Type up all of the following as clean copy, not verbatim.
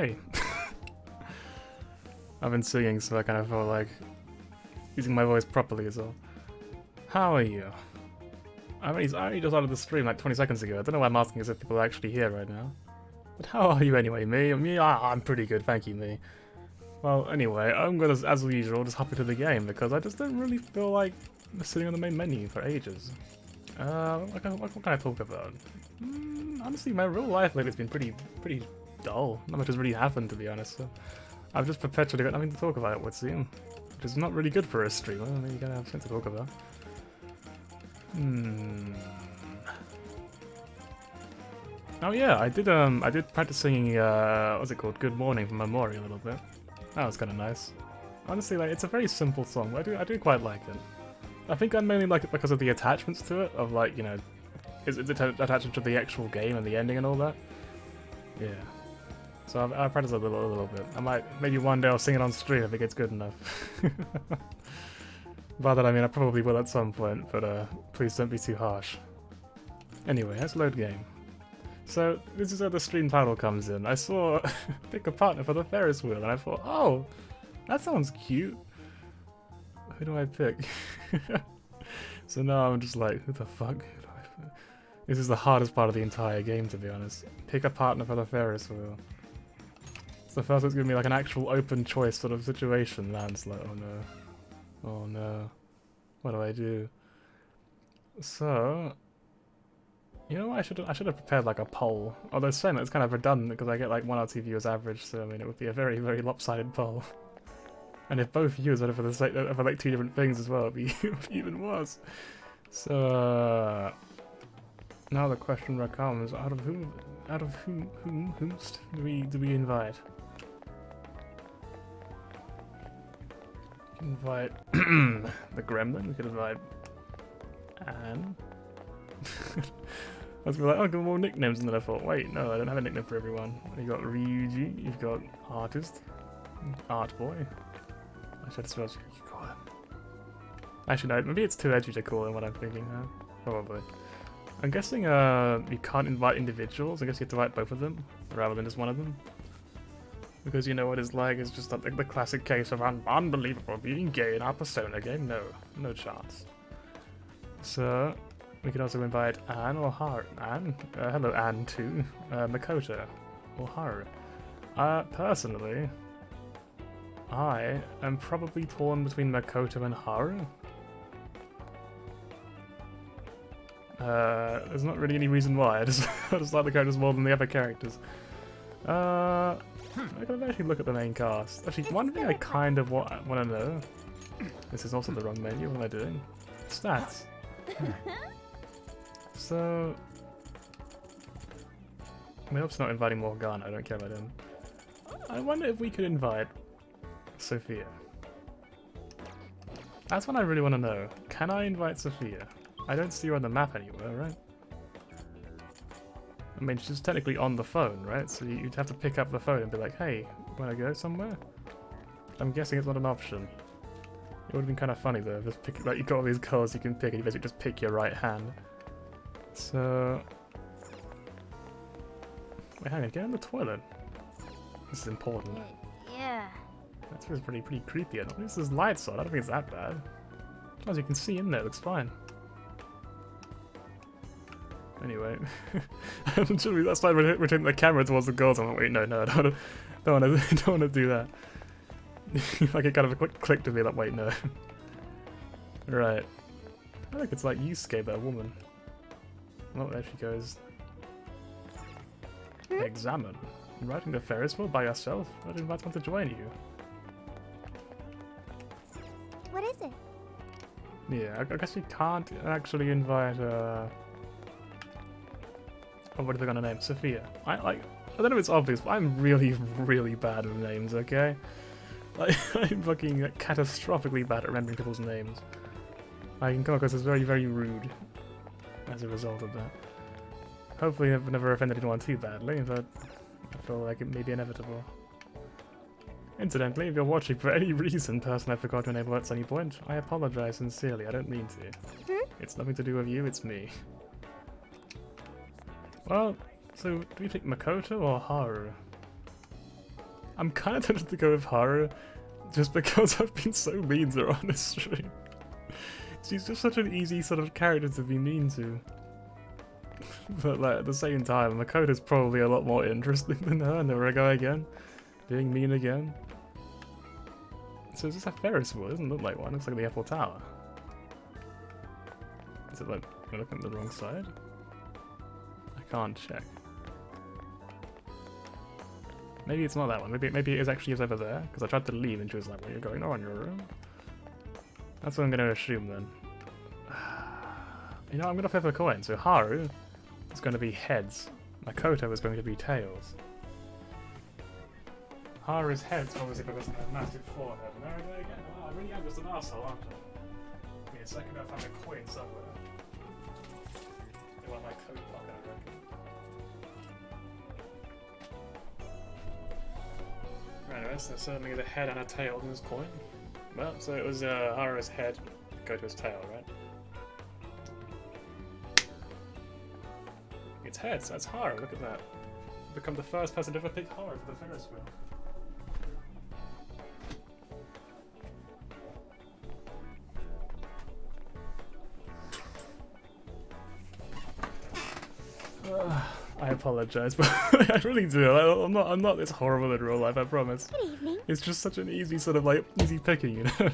hey. I've been singing, so I kind of feel like using my voice properly as well. How are you? I only just started the stream like 20 seconds ago. I don't know why I'm asking as if people are actually here right now. But how are you anyway, me? I'm pretty good, thank you, me. Well, anyway, I'm gonna, as usual, just hop into the game because I just don't really feel like sitting on the main menu for ages. What can I talk about? Honestly, my real life lately has been pretty dull. Not much has really happened, to be honest. So I've just perpetually got nothing to talk about, it would seem. Which is not really good for a streamer. I mean, you gotta have something to talk about. Oh yeah, I did practice singing, what's it called? Good Morning from Memory a little bit. That was kind of nice. Honestly, like, it's a very simple song, but I do quite like it. I think I mainly like it because of the attachments to it, of like, you know, it's attached to the actual game and the ending and all that. Yeah. So I've practiced a little bit. I might, maybe one day I'll sing it on stream if it gets good enough. By that I mean I probably will at some point, but please don't be too harsh. Anyway, let's load game. So, this is where the stream title comes in. I saw pick a partner for the Ferris wheel, and I thought, oh, that sounds cute. Who do I pick? So now I'm just like, who the fuck? Who do I pick? This is the hardest part of the entire game, to be honest. Pick a partner for the Ferris wheel. It's the first one's gonna be like an actual open choice sort of situation. Land's like, oh no. Oh no. What do I do? So, you know what, I should have prepared like a poll. Although saying that it's kind of redundant because I get like 1 or 2 viewers average, so I mean it would be a very lopsided poll. And if both viewers were for the sake for like 2 different things as well, it'd be even worse. So now the question becomes: out of whom do we invite? We can invite the Gremlin. We could invite Anne. I was like, oh, get more nicknames, and then I thought, wait, no, I don't have a nickname for everyone. You got Ryuji, you've got Artist, Art Boy. I should suppose you could call him. Actually, no, maybe it's too edgy to call him. What I'm thinking, probably. I'm guessing you can't invite individuals. I guess you have to invite both of them rather than just one of them. Because you know what it's like. It's just like the classic case of unbelievable being gay in our Persona game. No chance. So. We could also invite Anne or Haru. Anne? Hello, Anne too. Makoto or Haru. Personally, I am probably torn between Makoto and Haru. There's not really any reason why. I just like the characters more than the other characters. I can actually look at the main cast. Actually, one thing I kind of want to know. This is also the wrong menu. What am I doing? Stats. So, I hope it's not inviting Morgana, I don't care about him. I wonder if we could invite Sophia. That's what I really want to know. Can I invite Sophia? I don't see her on the map anywhere, right? I mean, she's technically on the phone, right? So you'd have to pick up the phone and be like, hey, wanna go somewhere? I'm guessing it's not an option. It would have been kind of funny though, just pick, like, you've got all these colors you can pick and you basically just pick your right hand. So, wait, hang on, get in the toilet. This is important. Yeah. That feels pretty creepy. At least there's lights on. I don't think it's that bad. As you can see in there, it looks fine. Anyway, that's why we're taking the camera towards the girls. I'm like, wait, no, I don't want to do that. Like it kind of a quick click to be like, wait, no. Right. I think it's like Yusuke, but a woman. Oh, there she goes. Examine. Riding the Ferris wheel by yourself? I'd invite one to join you. What is it? Yeah, I guess we can't actually invite, oh, what are they gonna name? Sophia. I don't know if it's obvious, but I'm really bad with names, okay? Like, I'm fucking catastrophically bad at remembering people's names. I can come across as very rude as a result of that. Hopefully I've never offended anyone too badly, but I feel like it may be inevitable. Incidentally, if you're watching for any reason, person I forgot to enable at any point, I apologize sincerely, I don't mean to. It's nothing to do with you, it's me. Well, so do we pick Makoto or Haru? I'm kind of tempted to go with Haru, just because I've been so mean to her on this stream. She's just such an easy sort of character to be mean to. But like at the same time, Makoto's probably a lot more interesting than her, and there we go again. Being mean again. So is this a Ferris wheel? It doesn't look like one, it looks like the Eiffel Tower. Is it like, we're looking at the wrong side? I can't check. Maybe it's not that one, maybe it is actually over there, because I tried to leave and she was like, well, you're going on your room. That's what I'm going to assume then. You know, I'm going to flip a coin, so Haru is going to be heads, Makoto is going to be tails. Haru's heads, obviously, because of that massive forehead. And there we go again. Oh, I really am just an arsehole, aren't I? Give me a second, I'll find a coin somewhere. They want my coat pocket, I reckon. Right, anyways, there's certainly the head and a tail in this coin. Well, so it was Haru's head, Makoto's tail, right? It's heads, that's Haru, look at that. Become the first person to ever pick Haru for the Ferris wheel. I apologize, but I really do. I'm not this horrible in real life, I promise. Good evening. It's just such an easy sort of like easy picking, you know.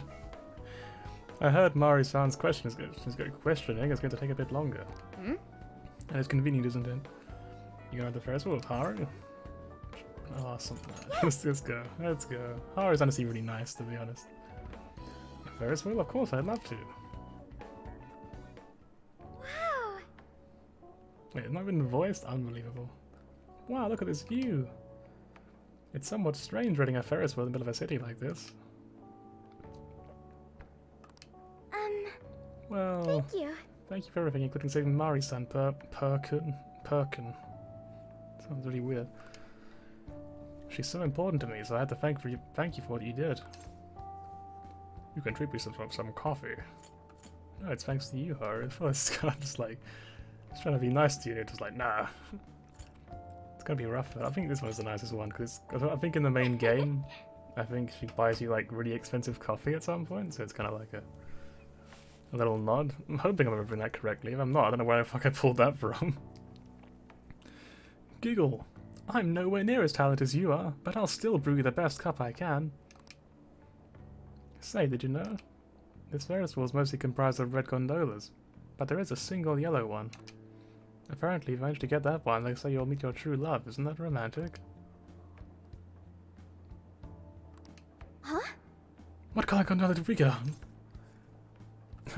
I heard Mari-san's questioning is going to take a bit longer. Hmm? And it's convenient, isn't it? You got the Ferris wheel with Haru? Awesome. Let's go. Let's go. Haru's honestly really nice, to be honest. Ferris wheel? Of course, I'd love to. Wow. Wait, it's not even voiced? Unbelievable. Wow, look at this view. It's somewhat strange riding a Ferris wheel in the middle of a city like this. Well, Thank you. thank you for everything, including saving Mari-san Perkin. Sounds really weird. She's so important to me, so I had to thank you for what you did. You can treat me some coffee. No, it's thanks to you, Haru. At first, kind of just like, just trying to be nice to you, and it's just like, nah. It's gonna be rough. I think this one's the nicest one, because I think in the main game, I think she buys you like really expensive coffee at some point, so it's kind of like a little nod. I'm hoping I'm remembering that correctly. If I'm not, I don't know where the fuck I pulled that from. Giggle. I'm nowhere near as talented as you are, but I'll still brew you the best cup I can. Say, did you know? This Ferris wheel is mostly comprised of red gondolas, but there is a single yellow one. Apparently, if you manage to get that one, they say you'll meet your true love. Isn't that romantic? Huh? What color gondola did we get on?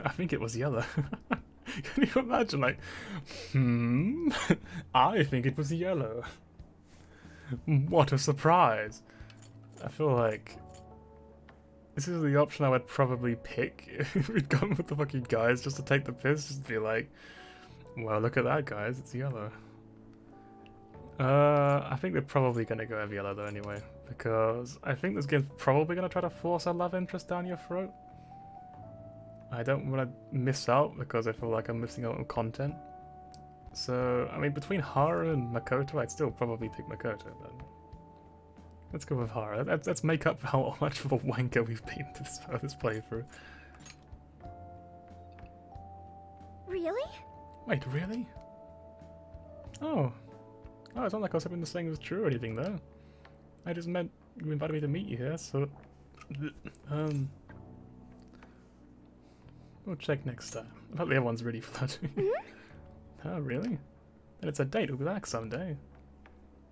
I think it was yellow. Can you imagine, like, I think it was yellow. What a surprise. I feel like this is the option I would probably pick if we'd gone with the fucking guys, just to take the piss, just to be like, well, look at that, guys, it's yellow. I think they're probably going to go with yellow, though, anyway, because I think this game's probably going to try to force a love interest down your throat. I don't want to miss out because I feel like I'm missing out on content. So, I mean, between Haru and Makoto, I'd still probably pick Makoto, but let's go with Haru. Let's make up for how much of a wanker we've been this playthrough. Really? Wait, really? Oh. Oh, it's not like I was hoping this thing was true or anything, though. I just meant you invited me to meet you here, so... We'll check next time. Hopefully everyone's really flirting. Oh, really? Then it's a date. We'll be back someday.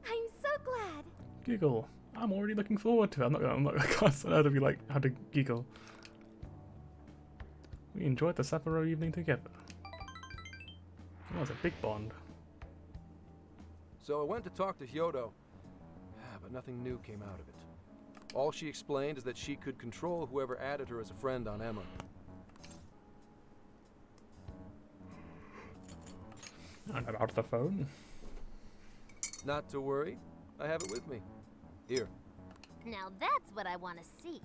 I'm so glad. Giggle. I'm already looking forward to it. I can't stand how to be like, how to giggle. We enjoyed the Sapporo evening together. That was a big bond. So I went to talk to Hyodo, but nothing new came out of it. All she explained is that she could control whoever added her as a friend on Emma. And about the phone. Not to worry, I have it with me. Here. Now that's what I want to see.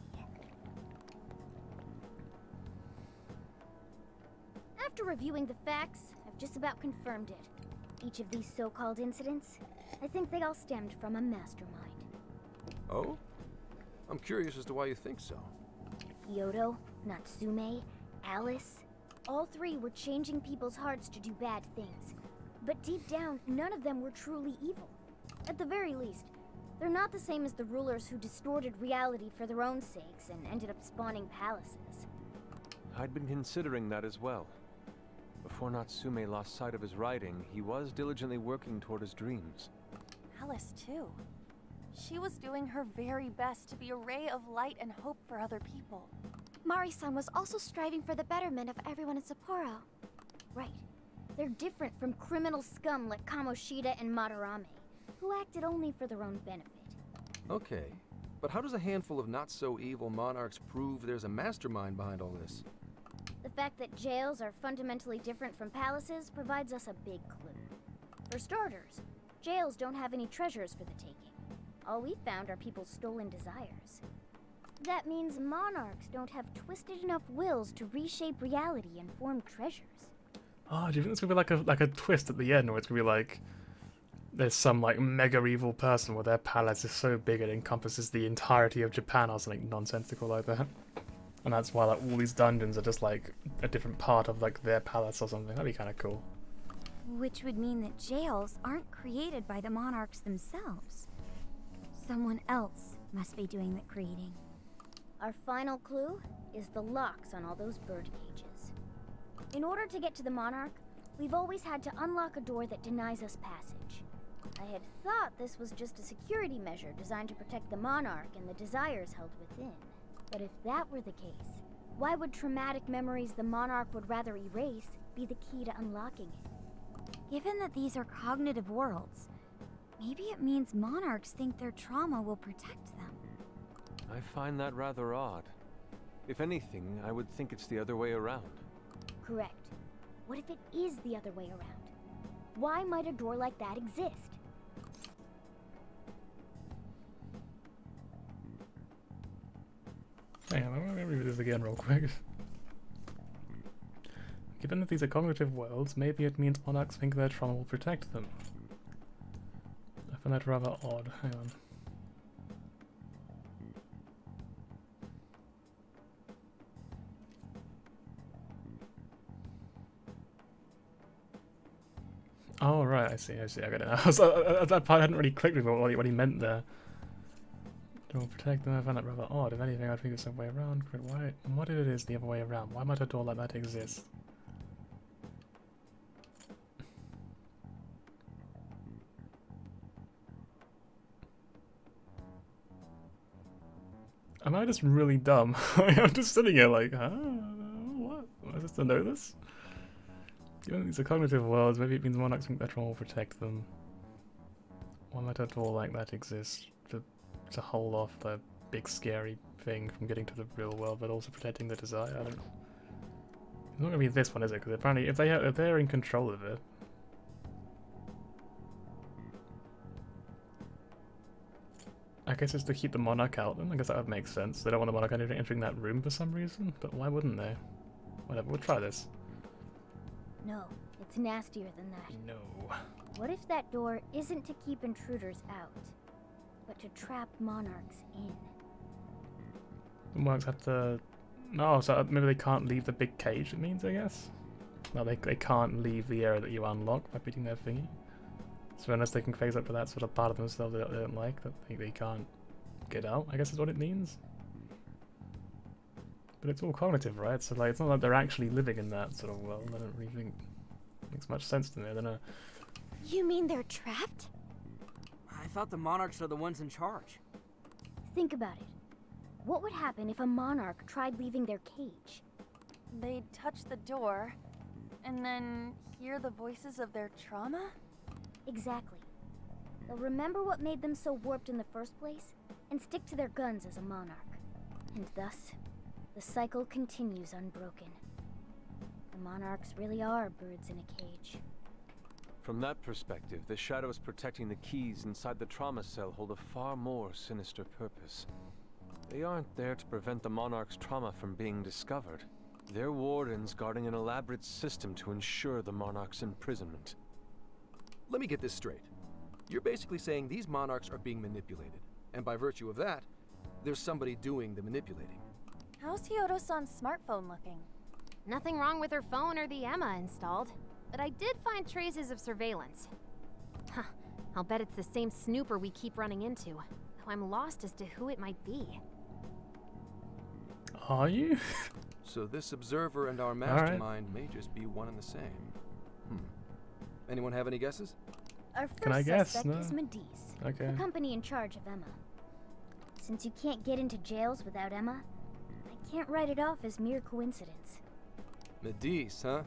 After reviewing the facts, I've just about confirmed it. Each of these so-called incidents, I think they all stemmed from a mastermind. Oh? I'm curious as to why you think so. Kyoto, Natsume, Alice, all three were changing people's hearts to do bad things. But deep down, none of them were truly evil. At the very least, they're not the same as the rulers who distorted reality for their own sakes and ended up spawning palaces. I'd been considering that as well. Before Natsume lost sight of his writing, he was diligently working toward his dreams. Alice, too. She was doing her very best to be a ray of light and hope for other people. Mari-san was also striving for the betterment of everyone in Sapporo. Right. They're different from criminal scum like Kamoshida and Madarame, who acted only for their own benefit. Okay, but how does a handful of not-so-evil monarchs prove there's a mastermind behind all this? The fact that jails are fundamentally different from palaces provides us a big clue. For starters, jails don't have any treasures for the taking. All we found are people's stolen desires. That means monarchs don't have twisted enough wills to reshape reality and form treasures. Oh, do you think it's gonna be like a twist at the end, or it's gonna be like there's some like mega evil person where their palace is so big it encompasses the entirety of Japan or something nonsensical like that? And that's why like all these dungeons are just like a different part of like their palace or something. That'd be kind of cool. Which would mean that jails aren't created by the monarchs themselves. Someone else must be doing the creating. Our final clue is the locks on all those bird cages. In order to get to the monarch, we've always had to unlock a door that denies us passage. I had thought this was just a security measure designed to protect the monarch and the desires held within. But if that were the case, why would traumatic memories the monarch would rather erase be the key to unlocking it? Given that these are cognitive worlds, maybe it means monarchs think their trauma will protect them. I find that rather odd. If anything, I would think it's the other way around. Correct. What if it is the other way around? Why might a door like that exist? Hang on, let me read this again real quick. Given that these are cognitive worlds, maybe it means monarchs think their trauma will protect them. I find that rather odd. Hang on. Oh right, I see, I got it now. That part hadn't really clicked with me what he meant there. Door protect them, I find that rather odd. If anything, I'd think it's the other way around. But why? What if it is the other way around? Why might a door like that exist? Am I just really dumb? I'm just sitting here like, huh? What? Am I supposed to know this? Given these are cognitive worlds, maybe it means monarchs think their trauma will protect them. Why might a door like that exist? To hold off the big scary thing from getting to the real world, but also protecting the desire. I don't. It's not gonna be this one, is it? Because apparently, if they're in control of it, I guess it's to keep the monarch out. Then I guess that would make sense. They don't want the monarch entering that room for some reason, but why wouldn't they? Whatever. We'll try this. No, it's nastier than that. No. What if that door isn't to keep intruders out, but to trap monarchs in? The monarchs have to. No, so maybe they can't leave the big cage. It means, I guess. No, they can't leave the area that you unlock by beating their thingy. So unless they can phase up to that sort of part of themselves that they don't like, that they can't get out, I guess is what it means. But it's all cognitive, right? So like, it's not like they're actually living in that sort of world. I don't really think it makes much sense to me. I don't know. You mean they're trapped? I thought the monarchs are the ones in charge. Think about it. What would happen if a monarch tried leaving their cage? They'd touch the door, and then hear the voices of their trauma? Exactly. They'll remember what made them so warped in the first place, and stick to their guns as a monarch. And thus, the cycle continues unbroken. The monarchs really are birds in a cage. From that perspective, the shadows protecting the keys inside the trauma cell hold a far more sinister purpose. They aren't there to prevent the monarch's trauma from being discovered. They're wardens guarding an elaborate system to ensure the monarch's imprisonment. Let me get this straight. You're basically saying these monarchs are being manipulated. And by virtue of that, there's somebody doing the manipulating. How's Hyodo-san's smartphone looking? Nothing wrong with her phone or the Emma installed, but I did find traces of surveillance. Huh, I'll bet it's the same snooper we keep running into, though I'm lost as to who it might be. Are you? So this observer and our mastermind may just be one and the same. Anyone have any guesses? Our first Can I guess? suspect No. is Medivh, Okay. the company in charge of Emma. Since you can't get into jails without Emma, I can't write it off as mere coincidence. Medivh, huh?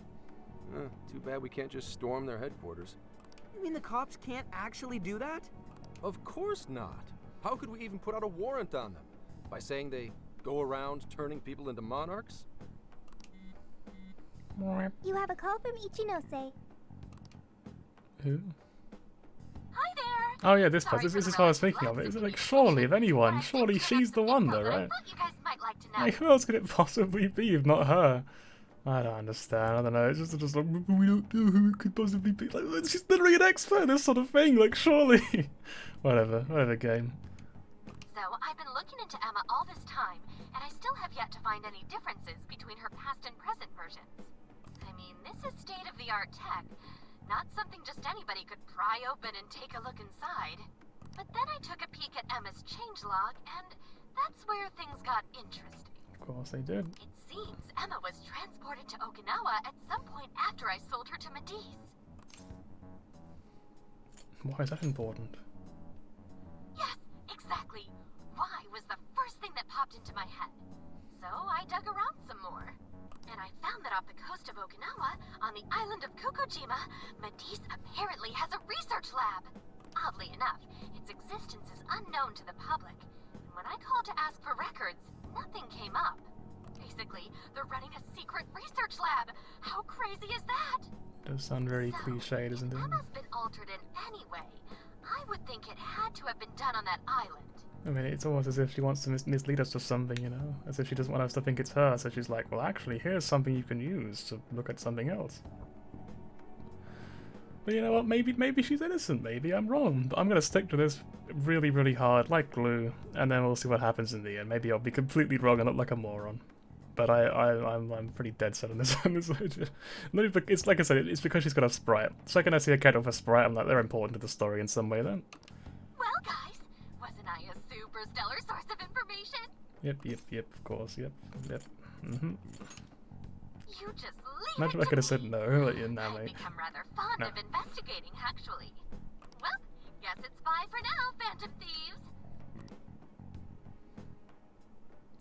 Too bad we can't just storm their headquarters. You mean the cops can't actually do that? Of course not. How could we even put out a warrant on them? By saying they go around turning people into monarchs? You have a call from Ichinose. Who? Hi there! Oh yeah, this Sorry person. for This the is what I was relative thinking of. lapse Is in it like communication, surely, if anyone, but I surely did she's the have one info though, that I right? thought you guys might like to know. Like who else could it possibly be if not her? I don't understand. I don't know. It's just like we don't know who it could possibly be. Like she's literally an expert in this sort of thing. Like surely, whatever game. So, I've been looking into Emma all this time, and I still have yet to find any differences between her past and present versions. I mean, this is state-of-the-art tech, not something just anybody could pry open and take a look inside. But then I took a peek at Emma's changelog, and that's where things got interesting. Of course they did. It seems Emma was transported to Okinawa at some point after I sold her to Medivh. Why is that important? Yes, exactly. Why was the first thing that popped into my head. So I dug around some more. And I found that off the coast of Okinawa, on the island of Kokojima, Medivh apparently has a research lab. Oddly enough, its existence is unknown to the public. And when I called to ask for records, nothing came up. Basically, they're running a secret research lab. How crazy is that? Does sound very So, cliched, doesn't if it? Emma's been altered in any way, I would think it had to have been done on that island. I mean, it's almost as if she wants to mislead us to something, you know? As if she doesn't want us to think it's her, so she's like, well, actually, here's something you can use to look at something else. But you know what, maybe she's innocent, maybe I'm wrong. But I'm gonna stick to this really, really hard, like glue, and then we'll see what happens in the end. Maybe I'll be completely wrong and look like a moron. But I'm pretty dead set on this one. It's like I said, it's because she's got a sprite. The second I see a cat with a sprite, I'm like, they're important to the story in some way then. Well, guys, wasn't I a super stellar source of information? Yep, of course, yep. You just leave Imagine it I could have to said me. no, but you're I've nah, mate. become rather fond No. of investigating, actually. Well, guess it's bye for now, Phantom Thieves.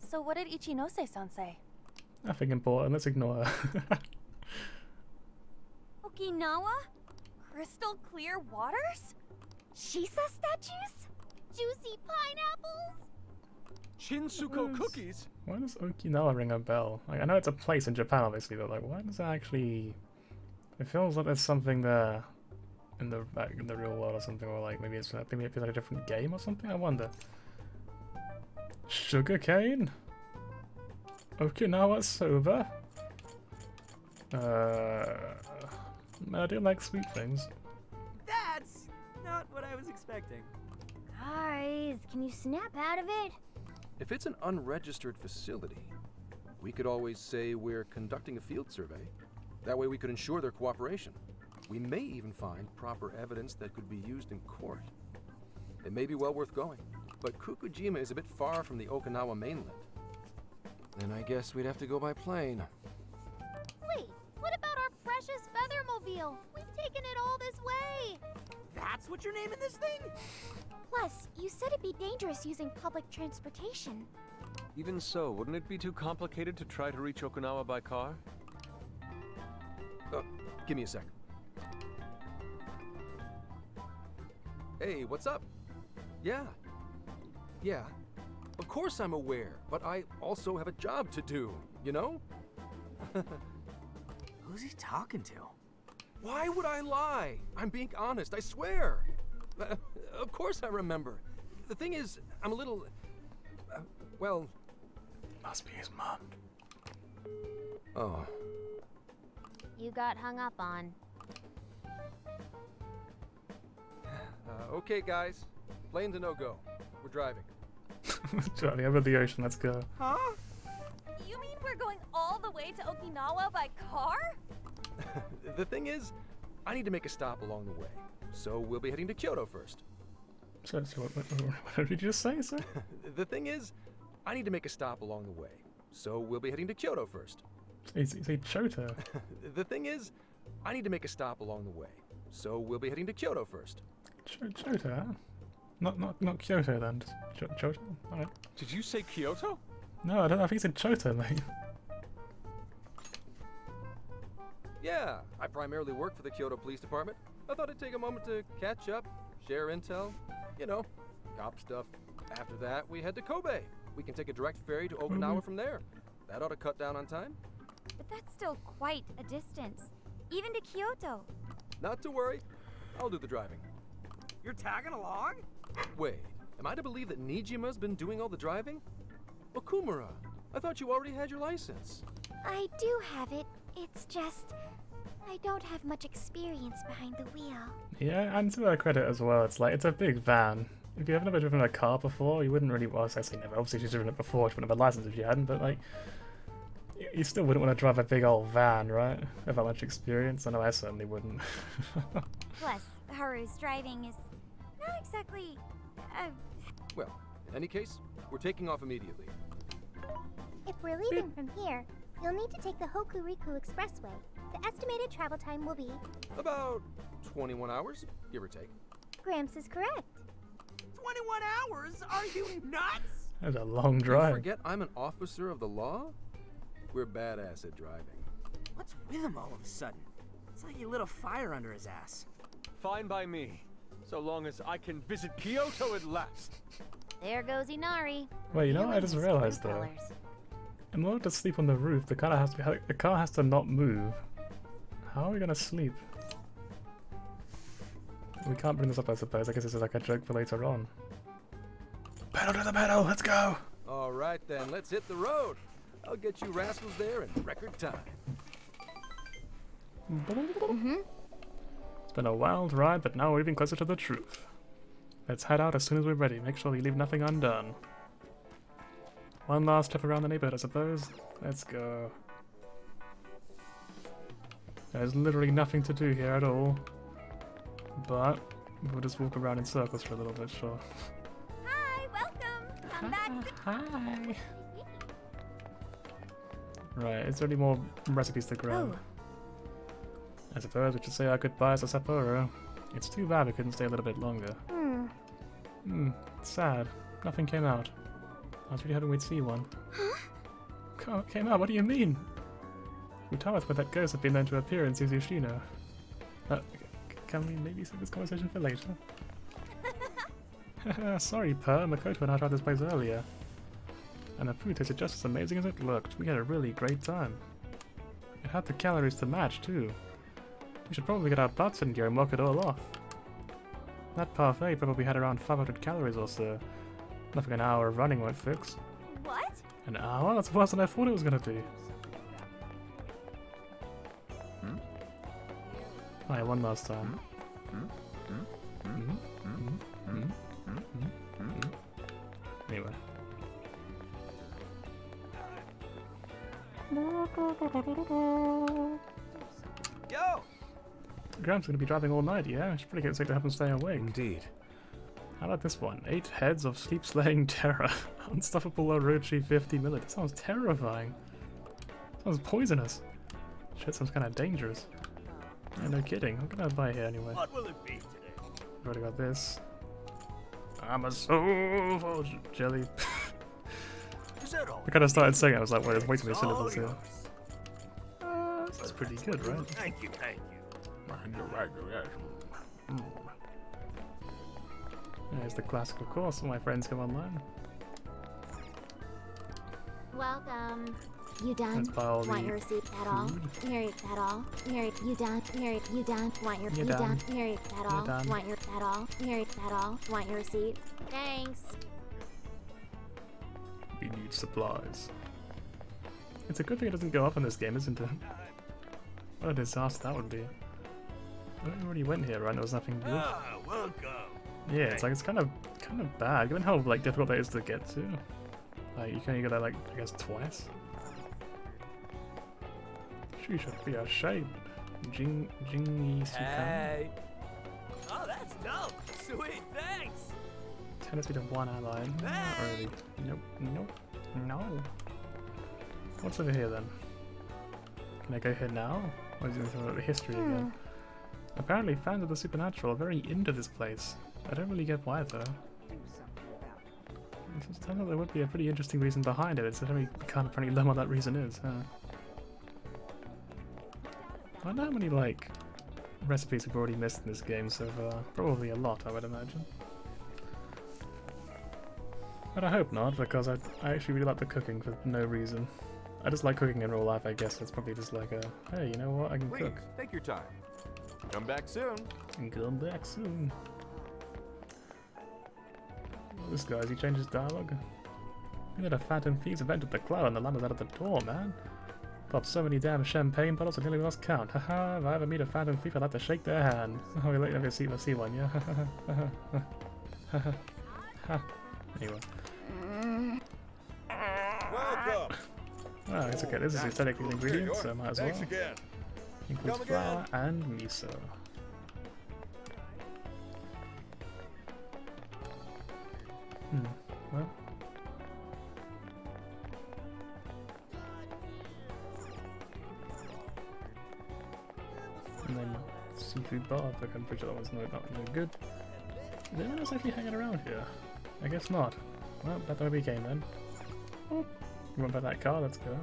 So what did Ichinose-san say? Nothing important, let's ignore her. Okinawa? Crystal clear waters? Shisa statues? Juicy pineapples? Shinsuko cookies? Why does Okinawa ring a bell? Like, I know it's a place in Japan, obviously, but like, why does that actually... It feels like there's something there in the real world or something, or like maybe it's like a different game or something. I wonder. Sugarcane? Okinawa soba? I do like sweet things. That's not what I was expecting. Guys, can you snap out of it? If it's an unregistered facility, we could always say we're conducting a field survey. That way we could ensure their cooperation. We may even find proper evidence that could be used in court. It may be well worth going, but Kokojima is a bit far from the Okinawa mainland. Then I guess we'd have to go by plane. Wait, what about our precious Feathermobile? We've taken it all this way. That's what you're naming this thing? Plus, you said it'd be dangerous using public transportation. Even so, wouldn't it be too complicated to try to reach Okinawa by car? Give me a sec. Hey, what's up? Yeah. Of course I'm aware, but I also have a job to do, you know? Who's he talking to? Why would I lie? I'm being honest, I swear. Of course I remember. The thing is, I'm a little... well... Must be his mom. Oh. You got hung up on. Okay, guys. Plane's a no-go. We're driving. Driving over the ocean, let's go. Huh? You mean we're going all the way to Okinawa by car? The thing is, I need to make a stop along the way. So we'll be heading to Kyoto first. So what did you just say, sir? The thing is, I need to make a stop along the way. So we'll be heading to Kyoto first. You say Chota. The thing is, I need to make a stop along the way. So we'll be heading to Kyoto first. Chota, huh? Not Kyoto then, just Chota? Alright. Did you say Kyoto? No, I don't know, I think he said Chota, mate. Yeah, I primarily work for the Kyoto Police Department. I thought I'd take a moment to catch up, share intel, you know, cop stuff. After that, we head to Kobe. We can take a direct ferry to Okinawa from there. That ought to cut down on time. But that's still quite a distance, even to Kyoto. Not to worry, I'll do the driving. You're tagging along? Wait, am I to believe that Nijima's been doing all the driving? Okumura, I thought you already had your license. I do have it. It's just I don't have much experience behind the wheel. Yeah, and to their credit as well, it's like, it's a big van. If you've never driven a car before, you wouldn't really, well, I say never, obviously she's driven it before, she wouldn't have a license if you hadn't, but like, you still wouldn't want to drive a big old van, right? Without much experience. I know I certainly wouldn't. Plus, Haru's driving is not exactly Well, in any case, we're taking off immediately. If we're leaving from here, you'll need to take the Hokuriku Expressway. The estimated travel time will be... About 21 hours, give or take. Gramps is correct. 21 hours? Are you nuts? That's a long You drive. forget I'm an officer of the law? We're badass at driving. What's with him all of a sudden? It's like he lit a fire under his ass. Fine by me, so long as I can visit Kyoto at last. There goes Inari. Wait, you know what I just Feeling his realized true though? colours. In order to sleep on the roof, the car has to not move. How are we gonna sleep? We can't bring this up, I suppose. I guess this is like a joke for later on. Pedal to the metal, let's go! All right then, let's hit the road. I'll get you rascals there in record time. It's been a wild ride, but now we're even closer to the truth. Let's head out as soon as we're ready. Make sure we leave nothing undone. One last trip around the neighborhood, I suppose. Let's go. There's literally nothing to do here at all. But we'll just walk around in circles for a little bit, sure. Hi, welcome. Come back. Hi. Right, is there any more recipes to grab? I suppose we should say our goodbyes to Sapporo. It's too bad we couldn't stay a little bit longer. Sad. Nothing came out. I was really hoping we'd see one. Came out? What do you mean? You tell us where that ghost had been known to appear in Suzushino. Can we maybe save this conversation for later? Sorry, Per. Makoto and I tried this place earlier. And the food tasted just as amazing as it looked. We had a really great time. It had the calories to match, too. We should probably get our butts in gear and walk it all off. That parfait probably had around 500 calories or so. Nothing an hour of running won't fix. What? An hour? That's worse than I thought it was gonna be. Oh yeah, one last time. Anyway. Yo! Graham's gonna be driving all night, yeah? I should probably get sick to help him stay awake. Indeed. How about this one? 8 heads of sleep-slaying terror. Unstoppable Orochi 50 milli. That sounds terrifying. Sounds poisonous. Shit, sounds kind of dangerous. Yeah, no kidding. I'm gonna buy it here anyway. What will it be today? I've already got this. I'm a soul full of jelly. Is that all? I kind of started saying it. I was like, wait, there's way too many It's all syllables here. yours. That's pretty good, right? Thank you, thank you. There's the classic, of course, when my friends come online. Welcome. You done? Let's buy all the Want your receipt at all? food. Here it at all? Here it you done? Here it you done? Want your You you done. done? Here it at all? done. Want your at all? Here it at all? Want your receipt? Thanks. We need supplies. It's a good thing it doesn't go off in this game, isn't it? What a disaster that would be. I already went here, right? There was nothing good. Welcome. Yeah, it's like it's kind of kind of bad, given how like difficult that is to get to. Like you can only go there like I guess twice. She should be ashamed. Jingy Sukan. Hey. Oh, that's dope. Sweet, thanks. 10 speed of 1 ally. Not really. Nope. Nope. No. What's over here then? Can I go here now? Or is it something about the history again? Apparently fans of the supernatural are very into this place. I don't really get why though. It turns out there would be a pretty interesting reason behind it. It's a very kind of pretty learn what that reason is, huh? I wonder how many like recipes we've already missed in this game so far. Probably a lot, I would imagine. But I hope not, because I actually really like the cooking for no reason. I just like cooking in real life, I guess. It's probably just like a, hey, you know what, I can Please, cook. take your time. Come back soon. And come back soon. Oh, this guy's, he changed his dialogue. Look at a phantom thieves have entered the cloud and the lamb is out of the door, man. Popped so many damn champagne bottles I nearly lost count. Haha, if I ever meet a phantom thief, I'd like to shake their hand. Oh, we let me see if I see one, yeah? Anyway. Welcome. Oh, it's okay. This is aesthetic ingredients, so might as well. Thanks again. Includes Come flour and miso. Well. And then seafood bar, but I'm pretty sure that one's not no good. Is anyone else actually hanging around here? I guess not. Well, that's where we came then. Oh, you want to buy that car? Let's go.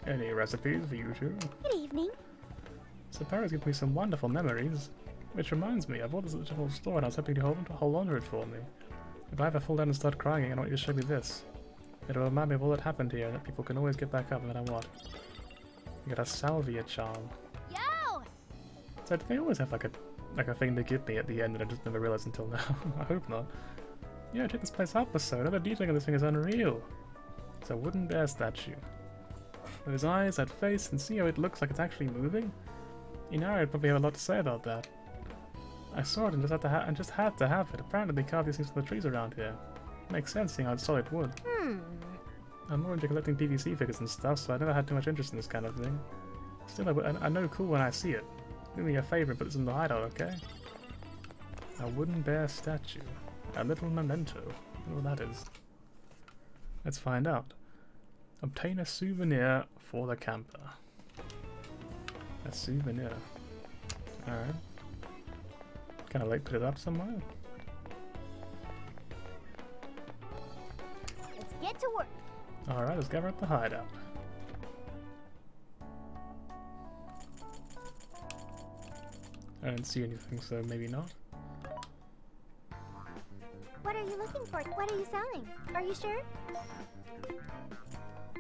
Any recipes for you two? Good evening. Sapporo's given me some wonderful memories. Which reminds me, I bought this at the general store and I was hoping to hold on to it for me. If I ever fall down and start crying, I want you to show me this. It'll remind me of all that happened here and that people can always get back up no matter what. You got a salvia charm. Yo! So do they always have like a thing to give me at the end and I just never realized until now? I hope not. Yeah, check this place out, Persona. The detailing of this thing is unreal. It's a wooden bear statue. Those eyes, that face, and see how it looks like it's actually moving? Inari probably have a lot to say about that. I saw it and just had to have it. Apparently they carved these things from the trees around here. Makes sense seeing how it's solid wood. I'm more into collecting PVC figures and stuff, so I never had too much interest in this kind of thing. Still, I know cool when I see it. Do me a favor and put this in the hideout, okay? A wooden bear statue. A little memento. I don't know what that is. Let's find out. Obtain a souvenir for the camper. A souvenir. Alright. Can I like put it up somewhere? Let's get to work. Alright, let's gather at the hideout. I don't see anything, so maybe not. What are you looking for? What are you selling? Are you sure?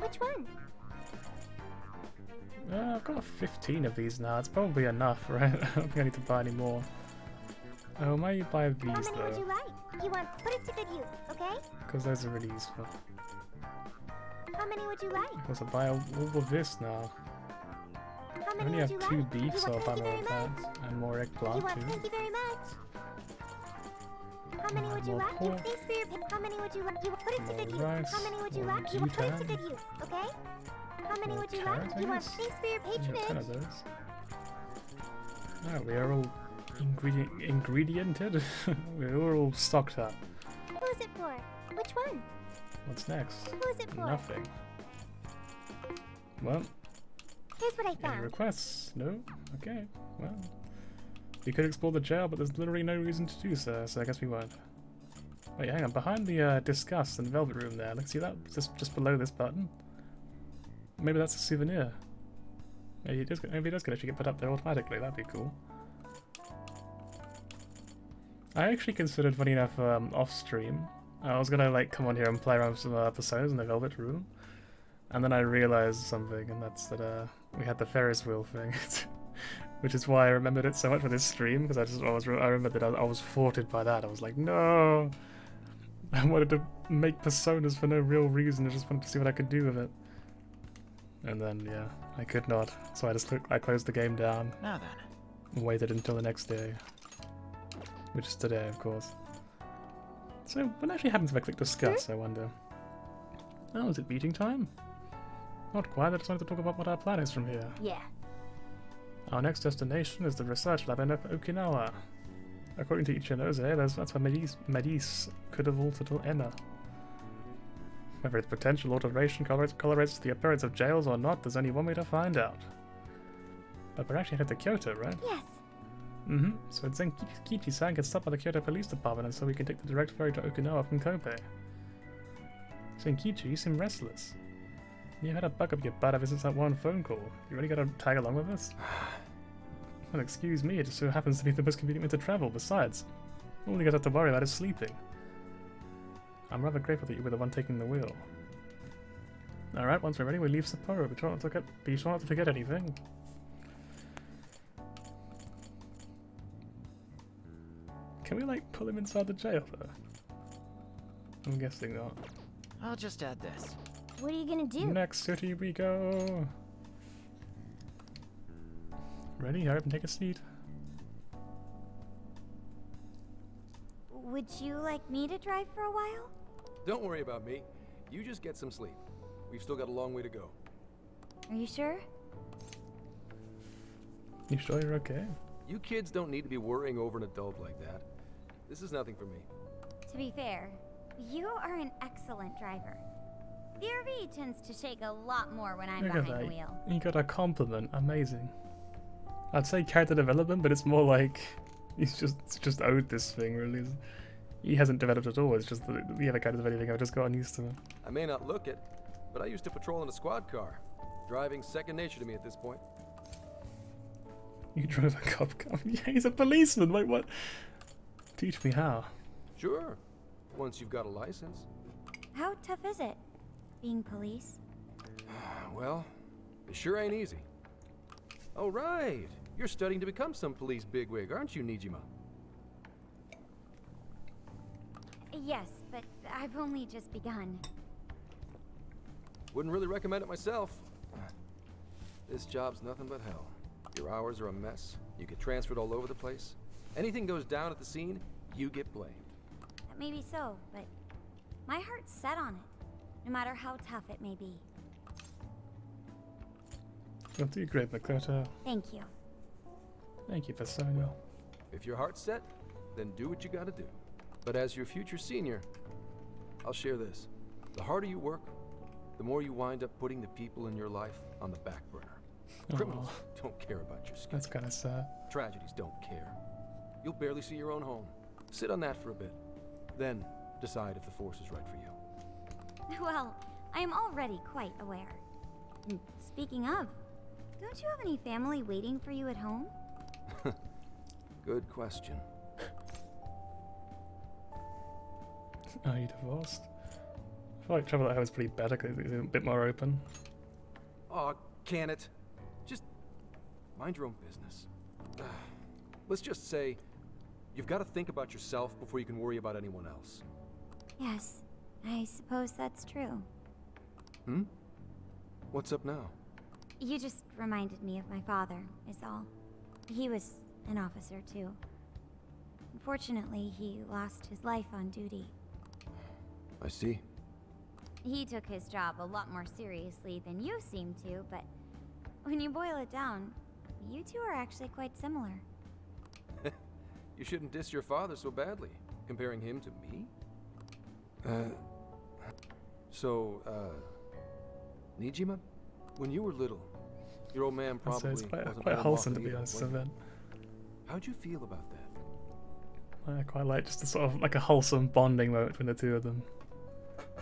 Which one? I've got 15 of these now. It's probably enough, right? I don't think I need to buy any more. Oh, might you buy these How many would though? you like? You want put it to good use, okay? Because those are really useful. How many would you like? Because I buy all of this now. How I many only would have you 2 like? beef, You so I'll want buy thank you more of very that. much? And more You eggplant want too. thank you very much. How many would you More like? pork. Thanks for your How many would you like? You put it to good use. More rice, How many would you more like? You put it to G-Tan. good use, okay? How many More would you carrots, like? I You want guess. thanks for your I have 10 patronage. of those. Alright, we are all ingrediented. We're all stocked up. Who's it for? Which one? What's next? Who's it for? Nothing. Well, Here's what I any found. requests? No? Okay, well. We could explore the jail, but there's literally no reason to do so, so I guess we won't. Wait, hang on. Behind the Discuss and Velvet Room there, let's see that? Just below this button? Maybe that's a souvenir. Maybe it does actually get put up there automatically. That'd be cool. I actually considered, funny enough, off stream, I was gonna like come on here and play around with some personas in the Velvet Room, and then I realized something, and that's that we had the Ferris wheel thing, which is why I remembered it so much for this stream, because I remembered that I was thwarted by that. I was like, no, I wanted to make personas for no real reason. I just wanted to see what I could do with it. And then, yeah, I could not. So I closed the game down. Now then. Waited until the next day. Which is today, of course. So, what actually happens if I click discuss, I wonder? Oh, is it meeting time? Not quite, I just wanted to talk about what our plan is from here. Yeah. Our next destination is the research lab in Okinawa. According to Ichinose, that's where Medis could have altered Enna. Whether its potential alteration correlates to the appearance of jails or not, there's only one way to find out. But we're actually headed to Kyoto, right? Yes. Mm-hmm. So Kichi-san gets stopped by the Kyoto Police Department, and so we can take the direct ferry to Okinawa from Kobe. Senkichi, you seem restless. You had a bug up your butt ever since that one phone call. You really gotta tag along with us? Well, excuse me, it just so happens to be the most convenient way to travel. Besides, all you guys have to worry about is sleeping. I'm rather grateful that you were the one taking the wheel. Alright, once we're ready, we leave Sapporo. Be sure not to forget anything. Can we, like, pull him inside the jail, though? I'm guessing not. I'll just add this. What are you gonna do? Next city we go. Ready? Hurry up and take a seat. Would you like me to drive for a while? Don't worry about me. You just get some sleep. We've still got a long way to go. Are you sure? You sure you're okay? You kids don't need to be worrying over an adult like that. This is nothing for me. To be fair, you are an excellent driver. The RV tends to shake a lot more when I'm Look at behind the that. wheel. You got a compliment. Amazing. I'd say character development, but it's more like he's just owed this thing, really. He hasn't developed at all. It's just that the other characters of anything I've just gotten used to it. I may not look it, but I used to patrol in a squad car. Driving's second nature to me at this point. You drove a cop car. Yeah, he's a policeman. Wait, what? Teach me how. Sure, once you've got a license. How tough is it, being police? Well, it sure ain't easy. Oh, right. You're studying to become some police bigwig, aren't you, Nijima? Yes, but I've only just begun. Wouldn't really recommend it myself. This job's nothing but hell. Your hours are a mess. You get transferred all over the place. Anything goes down at the scene, you get blamed. That may be so, but my heart's set on it, no matter how tough it may be. You'll do great, Makoto. Thank you. Thank you, Persona. If your heart's set, then do what you gotta do. But as your future senior, I'll share this. The harder you work, the more you wind up putting the people in your life on the back burner. Criminals don't care about your skills. That's kind of sad. Tragedies don't care. You'll barely see your own home. Sit on that for a bit. Then decide if the force is right for you. Well, I am already quite aware. And speaking of, don't you have any family waiting for you at home? Good question. Are you divorced? I feel like Travel at Home is pretty better because it's a bit more open. Aw, can it? Just mind your own business. Let's just say you've got to think about yourself before you can worry about anyone else. Yes, I suppose that's true. Hmm? What's up now? You just reminded me of my father, is all. He was an officer, too. Unfortunately, he lost his life on duty. I see. He took his job a lot more seriously than you seem to, but when you boil it down, you two are actually quite similar. You shouldn't diss your father so badly, comparing him to me. Nijima, when you were little, your old man So probably it's wasn't quite home wholesome, often to be either, honest. was So he? then How'd you feel about that? I quite like just a sort of like a wholesome bonding moment between the two of them.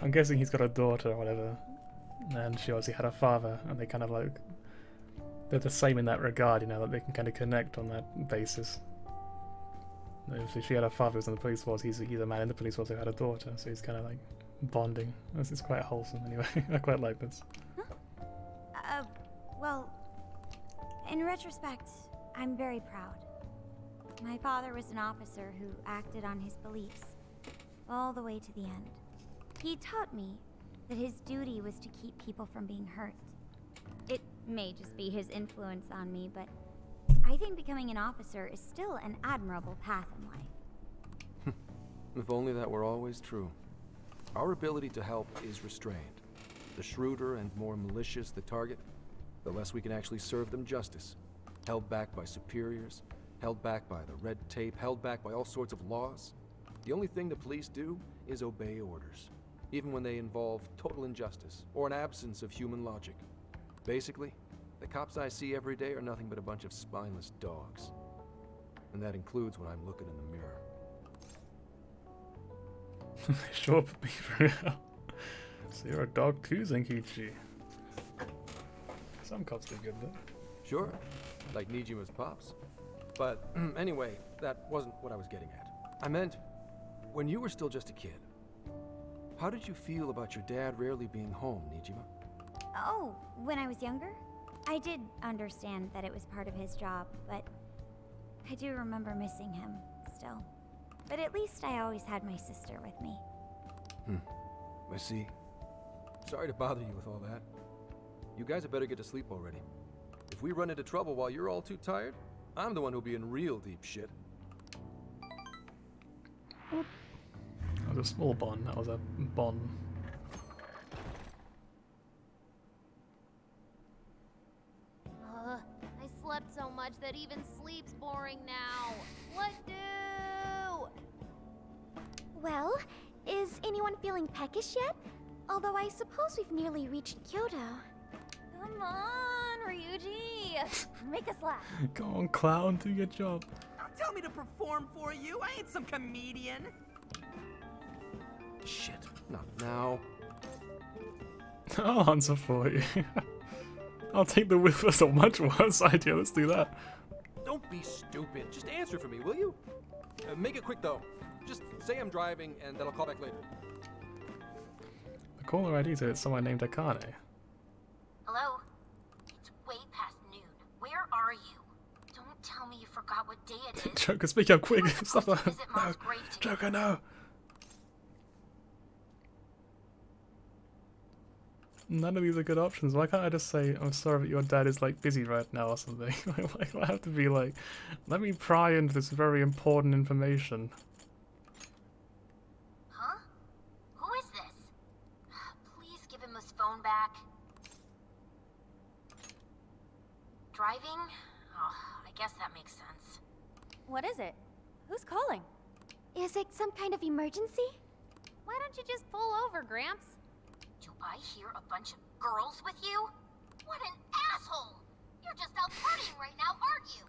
I'm guessing he's got a daughter or whatever, and she obviously had a father, and they kind of like they're the same in that regard, you know, that they can kind of connect on that basis. If she had a father who was in the police force, he's a man in the police force who had a daughter, so he's kind of like bonding. This is quite wholesome anyway. I quite like this. Well, in retrospect, I'm very proud. My father was an officer who acted on his beliefs all the way to the end. He taught me that his duty was to keep people from being hurt. It may just be his influence on me, but I think becoming an officer is still an admirable path in life. If only that were always true. Our ability to help is restrained. The shrewder and more malicious the target, the less we can actually serve them justice. Held back by superiors, held back by the red tape, held back by all sorts of laws. The only thing the police do is obey orders, even when they involve total injustice or an absence of human logic. Basically, the cops I see every day are nothing but a bunch of spineless dogs. And that includes when I'm looking in the mirror. They show up at me for real. So you're a dog too, Zenkichi. Some cops do good though. Sure, like Nijima's pops. But anyway, that wasn't what I was getting at. I meant, when you were still just a kid, how did you feel about your dad rarely being home, Nijima? Oh, when I was younger? I did understand that it was part of his job, but I do remember missing him still. But at least I always had my sister with me. I see. Sorry to bother you with all that. You guys had better get to sleep already. If we run into trouble while you're all too tired, I'm the one who'll be in real deep shit. That was a small bond, that was a bond. I slept so much that even sleep's boring now. What do? Well, is anyone feeling peckish yet? Although I suppose we've nearly reached Kyoto. Come on, Ryuji. Make us laugh. Go on, clown, do your job. Don't tell me to perform for you. I ain't some comedian. Shit, not now. I'll answer for you. I'll take the whiff or much worse idea, let's do that. Don't be stupid. Just answer for me, will you? Make it quick, though. Just say I'm driving, and then I'll call back later. The caller ID said it's someone named Akane. Hello? It's way past noon. Where are you? Don't tell me you forgot what day it is. Joker, speak up quick. You were Stop supposed to that. visit No. Mom's grave together. Joker, no. None of these are good options. Why can't I just say, I'm sorry that your dad is like busy right now or something? Like, I have to be like, let me pry into this very important information. Huh? Who is this? Please give him his phone back. Driving? Oh, I guess that makes sense. What is it? Who's calling? Is it some kind of emergency? Why don't you just pull over, Gramps? Do I hear a bunch of girls with you? What an asshole! You're just out partying right now, aren't you?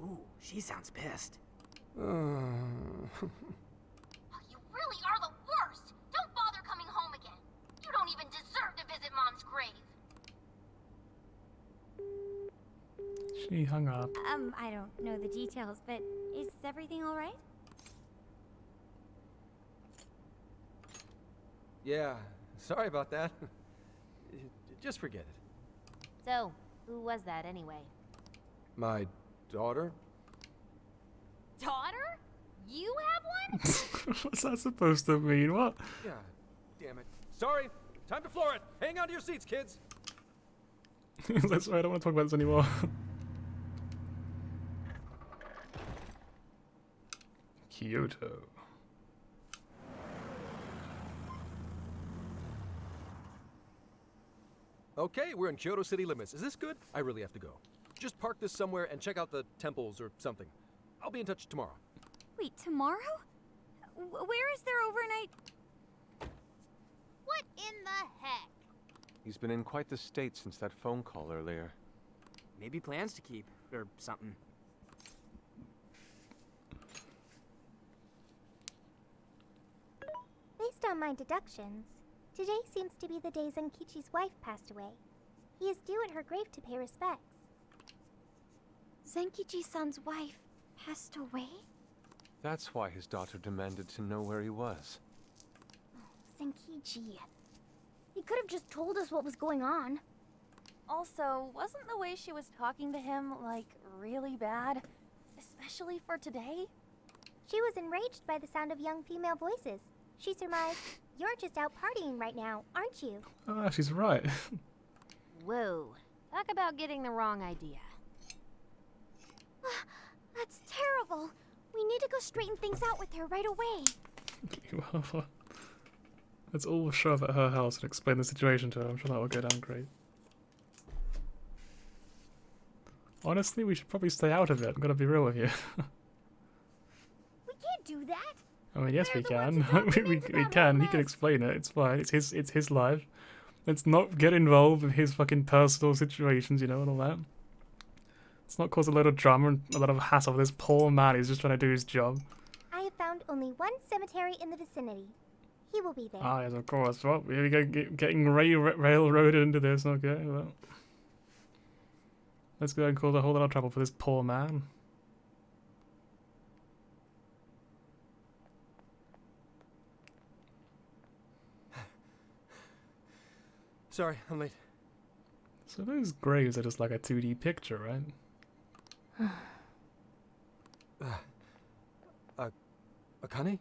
Ooh, she sounds pissed. You really are the worst! Don't bother coming home again. You don't even deserve to visit Mom's grave. She hung up. I don't know the details, but is everything all right? Yeah, sorry about that. Just forget it. So, who was that anyway? My daughter? Daughter? You have one? What's that supposed to mean? What? Yeah, damn it. Sorry, time to floor it. Hang on to your seats, kids. That's right, I don't want to talk about this anymore. Kyoto. Okay, we're in Kyoto city limits. Is this good? I really have to go. Just park this somewhere and check out the temples or something. I'll be in touch tomorrow. Wait, tomorrow? Where is their overnight? What in the heck? He's been in quite the state since that phone call earlier. Maybe plans to keep, or something. Based on my deductions, today seems to be the day Zenkichi's wife passed away. He is due at her grave to pay respects. Zenkichi-san's wife passed away? That's why his daughter demanded to know where he was. Zenkichi. He could have just told us what was going on. Also, wasn't the way she was talking to him, like, really bad? Especially for today? She was enraged by the sound of young female voices. She surmised, you're just out partying right now, aren't you? Ah, she's right. Whoa. Talk about getting the wrong idea. That's terrible. We need to go straighten things out with her right away. Well, let's all show up at her house and explain the situation to her. I'm sure that will go down great. Honestly, we should probably stay out of it. I'm gonna be real with you. We can't do that. I mean, yes, we They're the can. ones who got them we into that can. whole He can mess. explain it. It's fine. It's his life. Let's not get involved with his fucking personal situations, you know, and all that. Let's not cause a lot of drama and a lot of hassle for this poor man who's just trying to do his job. I have found only one cemetery in the vicinity. He will be there. Ah, yes, of course. Well, here we go, getting railroaded into this. Okay, well. Let's go and cause a whole lot of trouble for this poor man. Sorry, I'm late. So those graves are just like a 2D picture, right? Akane?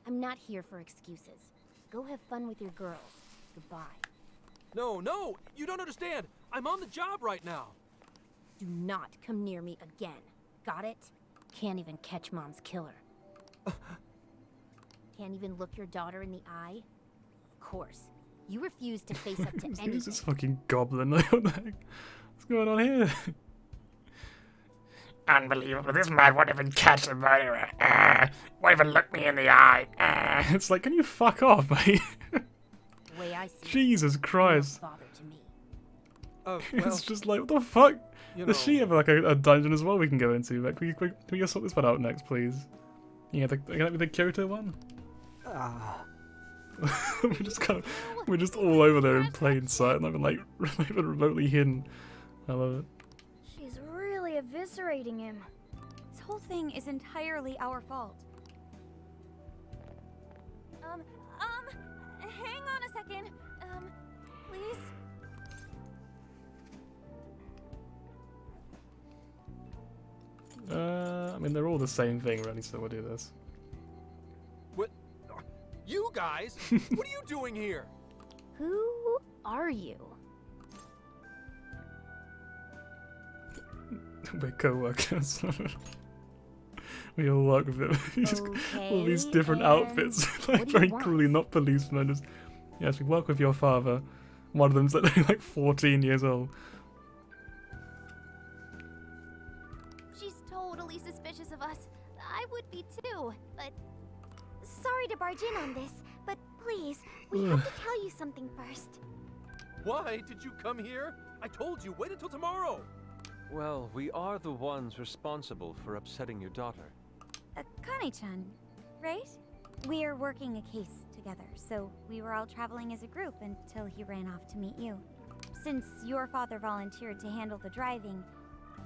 I'm not here for excuses. Go have fun with your girls. Goodbye. No, no! You don't understand! I'm on the job right now! Do not come near me again. Got it? Can't even catch Mom's killer. Can't even look your daughter in the eye? Of course. You refuse to face up to Who's anything. this fucking goblin? What the heck? What's going on here? Unbelievable. This man won't even catch the murderer. Won't even look me in the eye. It's like, can you fuck off, mate? The way I see Jesus it, Christ. no bother to me. Well, It's just like, what the fuck? you know, Does she have like a dungeon as well we can go into? Like, can we just sort this one out next, please? Yeah, can that be the Kyoto one? we're just all over there in plain sight, not even like not even remotely hidden. I love it. She's really eviscerating him. This whole thing is entirely our fault. Hang on a second. Please? I mean, they're all the same thing, really, so we'll do this. What? You guys? What are you doing here? Who are you? We're co-workers. We all work with them. Just all these different Okay, outfits, and like what do you very want? cruelly not policemen. Just, yes, we work with your father. One of them's like 14 years old. She's totally suspicious of us. I would be too, but Sorry to barge in on this, but please, we have to tell you something first. Why did you come here? I told you, wait until tomorrow! Well, we are the ones responsible for upsetting your daughter. Akane-chan, right? We are working a case together, so we were all traveling as a group until he ran off to meet you. Since your father volunteered to handle the driving,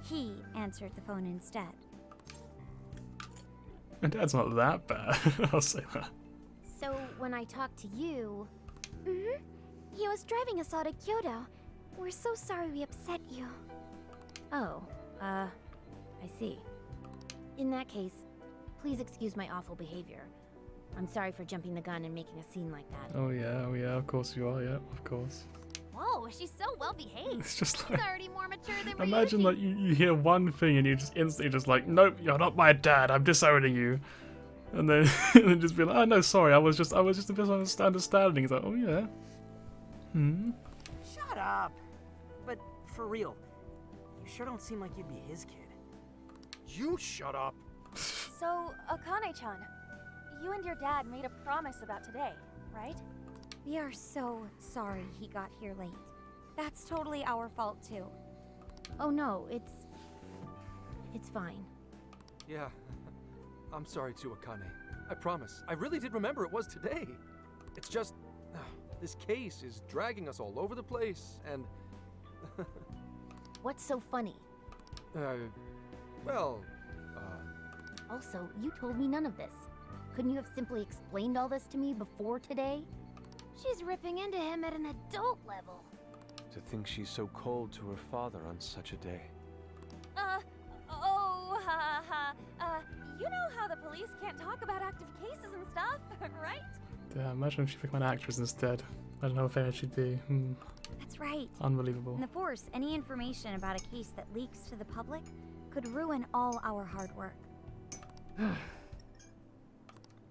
he answered the phone instead. My dad's not that bad. I'll say that. So when I talked to you, He was driving us all to Kyoto. We're so sorry we upset you. oh, I see. In that case, please excuse my awful behavior. I'm sorry for jumping the gun and making a scene like that. Oh yeah, of course you are, yeah, of course. whoa, she's so well behaved. It's just She's like, already more mature than imagine Ryuji. like you hear one thing and you just instantly just like, nope, you're not my dad, I'm disowning you. And then, and then just be like, oh no, sorry, I was just a misunderstanding. It's like, oh yeah. Shut up. But for real, you sure don't seem like you'd be his kid. You shut up! So, Akane-chan, you and your dad made a promise about today, right? We are so sorry he got here late. That's totally our fault too. Oh no, it's fine. Yeah, I'm sorry too, Akane. I promise. I really did remember it was today. It's just, this case is dragging us all over the place, and, What's so funny? well, Also, you told me none of this. Couldn't you have simply explained all this to me before today? She's ripping into him at an adult level. To think she's so cold to her father on such a day. You know how the police can't talk about active cases and stuff, right? Yeah, imagine if she became an actress instead. I don't know how famous she'd be. That's right. Unbelievable. In the Force, any information about a case that leaks to the public could ruin all our hard work.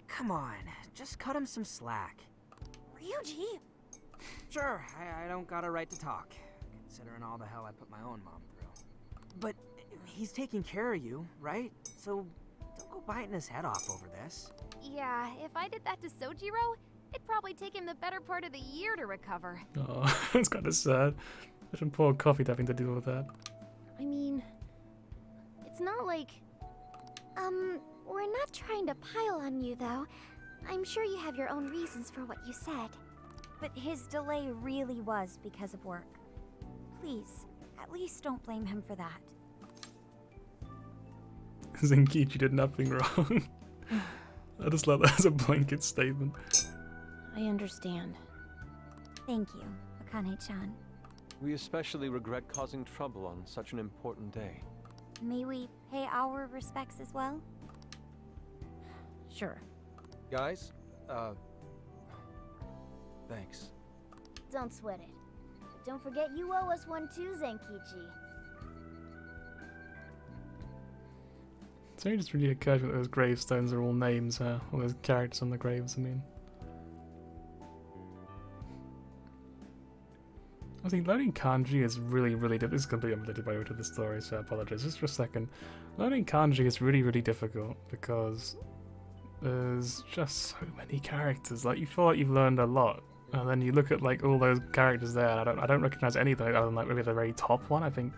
Come on, just cut him some slack. Ryuji! Sure, I don't got a right to talk, considering all the hell I put my own mom through. But he's taking care of you, right? So don't go biting his head off over this. Yeah, if I did that to Sojiro, it'd probably take him the better part of the year to recover. Oh, it's kind of sad. Such poor Coffee having to deal with that. I mean, it's not like... We're not trying to pile on you, though. I'm sure you have your own reasons for what you said. But his delay really was because of work. Please, at least don't blame him for that. Zenkichi did nothing wrong. I just love that as a blanket statement. I understand. Thank you, Akane-chan. We especially regret causing trouble on such an important day. May we pay our respects as well? Sure. Guys, thanks. Don't sweat it. But don't forget you owe us one too, Zenkichi. So it just really occurred to me that those gravestones are all names, all those characters on the graves, I mean. I think learning kanji is really, really difficult. This is completely unrelated by to the story, so I apologize. Just for a second. Learning kanji is really, really difficult because there's just so many characters. Like, you feel like you've learned a lot, and then you look at like all those characters there, and I don't recognize anything other than like maybe the very top one. I think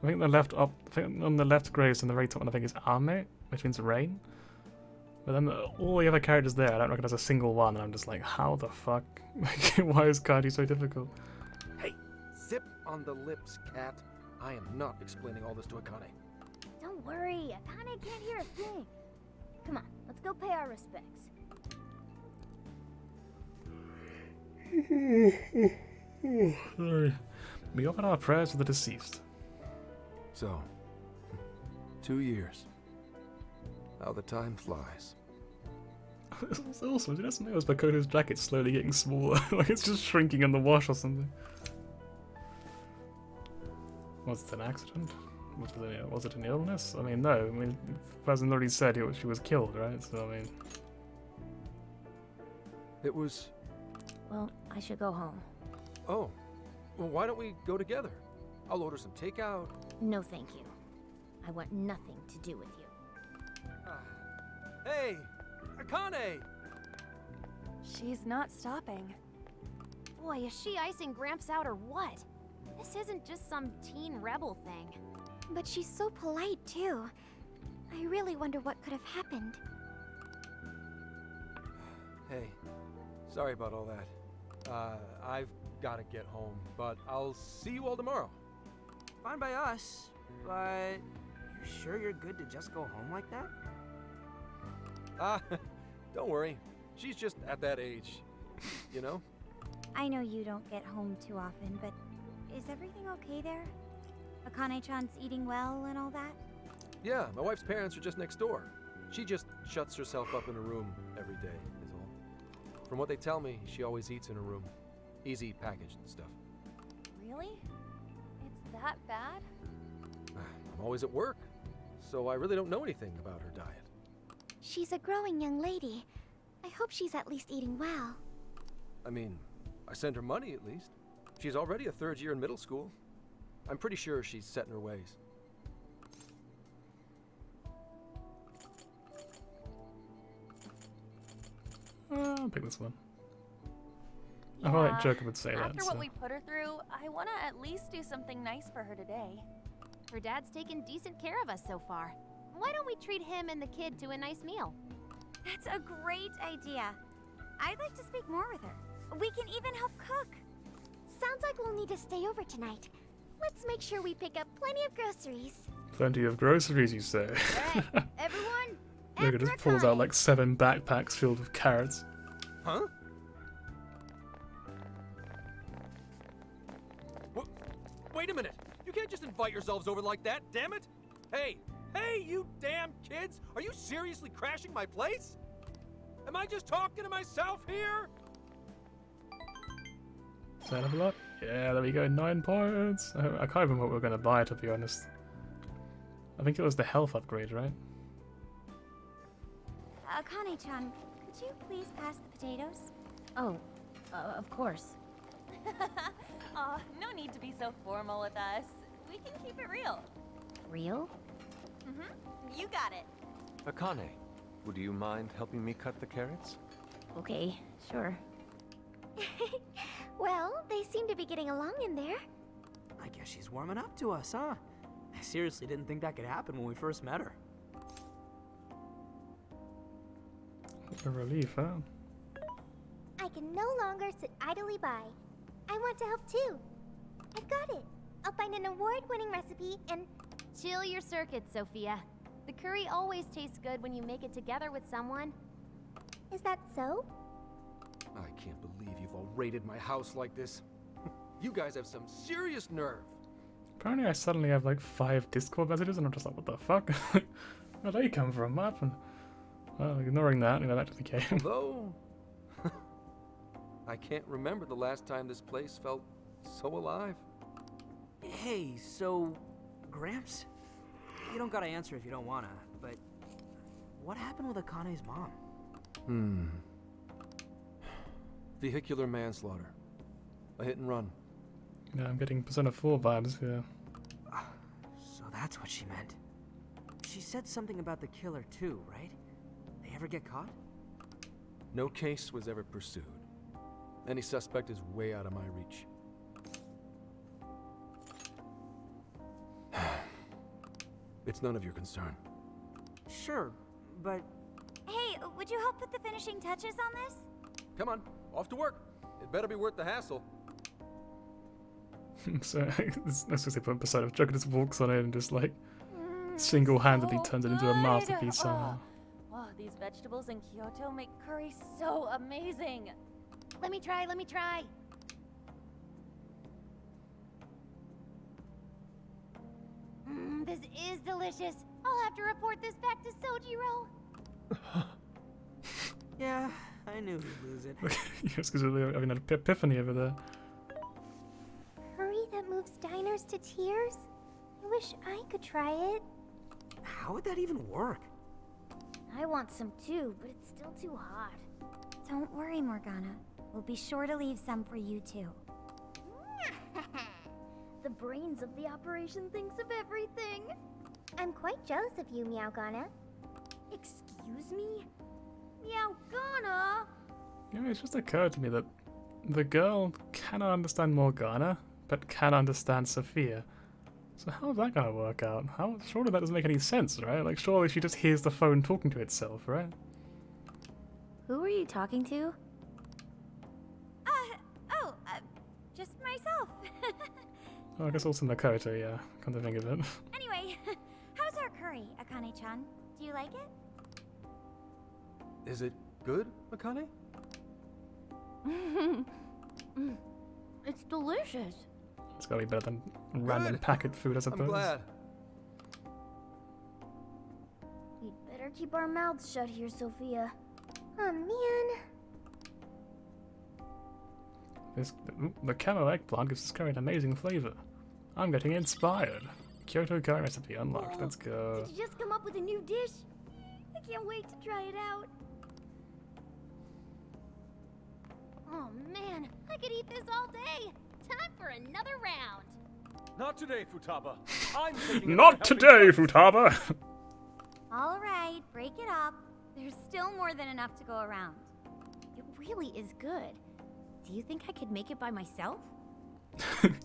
the left up. I think on the left graves and the very top one, I think is Ame, which means rain. But then all the other characters there, I don't recognize a single one, and I'm just like, how the fuck? Like, why is kanji so difficult? Hey, zip on the lips, cat. I am not explaining all this to Akane. Don't worry, Akane can't hear a thing. Come on, let's go pay our respects. Sorry. We offer our prayers for the deceased. So, 2 years. How the time flies. It's awesome. Did you notice Bakoto's jacket's slowly getting smaller? Like it's just shrinking in the wash or something. Was it an accident? Was it an illness? I mean, no. I mean, the person already said she was killed, right? So, I mean... It was... Well, I should go home. Oh. Well, why don't we go together? I'll order some takeout. No, thank you. I want nothing to do with you. Hey! Akane! She's not stopping. Boy, is she icing Gramps out or what? This isn't just some teen rebel thing. But she's so polite, too. I really wonder what could have happened. Hey, sorry about all that. I've got to get home, but I'll see you all tomorrow. Fine by us, but you sure you're good to just go home like that? Don't worry. She's just at that age, you know? I know you don't get home too often, but is everything okay there? Akane-chan's eating well and all that? Yeah, my wife's parents are just next door. She just shuts herself up in a room every day, is all. From what they tell me, she always eats in her room. Easy packaged and stuff. Really? It's that bad? I'm always at work, so I really don't know anything about her diet. She's a growing young lady. I hope she's at least eating well. I mean, I send her money at least. She's already a third year in middle school. I'm pretty sure she's set in her ways. I'll pick this one. I feel like Joker would say that. After what we put her through, I want to at least do something nice for her today. Her dad's taken decent care of us so far. Why don't we treat him and the kid to a nice meal? That's a great idea. I'd like to speak more with her. We can even help cook. Sounds like we'll need to stay over tonight. Let's make sure we pick up plenty of groceries. Plenty of groceries, you say? Right, everyone, Joker just pulls out like 7 backpacks filled with carrots. Huh? Wait a minute! You can't just invite yourselves over like that, damn it! Hey! Hey, you damn kids! Are you seriously crashing my place? Am I just talking to myself here? Does that have a lot? Yeah, there we go, 9 points. I can't remember what we were going to buy, to be honest. I think it was the health upgrade, right? Akane-chan, could you please pass the potatoes? Oh, of course. Aw, no need to be so formal with us. We can keep it real. Real? Mm-hmm. You got it. Akane, would you mind helping me cut the carrots? Okay, sure. Well, they seem to be getting along in there. I guess she's warming up to us, huh? I seriously didn't think that could happen when we first met her. What a relief, huh? I can no longer sit idly by. I want to help too. I've got it. I'll find an award-winning recipe and... Chill your circuits, Sophia. The curry always tastes good when you make it together with someone. Is that so? I can't believe you've all raided my house like this. You guys have some serious nerve. Apparently I suddenly have like 5 Discord messages and I'm just like, what the fuck? Where'd they come from? What happened? Well, ignoring that, we go back to the game. Although, I can't remember the last time this place felt so alive. Hey, so, Gramps? You don't gotta answer if you don't wanna, but what happened with Akane's mom? Vehicular manslaughter. A hit and run. Yeah, I'm getting Persona 4 vibes here. So that's what she meant. She said something about the killer too, right? They ever get caught? No case was ever pursued. Any suspect is way out of my reach. It's none of your concern. Sure, but Hey, would you help put the finishing touches on this? Come on, off to work. It better be worth the hassle. So, that's just they put Persona. Joker just walks on it and just like single-handedly turns it into a masterpiece somehow. Oh, these vegetables in Kyoto make curry so amazing. Let me try. This is delicious. I'll have to report this back to Sojiro. yeah, I knew he'd lose it. Yes, because we're having an epiphany over there. Curry that moves diners to tears? I wish I could try it. How would that even work? I want some too, but it's still too hot. Don't worry, Morgana. We'll be sure to leave some for you too. The brains of the operation thinks of everything. I'm quite jealous of you, Meowgana. Excuse me? Meowgana? You know, it's just occurred to me that the girl cannot understand Morgana, but can understand Sophia. So how's that gonna work out? Surely that doesn't make any sense, right? Like, surely she just hears the phone talking to itself, right? Who are you talking to? Just myself. Oh, I guess also Makoto, yeah. Come to think of it. Anyway, how's our curry, Akane-chan? Do you like it? Is it good, Akane? It's delicious. It's gotta be better than random packet food, I suppose. I'm glad. We'd better keep our mouths shut here, Sophia. Oh, man. The camo eggplant gives this curry an amazing flavor. I'm getting inspired. Kyoto curry recipe unlocked. Let's go. Did you just come up with a new dish? I can't wait to try it out. Oh man, I could eat this all day. Time for another round. Not today, Futaba. I'm taking Not today, Futaba! All right, break it up. There's still more than enough to go around. It really is good. Do you think I could make it by myself?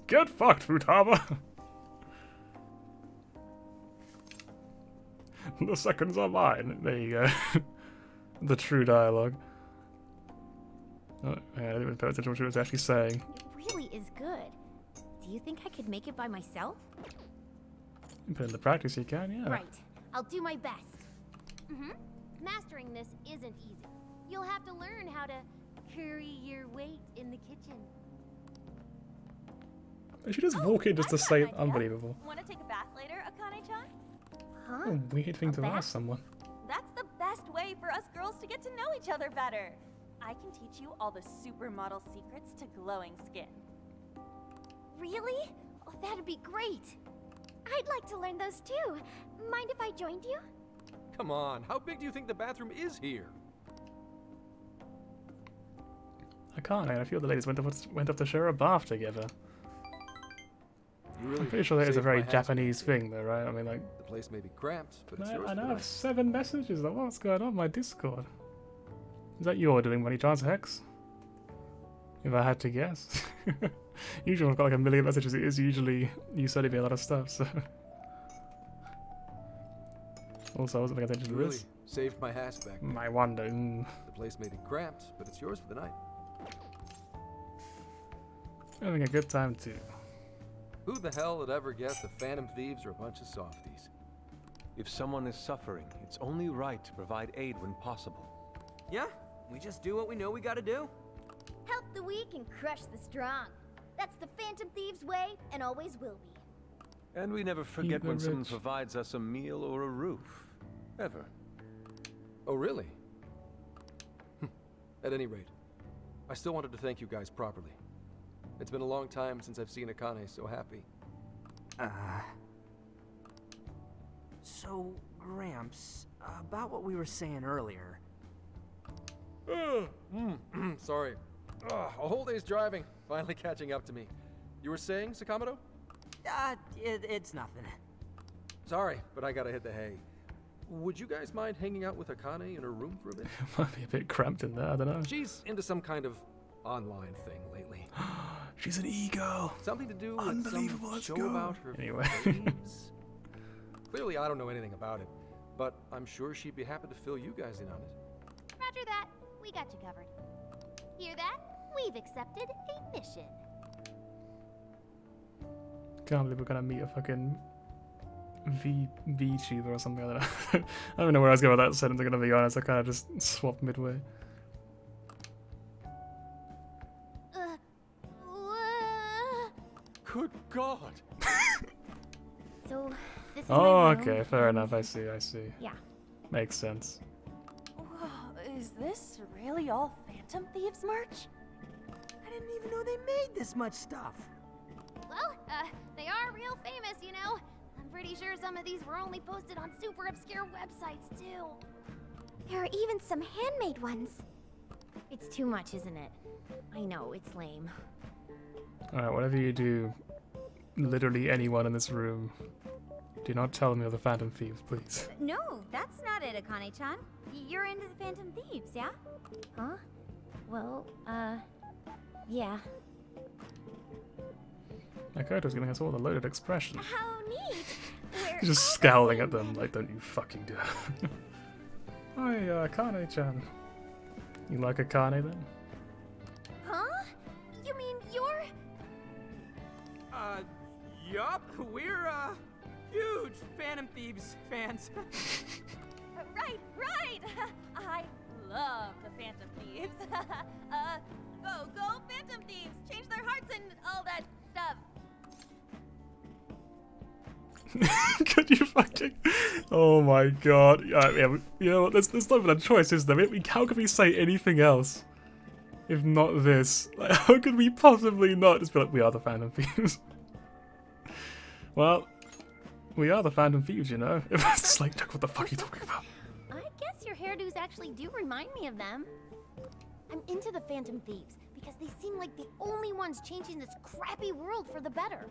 Get fucked, Futaba! The seconds are mine. There you go. The true dialogue. Oh, yeah, I didn't even pay attention to what she was actually saying. It really is good. Do you think I could make it by myself? You put in the practice you can, yeah. Right. I'll do my best. Mastering this isn't easy. You'll have to learn how to curry your weight in the kitchen. Did she just walk in just to I've got say an idea. unbelievable? Want to take a bath later, Akane-chan? Huh? What a weird thing to bath? ask someone. That's the best way for us girls to get to know each other better. I can teach you all the supermodel secrets to glowing skin. Really? Oh, that'd be great. I'd like to learn those too. Mind if I joined you? Come on, how big do you think the bathroom is here? I can't. A few of the ladies went up to share a bath together. You really I'm pretty sure that is a saved very my ass Japanese back there. thing, though, right? I mean, like, The place may be cramped, but it's man, yours I for now the have night. 7 messages. Like, what's going on my Discord? Is that you doing money chance Hex? If I had to guess. Usually when I've got like a million messages, it is usually you sending me a lot of stuff, so. Also, I wasn't paying attention You to really this. saved my ass back there. My wonder. The place may be cramped, but it's yours for the night. Having a good time too. Who the hell would ever guess the Phantom Thieves are a bunch of softies? If someone is suffering, it's only right to provide aid when possible. Yeah, we just do what we know we gotta do. Help the weak and crush the strong. That's the Phantom Thieves' way, and always will be. And we never forget the when someone rich. provides us a meal or a roof. Ever. Oh, really? At any rate, I still wanted to thank you guys properly. It's been a long time since I've seen Akane so happy. So, Gramps, about what we were saying earlier. Sorry. A whole day's driving, finally catching up to me. You were saying, Sakamoto? It's nothing. Sorry, but I gotta hit the hay. Would you guys mind hanging out with Akane in her room for a bit? Might be a bit cramped in there, I don't know. She's into some kind of online thing lately. She's an e-girl. Something to do with Unbelievable, some let's show go. about her Anyway. face. Clearly, I don't know anything about it, but I'm sure she'd be happy to fill you guys in on it. Roger that. We got you covered. Hear that? We've accepted a mission. Can't believe we're gonna meet a fucking VTuber or something. I don't know. I don't even know where I was going with that sentence, I'm gonna be honest. I kind of just swapped midway. Good God! So, this is Oh, my room, okay, fair and- enough. I see. Yeah. Makes sense. Whoa, is this really all Phantom Thieves merch? I didn't even know they made this much stuff. Well, they are real famous, you know. I'm pretty sure some of these were only posted on super obscure websites, too. There are even some handmade ones. It's too much, isn't it? I know, it's lame. Alright, whatever you do, literally anyone in this room, do not tell me you're the Phantom Thieves, please. No, that's not it, Akane-chan. You're into the Phantom Thieves, yeah? Huh? Well, yeah. Makoto's giving us all a loaded expression. How neat! We're He's just all the scowling same at them then. like, don't you fucking do it. Hi, Akane-chan. You like Akane then? Huh? You mean you're... Yup, we're, huge Phantom Thieves fans. Right! I love the Phantom Thieves. Go Phantom Thieves! Change their hearts and all that stuff. Could you fucking... Oh my god. Yeah, you know what, there's not even a choice, is there? How could we say anything else if not this? Like, how could we possibly not just be like, we are the Phantom Thieves? Well, we are the Phantom Thieves, you know? It's just like, what the fuck are you talking about? I guess your hairdos actually do remind me of them. I'm into the Phantom Thieves because they seem like the only ones changing this crappy world for the better.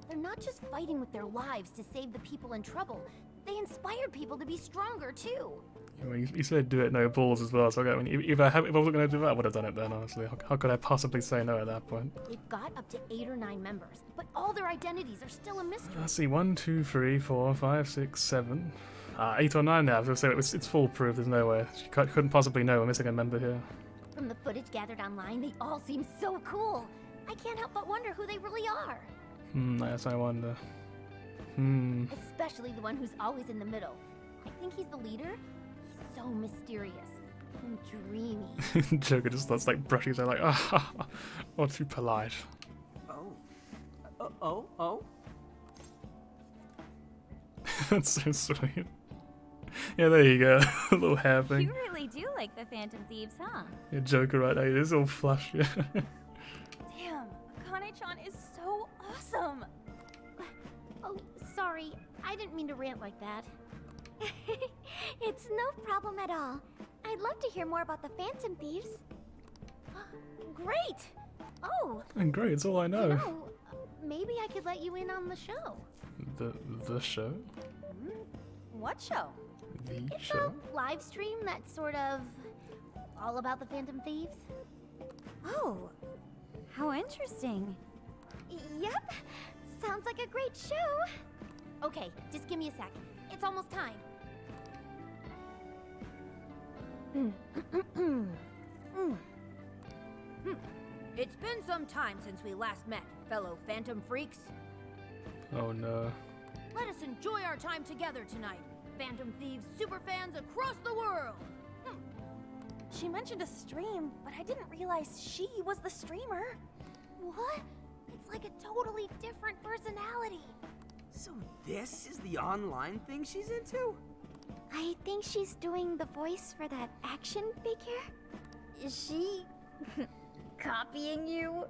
They're not just fighting with their lives to save the people in trouble. They inspire people to be stronger too. I mean, you said do it, no balls as well, so I mean, if I wasn't going to do that, I would have done it then, honestly. How could I possibly say no at that point? They've got up to 8 or 9 members, but all their identities are still a mystery. Let's see, 1, 2, 3, 4, 5, 6, 7. 8 or 9 now. I was going to say it's foolproof, there's no way. She couldn't possibly know we're missing a member here. From the footage gathered online, they all seem so cool. I can't help but wonder who they really are. Yes, I wonder. Especially the one who's always in the middle. I think he's the leader. He's so mysterious and dreamy. Joker just starts like brushing his hair like, oh, too polite. Oh. That's so sweet. Yeah, there you go. A little hair thing. You really do like the Phantom Thieves, huh? Yeah, Joker right now, it is all flush. Yeah. Damn, Akane-chan is so awesome! Oh, sorry. I didn't mean to rant like that. It's no problem at all. I'd love to hear more about the Phantom Thieves. Great! Oh, And great, it's all I know. you know, maybe I could let you in on the show. The show? What show? The It's show? a live stream that's sort of all about the Phantom Thieves. Oh, how interesting. Yep, sounds like a great show. Okay, just give me a sec. It's almost time. It's been some time since we last met, fellow Phantom Freaks. Oh no. Let us enjoy our time together tonight, Phantom Thieves superfans across the world. She mentioned a stream, but I didn't realize she was the streamer. What? It's like a totally different personality. So this is the online thing she's into? I think she's doing the voice for that action figure. Is she copying you?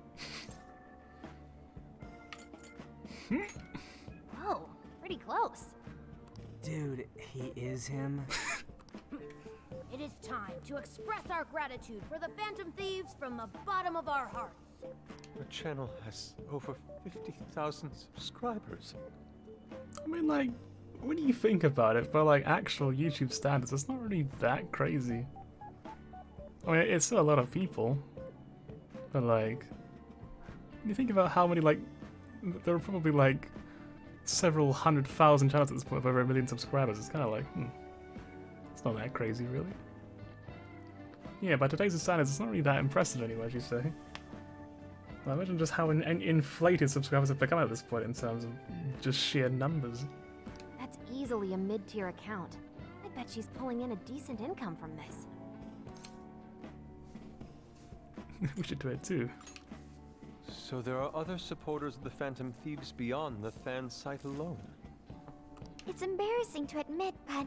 Whoa, pretty close. Dude, he is him. It is time to express our gratitude for the Phantom Thieves from the bottom of our hearts. Our channel has over 50,000 subscribers. I mean, like, when you think about it, by like actual YouTube standards, it's not really that crazy. I mean, it's still a lot of people, but like, you think about how many, like, there are probably like several 100,000 channels at this point with over 1 million subscribers. It's kind of like, it's not that crazy, really. Yeah, by today's standards, it's not really that impressive anyway, as you say. I imagine just how inflated subscribers have become at this point in terms of just sheer numbers. That's easily a mid-tier account. I bet she's pulling in a decent income from this. We should do it too. So there are other supporters of the Phantom Thieves beyond the fan site alone. It's embarrassing to admit, but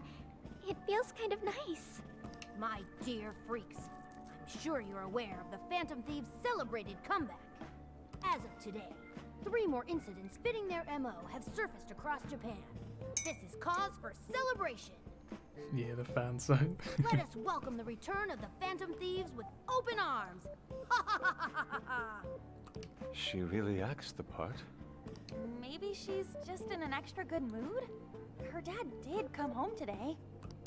it feels kind of nice. My dear freaks, I'm sure you're aware of the Phantom Thieves' celebrated comeback. As of today, 3 more incidents fitting their MO have surfaced across Japan. This is cause for celebration. Yeah, the fan site. Let us welcome the return of the Phantom Thieves with open arms. Ha ha ha ha ha ha! She really acts the part. Maybe she's just in an extra good mood? Her dad did come home today.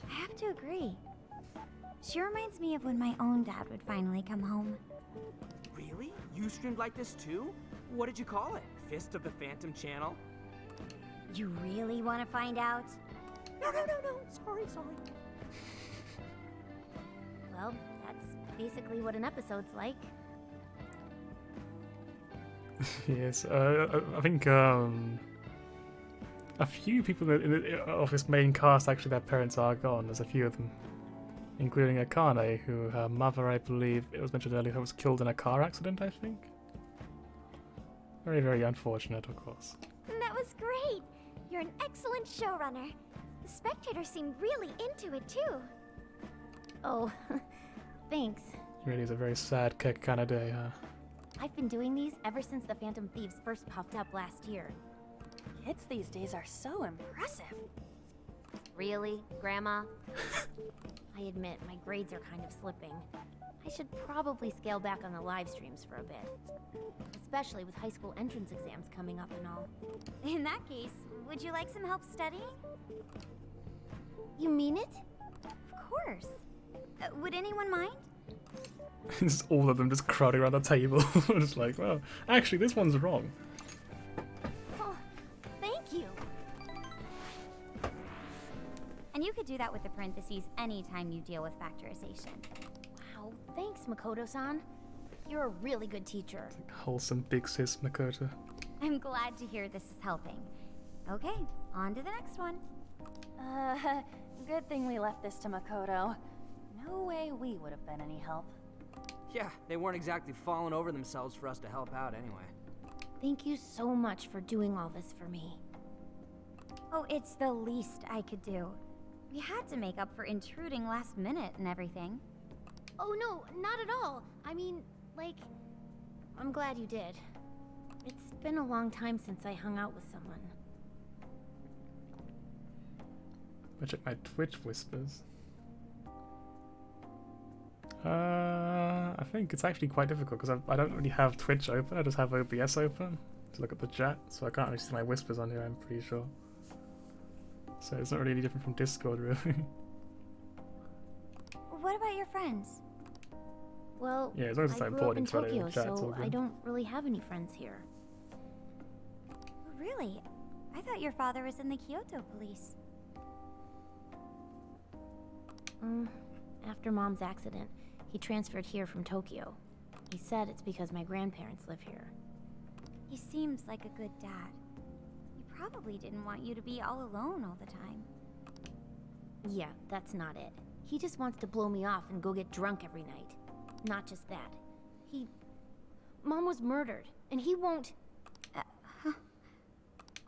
I have to agree. She reminds me of when my own dad would finally come home. Really? You streamed like this too? What did you call it? Fist of the Phantom channel? You really want to find out? No. Sorry. Well, that's basically what an episode's like. Yes, I think a few people of this main cast, actually their parents are gone. There's a few of them, including Akane, who her mother, I believe, it was mentioned earlier, was killed in a car accident, I think. Very, very unfortunate, of course. That was great. You're an excellent showrunner. The spectators seemed really into it too. Oh, thanks. It really is a very sad kind of day, huh? I've been doing these ever since the Phantom Thieves first popped up last year. Kids these days are so impressive. Really, Grandma? I admit, my grades are kind of slipping. I should probably scale back on the live streams for a bit. Especially with high school entrance exams coming up and all. In that case, would you like some help studying? You mean it? Of course. Would anyone mind? It's all of them just crowding around the table. Just like, well, actually, this one's wrong. Oh, thank you. And you could do that with the parentheses anytime you deal with factorization. Wow, thanks, Makoto-san. You're a really good teacher. Wholesome big sis Makoto. I'm glad to hear this is helping. Okay, on to the next one. Good thing we left this to Makoto. No way we would have been any help. Yeah, they weren't exactly falling over themselves for us to help out anyway. Thank you so much for doing all this for me. Oh, it's the least I could do. We had to make up for intruding last minute and everything. Oh no, not at all. I mean, like, I'm glad you did. It's been a long time since I hung out with someone. I check my Twitch whispers. I think it's actually quite difficult because I don't really have Twitch open. I just have OBS open to look at the chat, so I can't really see my whispers on here. I'm pretty sure. So it's not really any different from Discord, really. What about your friends? Well, Yeah, as long as it's I not grew up in important to Tokyo, chat, it's all so I good. don't really have any friends here. Really? I thought your father was in the Kyoto police. After Mom's accident, he transferred here from Tokyo. He said it's because my grandparents live here. He seems like a good dad. He probably didn't want you to be all alone all the time. Yeah, that's not it. He just wants to blow me off and go get drunk every night. Not just that. Mom was murdered, and he won't...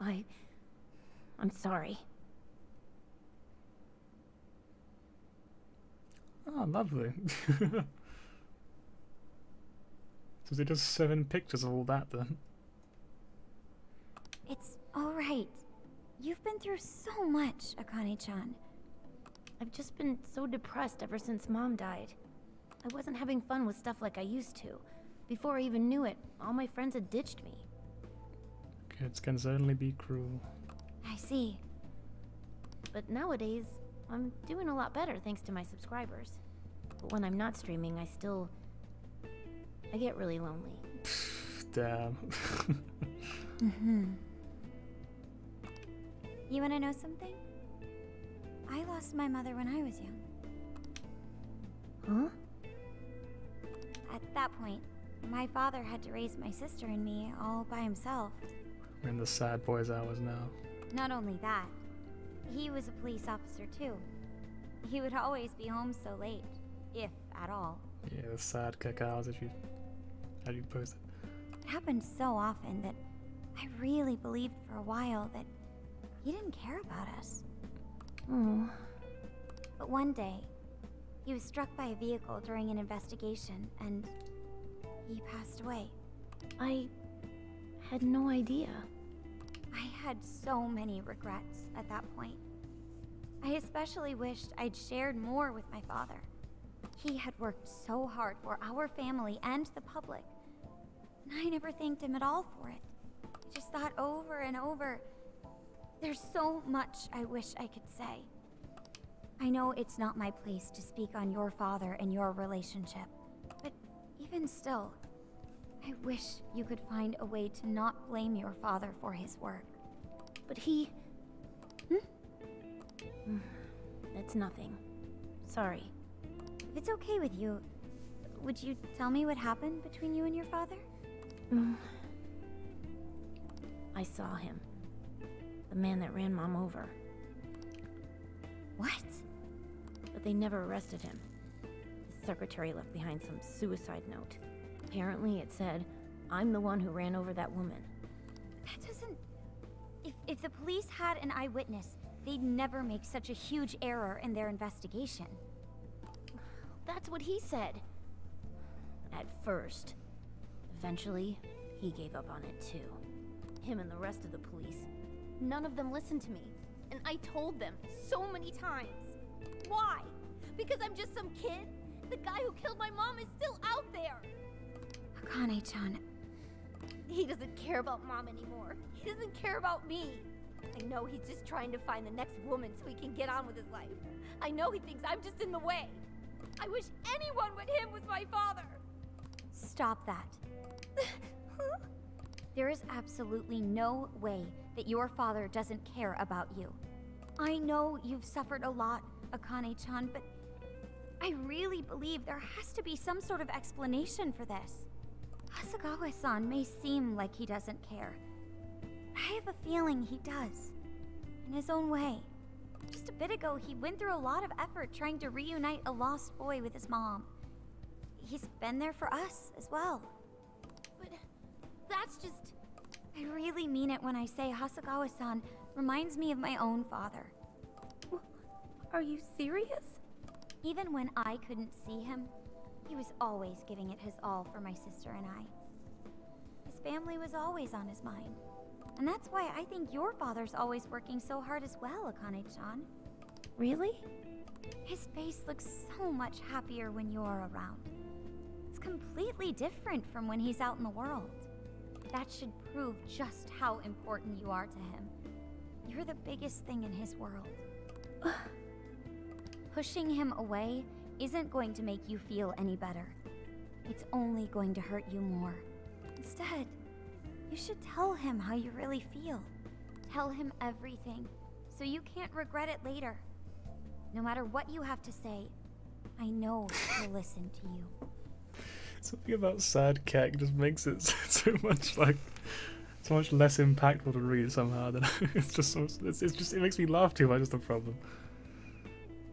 I'm sorry. Oh, lovely. So they just 7 pictures of all that then? It's alright. You've been through so much, Akane-chan. I've just been so depressed ever since Mom died. I wasn't having fun with stuff like I used to. Before I even knew it, all my friends had ditched me. Kids can certainly be cruel. I see. But nowadays, I'm doing a lot better thanks to my subscribers. But when I'm not streaming, I get really lonely. Damn. You wanna know something? I lost my mother when I was young. Huh? At that point, my father had to raise my sister and me all by himself. We're in the sad boys hours now. Not only that, he was a police officer too. He would always be home so late, if at all. Yeah, the sad kick hours as you post it. It happened so often that I really believed for a while that he didn't care about us. Oh. But one day, he was struck by a vehicle during an investigation, and he passed away. I had no idea. I had so many regrets at that point. I especially wished I'd shared more with my father. He had worked so hard for our family and the public, and I never thanked him at all for it. I just thought over and over, there's so much I wish I could say. I know it's not my place to speak on your father and your relationship, but even still, I wish you could find a way to not blame your father for his work. But he... It's nothing. Sorry. If it's okay with you, would you tell me what happened between you and your father? I saw him. The man that ran Mom over. What? But they never arrested him. His secretary left behind some suicide note. Apparently it said, "I'm the one who ran over that woman." That doesn't... If the police had an eyewitness, they'd never make such a huge error in their investigation. That's what he said. At first. Eventually, he gave up on it too. Him and the rest of the police. None of them listened to me. And I told them so many times. Why? Because I'm just some kid? The guy who killed my mom is still out there! Akane-chan... He doesn't care about Mom anymore. He doesn't care about me. I know he's just trying to find the next woman so he can get on with his life. I know he thinks I'm just in the way. I wish anyone but him was my father. Stop that. There is absolutely no way that your father doesn't care about you. I know you've suffered a lot, Akane-chan, but I really believe there has to be some sort of explanation for this. Hasegawa-san may seem like he doesn't care. I have a feeling he does. In his own way. Just a bit ago, he went through a lot of effort trying to reunite a lost boy with his mom. He's been there for us as well. But that's just... I really mean it when I say Hasegawa-san reminds me of my own father. Are you serious? Even when I couldn't see him, he was always giving it his all for my sister and I. His family was always on his mind. And that's why I think your father's always working so hard as well, Akane-chan. Really? His face looks so much happier when you're around. It's completely different from when he's out in the world. That should prove just how important you are to him. You're the biggest thing in his world. Pushing him away isn't going to make you feel any better. It's only going to hurt you more. Instead, you should tell him how you really feel. Tell him everything, so you can't regret it later. No matter what you have to say, I know he'll listen to you. Something about sad Keck just makes it so much less impactful to read somehow. Than it's just it makes me laugh too much. Is the problem.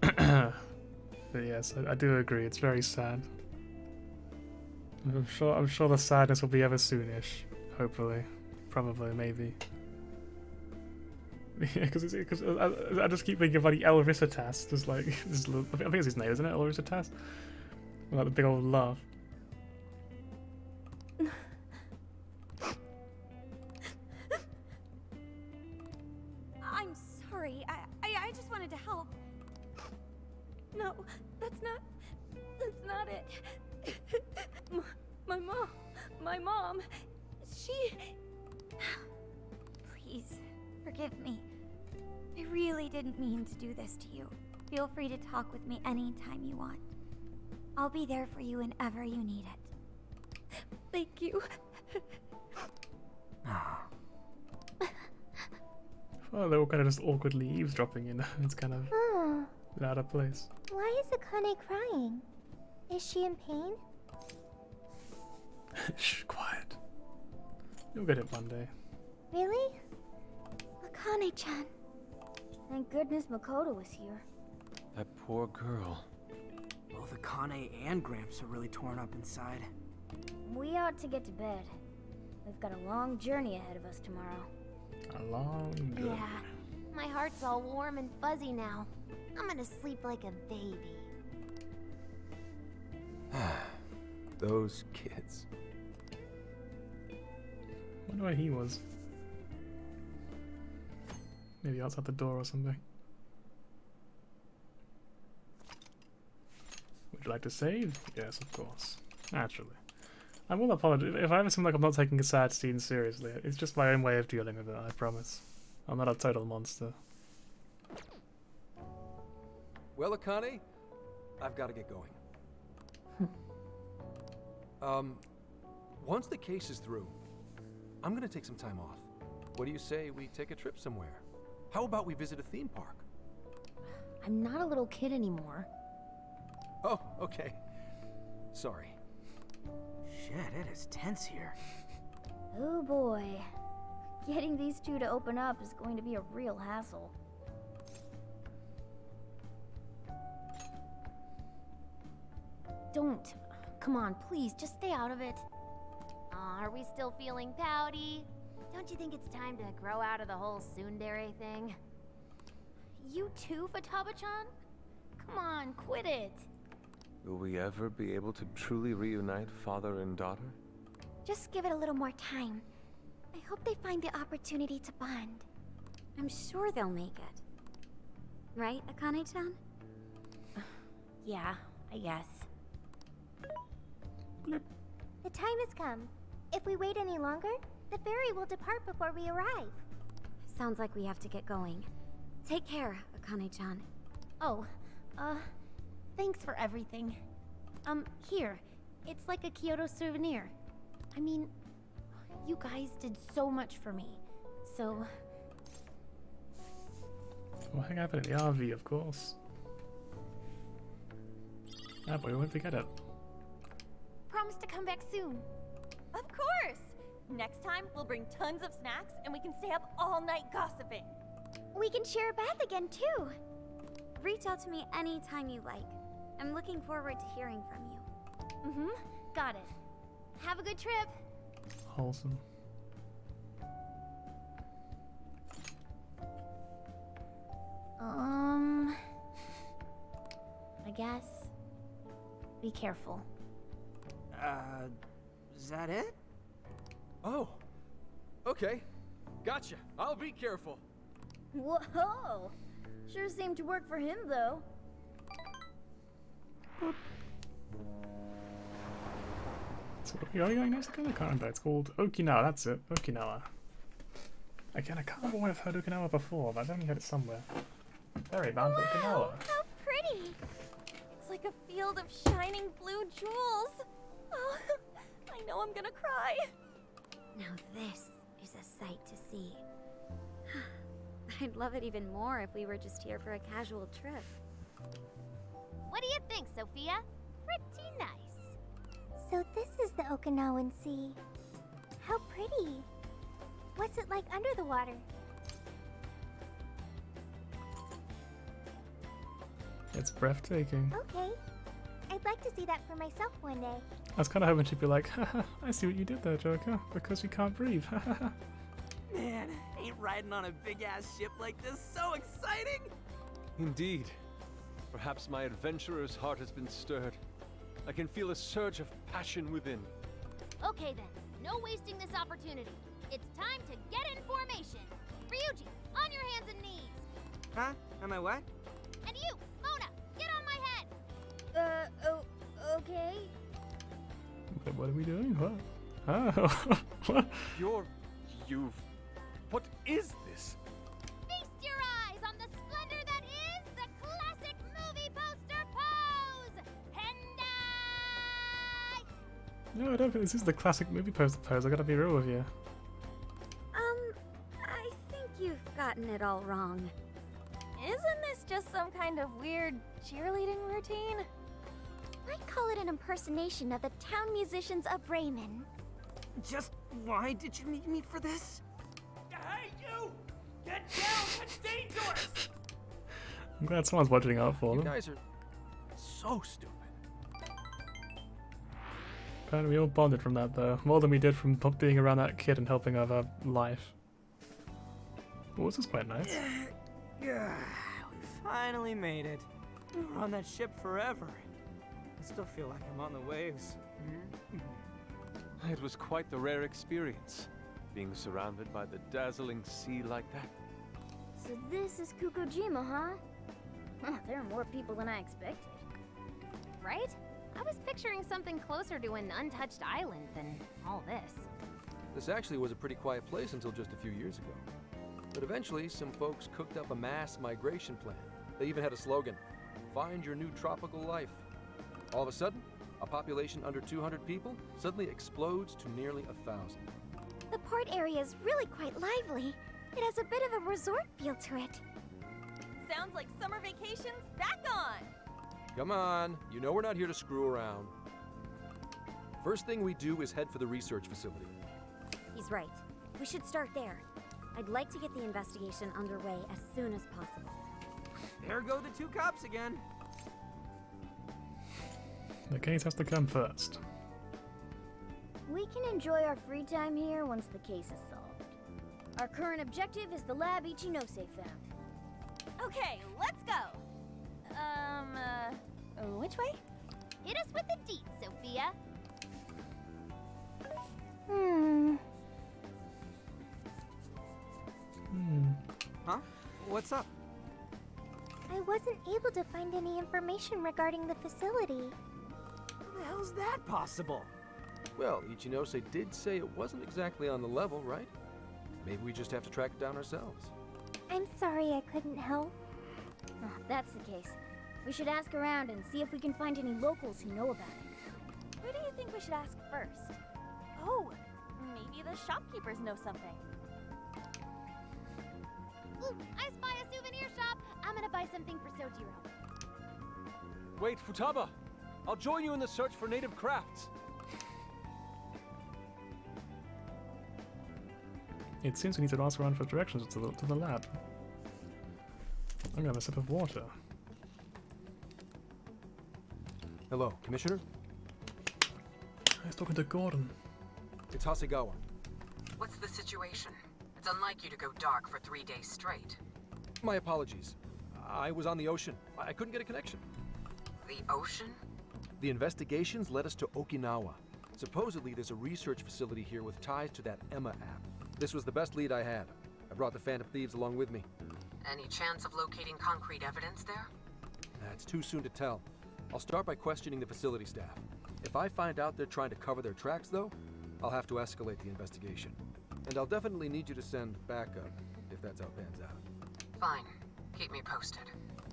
But yes, I do agree. It's very sad. I'm sure the sadness will be ever soonish. Hopefully, probably, maybe. Yeah, because I just keep thinking about the Elrissitas, just like this little, I think it's his name, isn't it? Elrissitas, like the big old laugh. I'm sorry. I just wanted to help. No, that's not it. My mom, she... Please, forgive me. I really didn't mean to do this to you. Feel free to talk with me anytime you want. I'll be there for you whenever you need it. Thank you. Well, they're all kind of just awkwardly eavesdropping, you know. It's kind of out of place. Why is Akane crying? Is she in pain? Shh, quiet. You'll get it one day. Really? Akane-chan. Thank goodness Makoto was here. That poor girl. Both Akane and Gramps are really torn up inside. We ought to get to bed. We've got a long journey ahead of us tomorrow. A long journey. Yeah, my heart's all warm and fuzzy now. I'm gonna sleep like a baby. Those kids. Wonder where he was. Maybe outside the door or something. Would you like to save? Yes, of course. Naturally. I will apologize. If I ever seem like I'm not taking a sad scene seriously, it's just my own way of dealing with it, I promise. I'm not a total monster. Well, Akane, I've got to get going. Once the case is through, I'm gonna take some time off. What do you say we take a trip somewhere? How about we visit a theme park? I'm not a little kid anymore. Oh, okay. Sorry. Shit, it is tense here. Oh boy. Getting these two to open up is going to be a real hassle. Don't. Come on, please, just stay out of it. Aw, are we still feeling pouty? Don't you think it's time to grow out of the whole tsundere thing? You too, Futaba-chan? Come on, quit it. Will we ever be able to truly reunite father and daughter? Just give it a little more time. I hope they find the opportunity to bond. I'm sure they'll make it. Right, Akane-chan? Yeah, I guess. The time has come. If we wait any longer, the ferry will depart before we arrive. Sounds like we have to get going. Take care, Akane-chan. Oh, thanks for everything. Here. It's like a Kyoto souvenir. I mean, you guys did so much for me. So... We'll hang out in the RV, of course. Ah, but we won't forget it. Promise to come back soon. Of course! Next time, we'll bring tons of snacks and we can stay up all night gossiping. We can share a bath again, too. Reach out to me anytime you like. I'm looking forward to hearing from you. Mm-hmm. Got it. Have a good trip. Wholesome. I guess. Be careful. Is that it? Oh. Okay. Gotcha. I'll be careful. Whoa! Sure seemed to work for him, though. So where are we going next again? I can't remember. It's called Okinawa, that's it. Okinawa. Again, I can't remember where I've heard Okinawa before, but I've only heard it somewhere. Very bound for Okinawa. How pretty! It's like a field of shining blue jewels. Oh, I know I'm gonna cry. Now this is a sight to see. I'd love it even more if we were just here for a casual trip. What do you think, Sophia? Pretty nice. So this is the Okinawan Sea. How pretty. What's it like under the water? It's breathtaking. Okay. I'd like to see that for myself one day. I was kind of hoping she'd be like, haha, I see what you did there, Joker, because you can't breathe. Man, ain't riding on a big-ass ship like this so exciting? Indeed. Perhaps my adventurer's heart has been stirred. I can feel a surge of passion within. Okay then, no wasting this opportunity. It's time to get in formation. Ryuji, on your hands and knees. Huh? Am I what? And you, Mona, get on my head. Okay. Wait, what are we doing? What? Oh. What? What is this? Feast your eyes on the splendor that is the classic movie poster pose. Hendai! No, I don't think this is the classic movie poster pose. I gotta be real with you. I think you've gotten it all wrong. Isn't this just some kind of weird cheerleading routine? I'd call it an impersonation of the town musicians of Bremen. Just why did you need me for this? Hey, you! Get down! That's dangerous! I'm glad someone's watching out for You them. guys are so stupid. Apparently we all bonded from that though. More than we did from being around that kid and helping her life. Oh, this is quite nice. Yeah, we finally made it. We were on that ship forever. I still feel like I'm on the waves. It was quite the rare experience, being surrounded by the dazzling sea like that. So this is Kukujima, huh? There are more people than I expected. Right? I was picturing something closer to an untouched island than all this. This actually was a pretty quiet place until just a few years ago. But eventually, some folks cooked up a mass migration plan. They even had a slogan, "Find your new tropical life." All of a sudden, a population under 200 people suddenly explodes to nearly 1,000. The port area is really quite lively. It has a bit of a resort feel to it. Sounds like summer vacation's back on! Come on, you know we're not here to screw around. First thing we do is head for the research facility. He's right. We should start there. I'd like to get the investigation underway as soon as possible. There go the two cops again. The case has to come first. We can enjoy our free time here once the case is solved. Our current objective is the lab Ichinose found. Okay, let's go! Which way? Hit us with the deets, Sophia. Huh? What's up? I wasn't able to find any information regarding the facility. How the hell's that possible? Well, Ichinose did say it wasn't exactly on the level, right? Maybe we just have to track it down ourselves. I'm sorry I couldn't help. Oh, if that's the case, we should ask around and see if we can find any locals who know about it. Who do you think we should ask first? Oh, maybe the shopkeepers know something. Ooh, I spy a souvenir shop. I'm gonna buy something for Sojiro. Wait, Futaba! I'll join you in the search for native crafts. It seems we need to ask around for directions to the lab. I'm gonna have a sip of water. Hello, Commissioner? I was talking to Gordon. It's Hasegawa. What's the situation? It's unlike you to go dark for 3 days straight. My apologies. I was on the ocean. I couldn't get a connection. The ocean? The investigations led us to Okinawa. Supposedly, there's a research facility here with ties to that Emma app. This was the best lead I had. I brought the Phantom Thieves along with me. Any chance of locating concrete evidence there? It's too soon to tell. I'll start by questioning the facility staff. If I find out they're trying to cover their tracks, though, I'll have to escalate the investigation. And I'll definitely need you to send backup, if that's how it pans out. Fine. Keep me posted.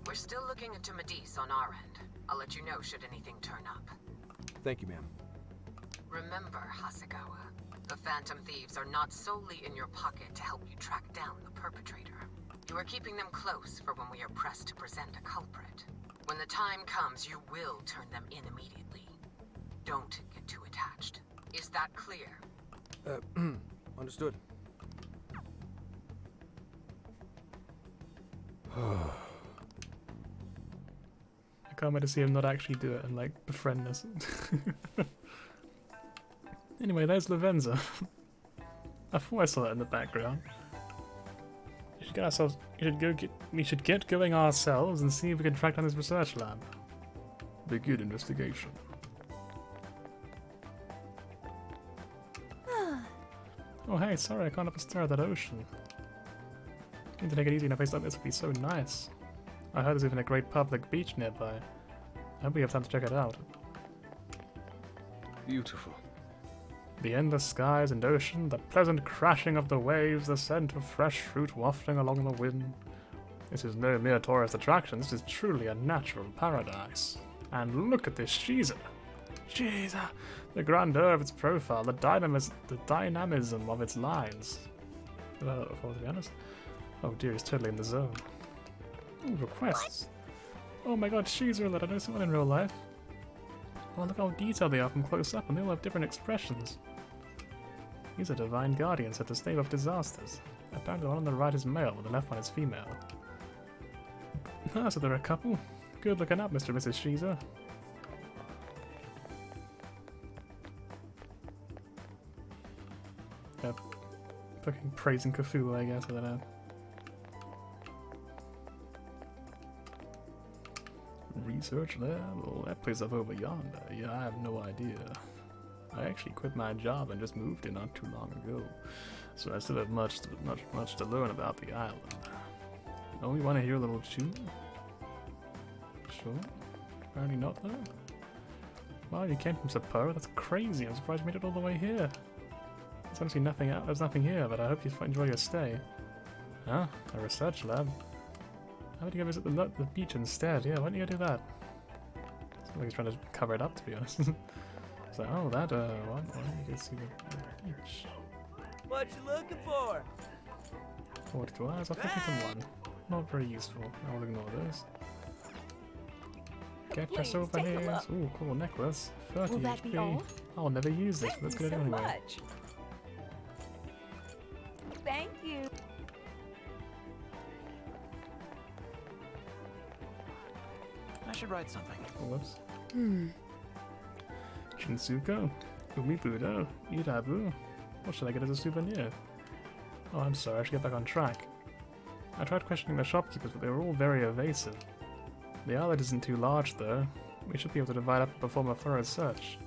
We're still looking into Medice on our end. I'll let you know should anything turn up. Thank you, ma'am. Remember, Hasegawa, the Phantom Thieves are not solely in your pocket to help you track down the perpetrator. You are keeping them close for when we are pressed to present a culprit. When the time comes, you will turn them in immediately. Don't get too attached. Is that clear? Understood. I can't wait to see him not actually do it and like befriend us. Anyway, there's Lavenza. I thought I saw that in the background. We should get ourselves. We should get going ourselves and see if we can track down this research lab. Begin investigation. Oh hey, sorry, I can't have a stare at that ocean. Need to take it easy in a place like this would be so nice. I heard there's even a great public beach nearby. I hope we have time to check it out. Beautiful. The endless skies and ocean, the pleasant crashing of the waves, the scent of fresh fruit wafting along the wind. This is no mere tourist attraction, this is truly a natural paradise. And look at this Shiza! Shiza! The grandeur of its profile, the dynamism of its lines. Well, to be honest. Oh dear, he's totally in the zone. Ooh, requests. Oh my god, Shiza that I don't see one in real life. Oh, look how detailed they are from close up, and they all have different expressions. These are divine guardians at the stave of disasters. Apparently the one on the right is male, and the left one is female. Ah, so they're a couple. Good looking up, Mr. and Mrs. Shiza. Yep. Fucking praising Cthulhu, I guess, I don't know. Research lab? Well, that place up over yonder. Yeah, I have no idea. I actually quit my job and just moved in not too long ago, so I still have much to learn about the island. Oh, you want to hear a little tune? Sure. Apparently not though. Wow, you came from Sapporo? That's crazy. I'm surprised you made it all the way here. There's honestly nothing out. There's nothing here, but I hope you enjoy your stay. Huh? A research lab? How about you go visit the beach instead? Yeah, why don't you go do that? Seems like he's trying to cover it up, to be honest. So, oh, that, why don't you go see the beach? What you looking for? 42 hours, I'll focus on one. Not very useful. I'll ignore this. Get your souvenirs. Ooh, cool necklace. 30 Will that HP. be all? I'll never use this, but let's get it anyway. Much. Thank you. I should write something. Oh, whoops. Shinsuko, Umibudo, Irabu. What should I get as a souvenir? Oh, I'm sorry, I should get back on track. I tried questioning the shopkeepers, but they were all very evasive. The island isn't too large, though. We should be able to divide up and perform a thorough search.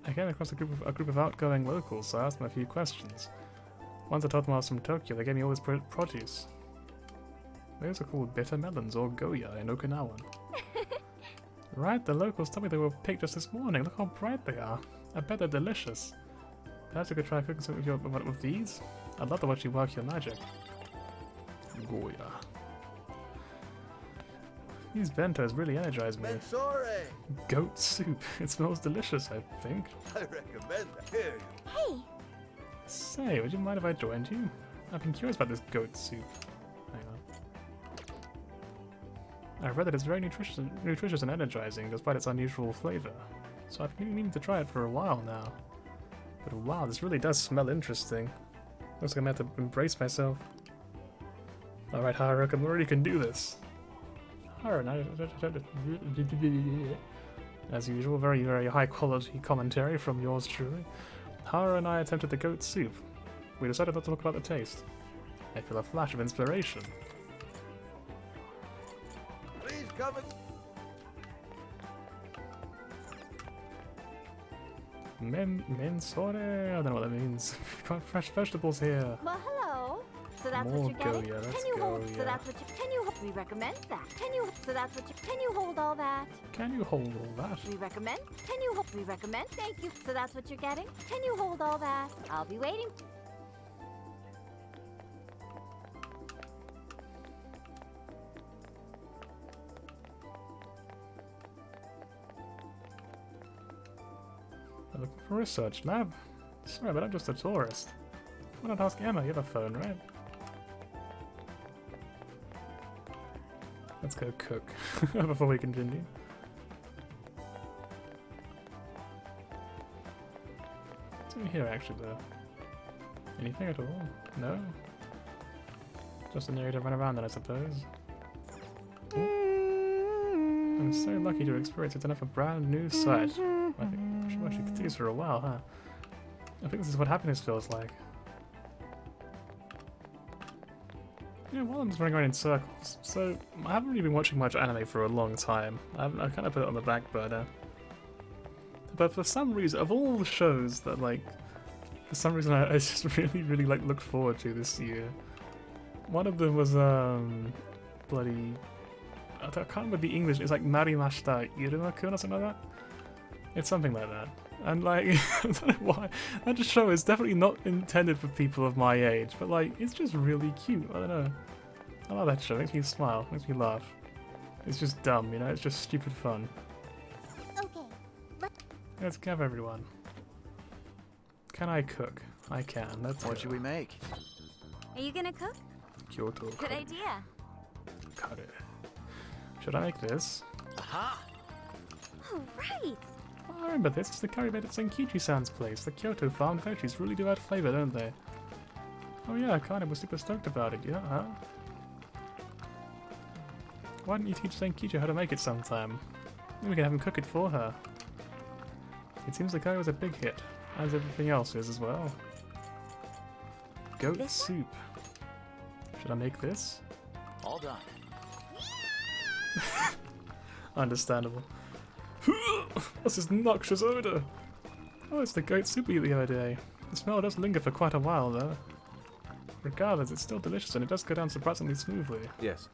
I came across a group of outgoing locals, so I asked them a few questions. Once I told them I was from Tokyo, they gave me all this produce. Those are called bitter melons, or goya, in Okinawan. Right, the locals told me they were picked just this morning. Look how bright they are. I bet they're delicious. Perhaps you could try cooking something with these? I'd love to watch you work your magic. Goya. These bentos really energize me. Mensore! Goat soup. It smells delicious, I think. I recommend that. Here. Hey! Say, would you mind if I joined you? I've been curious about this goat soup. Hang on. I've read that it's very nutritious and energizing, despite its unusual flavor. So I've been meaning to try it for a while now. But wow, this really does smell interesting. Looks like I'm gonna have to embrace myself. Alright, Haruka, I'm already can do this. As usual, very, very high quality commentary from yours truly. Haru and I attempted the goat soup. We decided not to talk about the taste. I feel a flash of inspiration. Please come and... Mensore? I don't know what that means. We've got fresh vegetables here. Well, hello. So that's More what you're getting? Goya, let's Can you hold? go, So yeah. that's what you. Can you? We recommend that. Can you? So that's what you. Can you hold all that? Can you hold all that? We recommend. Can you? We recommend. Thank you. So that's what you're getting? Can you hold all that? I'll be waiting. I'm looking for a research lab. Sorry, but I'm just a tourist. Why not ask Emma? You have a phone, right? Let's go cook before we continue. What's in here actually though? Anything at all? No? Just an area to run around then I suppose. Ooh. I'm so lucky to experience it enough a brand new site. I think she actually continues for a while, huh? I think this is what happiness feels like. Yeah, while I'm just running around in circles, so I haven't really been watching much anime for a long time. I kind of put it on the back burner. But for some reason, of all the shows that like, for some reason I just really like looked forward to this year. One of them was bloody, I can't remember the English. It's like Marimashita Iruma-kun or something like that. It's something like that. And like, I don't know why. That show is definitely not intended for people of my age, but like, it's just really cute. I don't know. I love that show. It makes me smile. Makes me laugh. It's just dumb, you know? It's just stupid fun. Okay. Let's go, everyone. Can I cook? I can. Let's What go. should we make? Are you gonna cook? Kyoto. Good idea. Cut it. Should I make this? Aha! Oh, right. I remember this. It's the curry made at Senkichi-san's place. The Kyoto farmed veggies really do add flavor, don't they? Oh yeah, Kana was super stoked about it, yeah, huh? Why don't you teach Senkichi how to make it sometime? Maybe we can have him cook it for her. It seems the curry was a big hit, as everything else is as well. Goat soup. Should I make this? All done. Understandable. What's this noxious odor? Oh, it's the goat soup we ate the other day. The smell does linger for quite a while, though. Regardless, it's still delicious and it does go down surprisingly smoothly. Yes.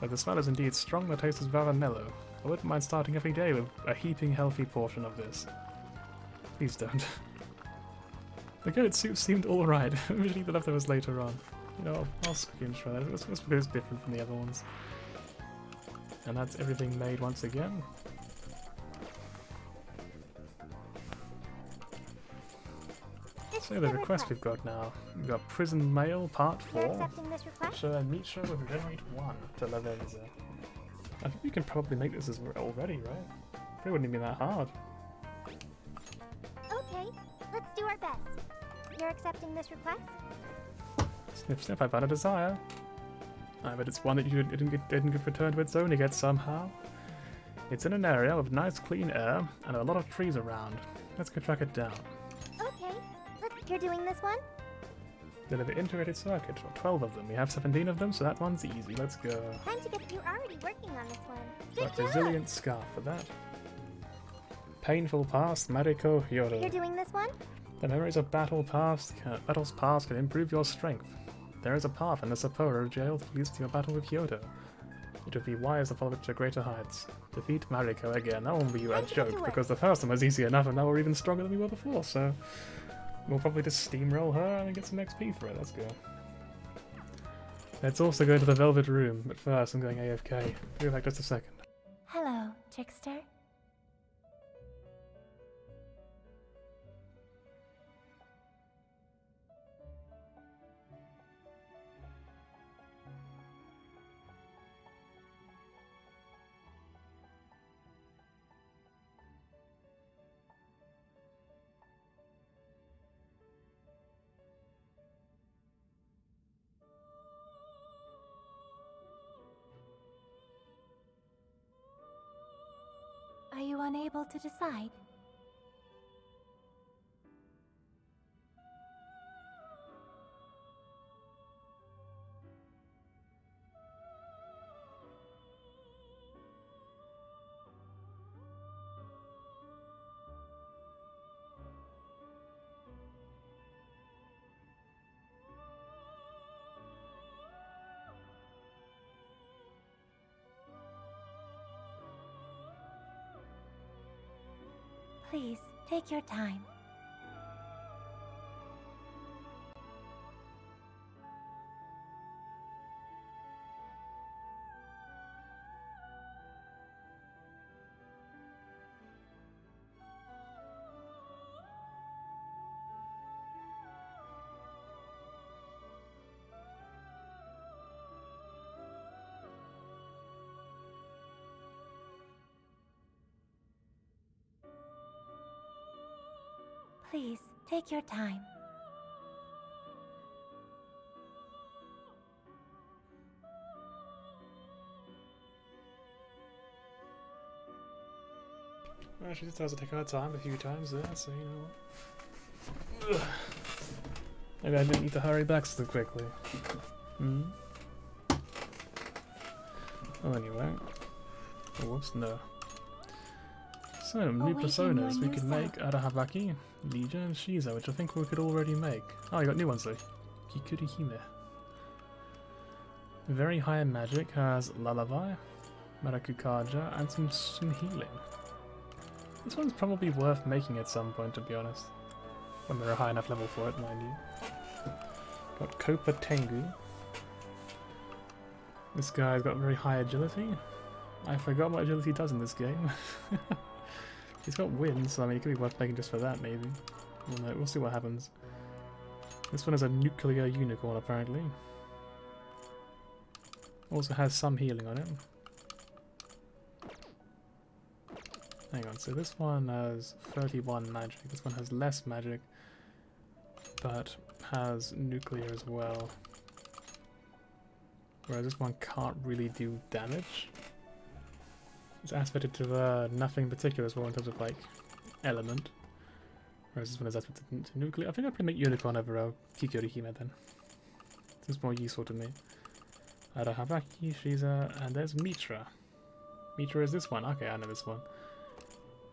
Though the smell is indeed strong, the taste is rather mellow. I wouldn't mind starting every day with a heaping healthy portion of this. Please don't. The goat soup seemed alright. Usually the leftovers later on. You know, I'll squeeze try that. It's because it's different from the other ones. And that's everything made once again. So the request we've got now. We've got Prison Mail Part 4. You're accepting this request? So meat show with Regenerate 1 to Lavenza. I think we can probably make this as already, right? It wouldn't even be that hard. Okay, let's do our best. You're accepting this request? Sniff sniff, I found a desire. I bet it's one that you didn't get returned to its owner yet somehow. It's in an area with nice clean air and a lot of trees around. Let's go track it down. Okay, you're doing this one? Deliver integrated circuit, 12 of them. We have 17 of them, so that one's easy. Let's go. Time to get. You're already working on this one. Got resilient scarf for that. Painful past, Mariko Hyodo. You're doing this one? The memories of battles past can improve your strength. There is a path in the Sapporo jail that leads to your battle with Hyodo. It would be wise to follow it to greater heights. Defeat Mariko again. That won't be a joke, because the first one was easy enough and now we're even stronger than we were before, so we'll probably just steamroll her and get some XP for it. Let's go. Let's also go to the Velvet Room, but first I'm going AFK. Be back just a second. Hello, trickster. Are you unable to decide? Please, take your time. Please, take your time. Well, she just has to take her time a few times there, so you know what. Ugh. Maybe I didn't need to hurry back so quickly. Hmm? Oh, anyway. Oh, whoops, no. So, new personas we could make Arahabaki, Legion, and Shiza, which I think we could already make. Oh, you got new ones though. Kikuri Hime. Very high magic, has Lullaby, Marakukaja, and some healing. This one's probably worth making at some point, to be honest. When we're a high enough level for it, mind you. Got Kopa Tengu. This guy's got very high agility. I forgot what agility does in this game. He's got wins, so I mean it could be worth making just for that maybe. We'll see what happens. This one is a nuclear unicorn apparently. Also has some healing on it. Hang on, so this one has 31 magic, this one has less magic, but has nuclear as well. Whereas this one can't really do damage. It's aspected to nothing in particular as well in terms of like element. Whereas this one is aspected to nuclear. I think I'd probably make Unicorn over Kikuri Hime then. It's more useful to me. Arahabaki, Shiza, and there's Mitra. Mitra is this one. Okay, I know this one.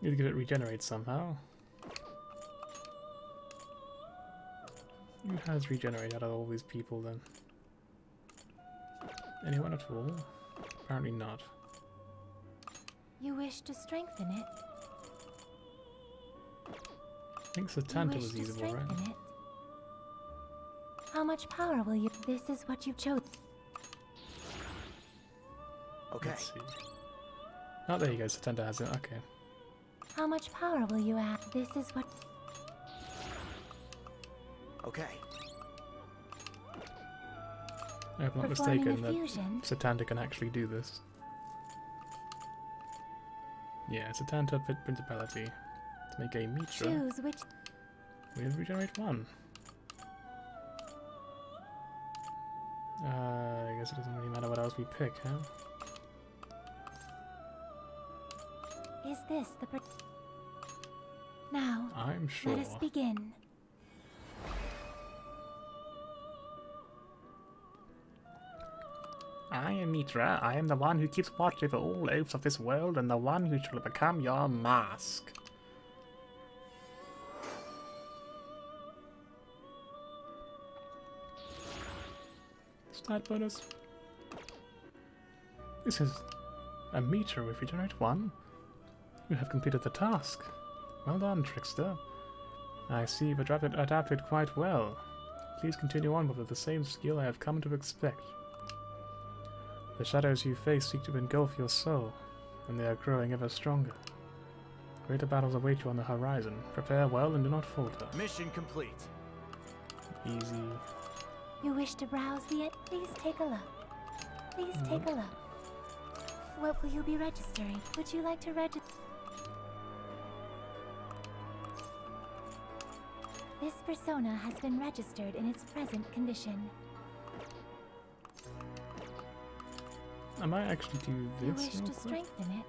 Need to get it regenerate somehow. Who has regenerated out of all these people then? Anyone at all? Apparently not. You wish to strengthen it? I think Satanta was usable, right? It? How much power will you... This is what you've chosen. Okay. Let's see. Oh, there you go, Satanta has it, okay. How much power will you add? This is what... Okay. If I'm not mistaken, that Satanta can actually do this. Yeah, Satanta Principality. To make a Mitra. Choose which... We have regenerate 1. I guess it doesn't really matter what else we pick, huh? Is this the... Now, I'm sure. Let us begin. I am Mitra. I am the one who keeps watch over all oaths of this world and the one who shall become your mask. Stat bonus. This is a Mitra with regenerate 1. You have completed the task. Well done, Trickster. I see you've adapted quite well. Please continue on with the same skill I have come to expect. The shadows you face seek to engulf your soul, and they are growing ever stronger. Greater battles await you on the horizon. Prepare well and do not falter. Mission complete. Easy. You wish to browse the... Please take a look. Please take a look. What will you be registering? Would you like to register? This persona has been registered in its present condition. I might actually do this. You wish real to quick. strengthen it?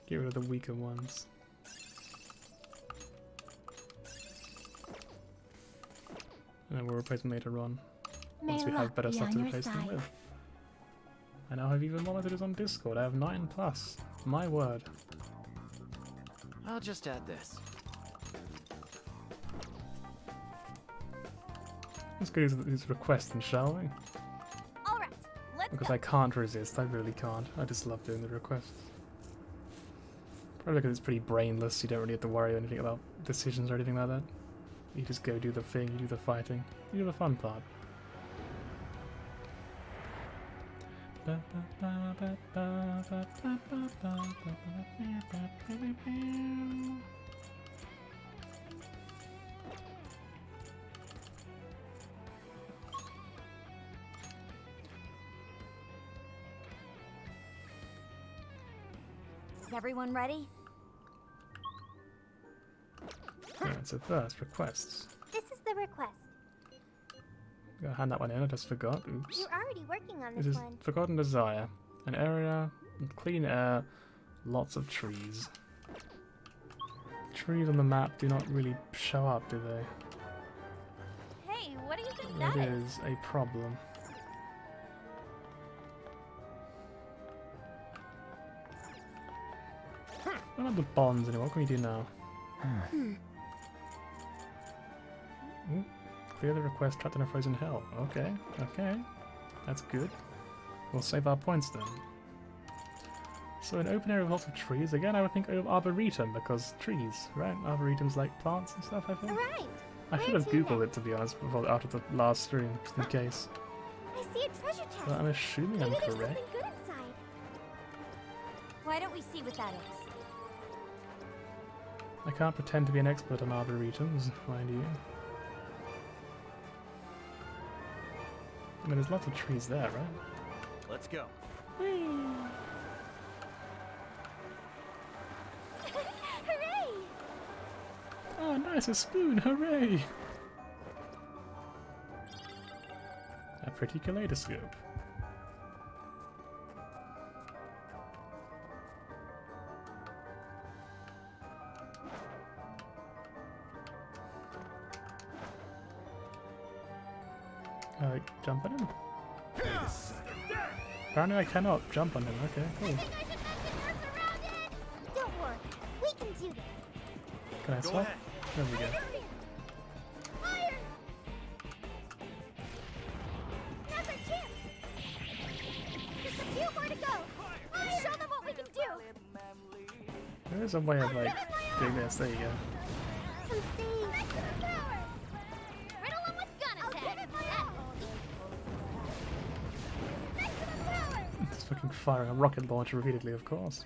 Get rid of the weaker ones. And then we'll replace them later on. Once we have better stuff to replace them with. I now have even more messages on Discord. I have 9+. My word. I'll just add this. Let's go to these requests, shall we? All right, let's Because I can't resist, I really can't. I just love doing the requests. Probably because it's pretty brainless, you don't really have to worry anything about decisions or anything like that. You just go do the thing, you do the fighting, you do the fun part. Is everyone ready? Alright, so first, requests. This is the request. Gotta hand that one in, I just forgot. Oops. You're already working on It this is one. Forgotten Desire. An area with clean air, lots of trees. Trees on the map do not really show up, do they? Hey, what do you think That that is? is a problem. What about the bonds anyway? What can we do now? Ooh, clear the request trapped in a frozen hell. Okay, okay. That's good. We'll save our points then. So an open area with lots of trees. Again, I would think of Arboretum because trees, right? Arboretum's like plants and stuff, I think. Right. I should have googled it to be honest before after the last stream, just in case. I see a treasure chest. But I'm assuming I'm Maybe there's correct. something good inside. Why don't we see what that is? I can't pretend to be an expert on arboretums, mind you. I mean, there's lots of trees there, right? Let's go. Hooray! Oh, nice, a spoon, hooray! A pretty kaleidoscope. Jump on him? Apparently I cannot jump on him, okay, cool. Don't worry, we can do this. Can I swap? There we go. Fire! Now's our chance. Just a few more to go. Show them what we can do. There is a way of like doing this, there you go. I'm seeing maximum power. Riddle him with gun I'll give attack. it my all. Maximum power. It's fucking firing a rocket launcher repeatedly, of course.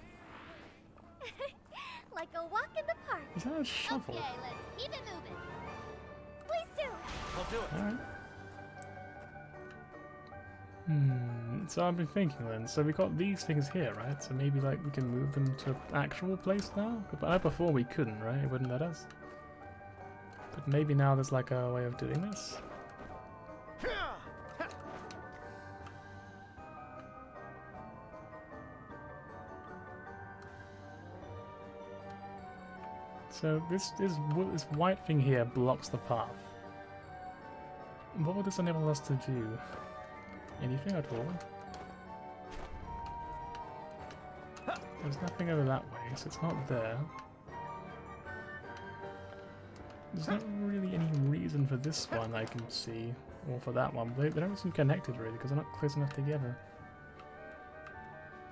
Like a walk in the park. Is that a shovel? Okay, let's keep it moving. Please do. I'll do it. Alright. So I've been thinking then, so we got these things here, right? So maybe like we can move them to an actual place now? But before we couldn't, right? It wouldn't let us. But maybe now there's like a way of doing this? So this white thing here blocks the path. What would this enable us to do? Anything at all? There's nothing over that way, so it's not there. There's not really any reason for this one I can see, or for that one. They don't seem connected really, because they're not close enough together.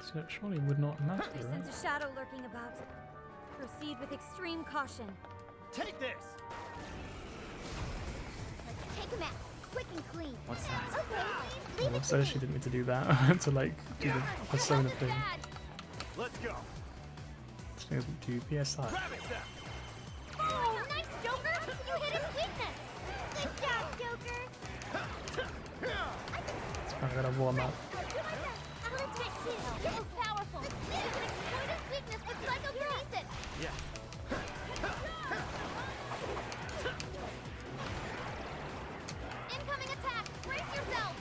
So it surely would not matter, I right? sense a shadow lurking about. Proceed with extreme caution. Take this! Let's take him out. Quick and clean. What's that? Okay, leave it to So me. she didn't mean to do that, to like do the persona thing. Let's go. This thing is 2 PSI. Grab it, Seth. Oh, nice, Joker! You hit his weakness! Good job, Joker! It's kind of gonna warm up. I'll do my best. Let's hit too. You're powerful. You can exploit his weakness with psychokinesis. Yeah. Incoming attack. Brace yourself.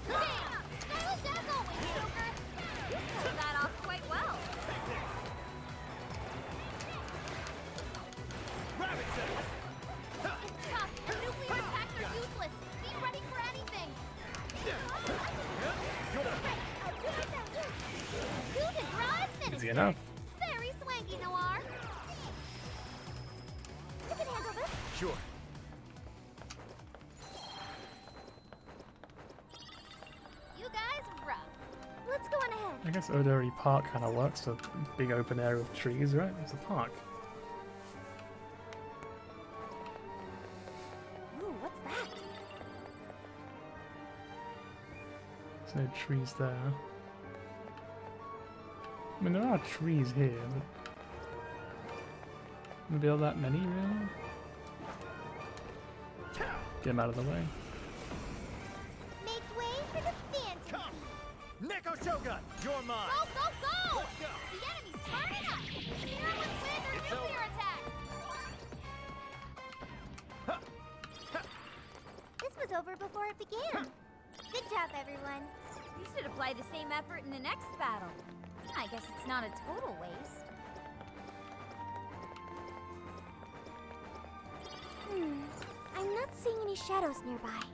Bam! Scarlet as always, Joker. Pulled that off quite well. Grab it, Seth. It's tough. Nuclear attacks are useless. Be ready for anything. Coup de grace finished. Easy enough. Very swanky, Noir. You can handle this. Sure. I guess Odori Park kind of works, a big open area with trees, right? It's a park. Ooh, what's that? There's no trees there. I mean, there are trees here, but maybe all that many, really? Get them out of the way. Make way for the Phantom. Neko Shogun, you're mine. Go, go, go! Let's go. The enemy's firing up! Heroes win their It's nuclear over. attacks! This was over before it began. Good job, everyone. You should apply the same effort in the next battle. I guess it's not a total waste. I'm not seeing any shadows nearby.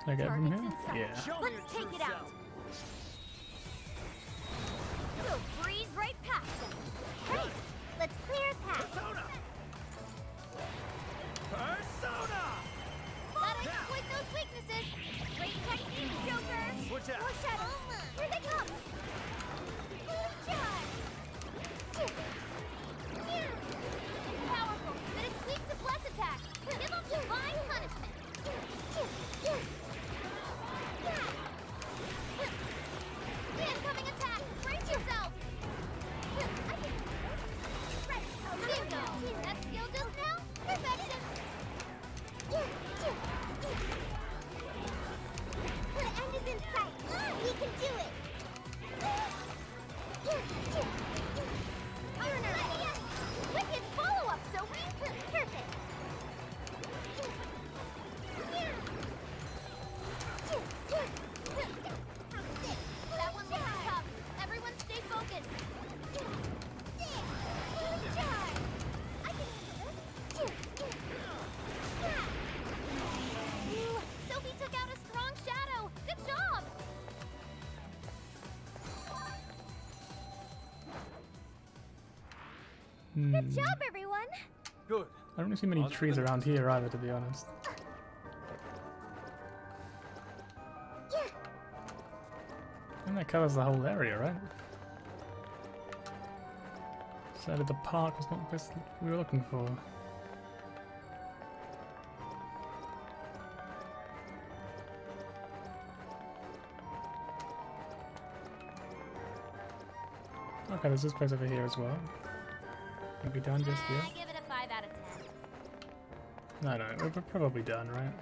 Can I get from Targets here? in sight. Yeah. Show me Let's your take true it out. self. We'll breeze right past them. Great. Let's clear a path. Persona! Persona! Gotta exploit those weaknesses! Great technique, Joker! Switch out. More shadows. Here they come. Powerful, but it's weak to bless attack! Give them divine punishment! Incoming attack! Brace yourself! Bingo! That skill just now? Perfection! The end is in sight. We can do it. Wicked follow-up, Sophie! Perfect. That one looks tough. Everyone stay focused. Sophie took out a strong shadow. Good job. Good job, everyone. Good. I don't see many On to trees the around here either, to be honest. And that covers the whole area, right? So the park was not the place we were looking for. Okay, there's this place over here as well. Are we done just I yet? give it a 5 out of 10. No, we're probably done, right?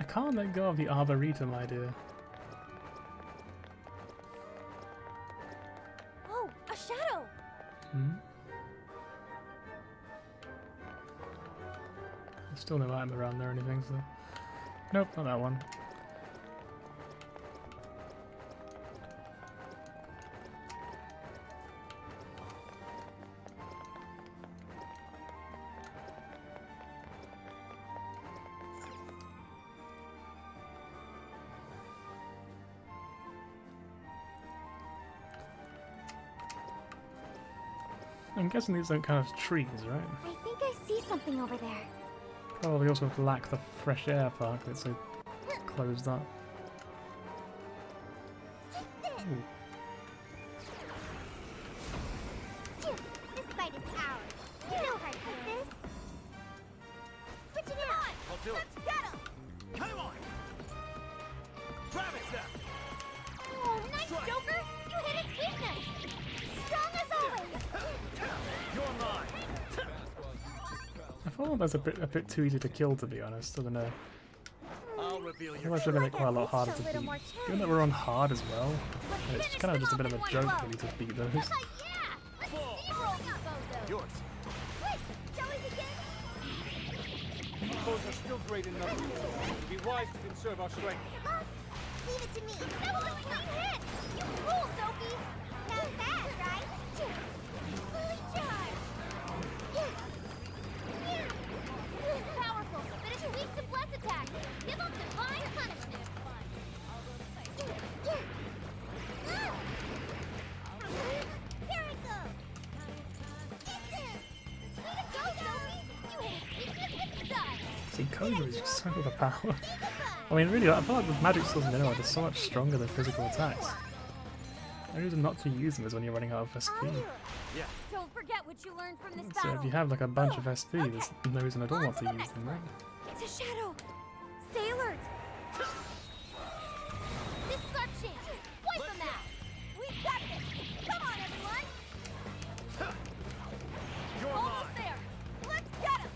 I can't let go of the Arboretum idea. Oh, a shadow. Hmm? There's still no item around there or anything, so... Nope, not that one. I'm guessing these don't count as trees, right? I think I see something over there. Probably also lack the fresh air park that's so closed up. Ooh. This fight is ours. You know how to hit this. Switching out. I'll do it. Let's get him! Come on. Grab it, Zach. Oh, nice, Strike. Joker! You hit its weakness! Strong as always! You're mine. I thought that's a bit too easy to kill, to be honest. I don't know. I'll reveal I your thought it should have made it quite a lot harder to a little beat. more Given that we're on hard as well, it's finish kind of them just a off bit of in a one joke blow. really to beat those. Yeah! Let's steamroll you, bozo! Yours. Quick! Shall we begin? These foes are still great in numbers. Be wise to conserve our strength. Leave it to me. That was a clean hit! You rule, Sophie! Not bad, right? Fully charged! Powerful, but it's weak to bless attacks. Give them divine punishment. Here I go. Way to go, Sophie! You hit its See, Cobra is just so overpowered. I mean, really, I feel like with magic swords in general, they're so much stronger than physical attacks. The only reason not to use them is when you're running out of SP. Yeah. Don't forget what you learned from this So battle. if you have like a bunch of SP, there's no reason at all not to use them, right? It's a shadow. Stay alert. This is our chance. Wipe them out. We've got this. Come on, everyone. You're Almost there. Let's get him.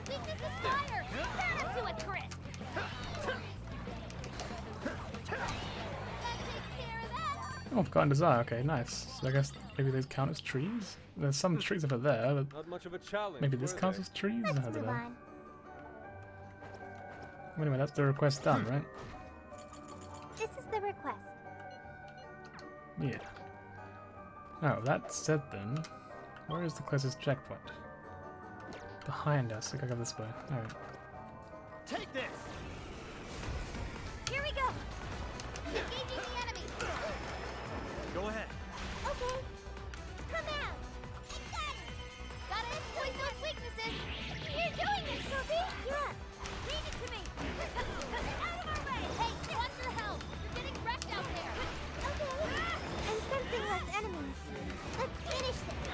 Weakness is fire. Fan us to it, Chris. Oh, Forgotten Desire. Okay, nice. So I guess maybe those count as trees? There's some trees over there, but Not much of a challenge. maybe this were counts they? as trees? I Let's don't move know. on. Anyway, that's the request done, right? This is the request. Yeah. Oh, that said then, where is the closest checkpoint? Behind us. Okay, I go this way. Alright. Take this! Here we go. Engaging the enemy. Go ahead. Okay. Come out. Gotta exploit those weaknesses. You're doing it, Sophie. You're up. Read it to me. Out of our way. Hey, want your help. You're getting wrecked out there. Okay. I'm sensing less enemies. Let's finish this.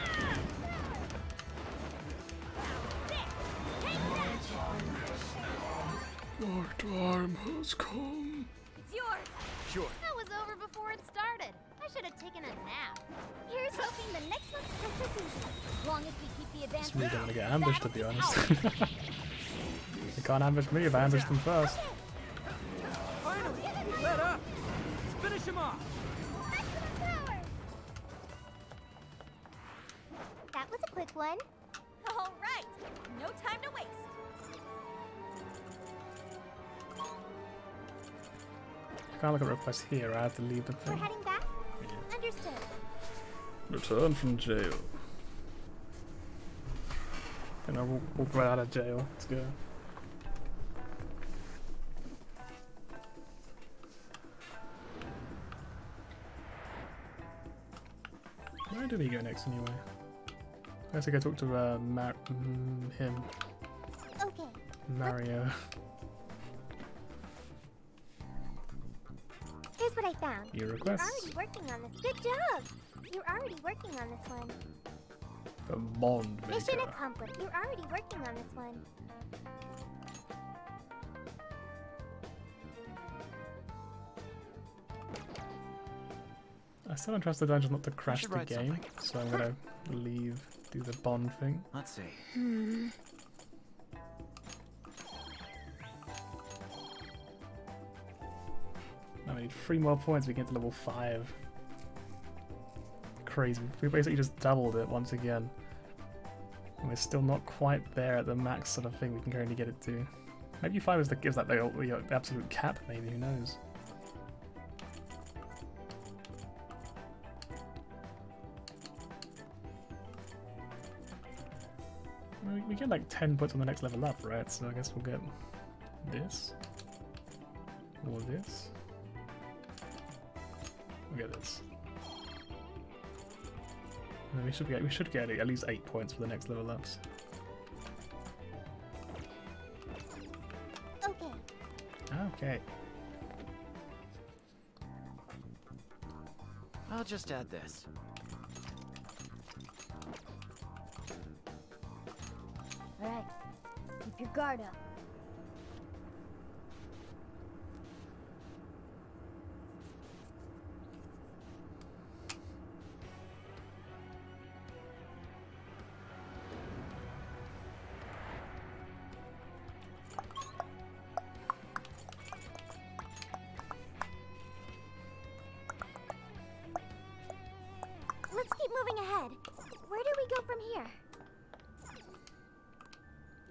Our time has come. It's yours. Sure. That was over before it started. I should have taken a nap. Here's hoping the next one's just as easy. As long as we keep the Just advantage. really don't want to get ambushed, to be honest. They can't ambush me if I ambush them first. Finally, he let up. Let's finish him off. Maximum power. That was a quick one. All right. No time to waste. I can't look at requests here, I have to leave the We're thing. heading back? Yeah. Understood. Return from jail. Gonna walk right out of jail. Let's go. Where do we go next anyway? I guess I go talk to him, Okay. Mario. Here's what I found. Your You're request already working on this. Good job. You're already working on this one. for Bond Mission Maker. accomplished. You're already working on this one. I still don't trust the dungeon not to crash should the write game, so I'm gonna leave, do the Bond thing. Let's see. Now we need 3 more points, we get to level 5. Crazy. We basically just doubled it once again. And we're still not quite there at the max sort of thing we can currently get it to. Maybe 5 is gives that the absolute cap, maybe, who knows. We get like 10 points on the next level up, right? So I guess we'll get this. Or this. We'll get this. And then we should get at least 8 points for the next level ups. Okay. Okay. I'll just add this. Alright. Keep your guard up. Let's keep moving ahead. Where do we go from here?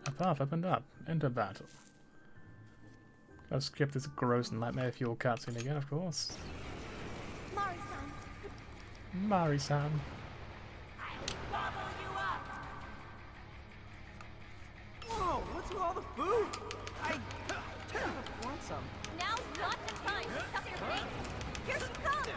A path opened up. Enter battle. Gotta skip this gross nightmare fuel cutscene again, of course. Mari-san. Mari-san. Whoa, what's with all the food? I want some. Now's not the time to stuff your face. Here she comes.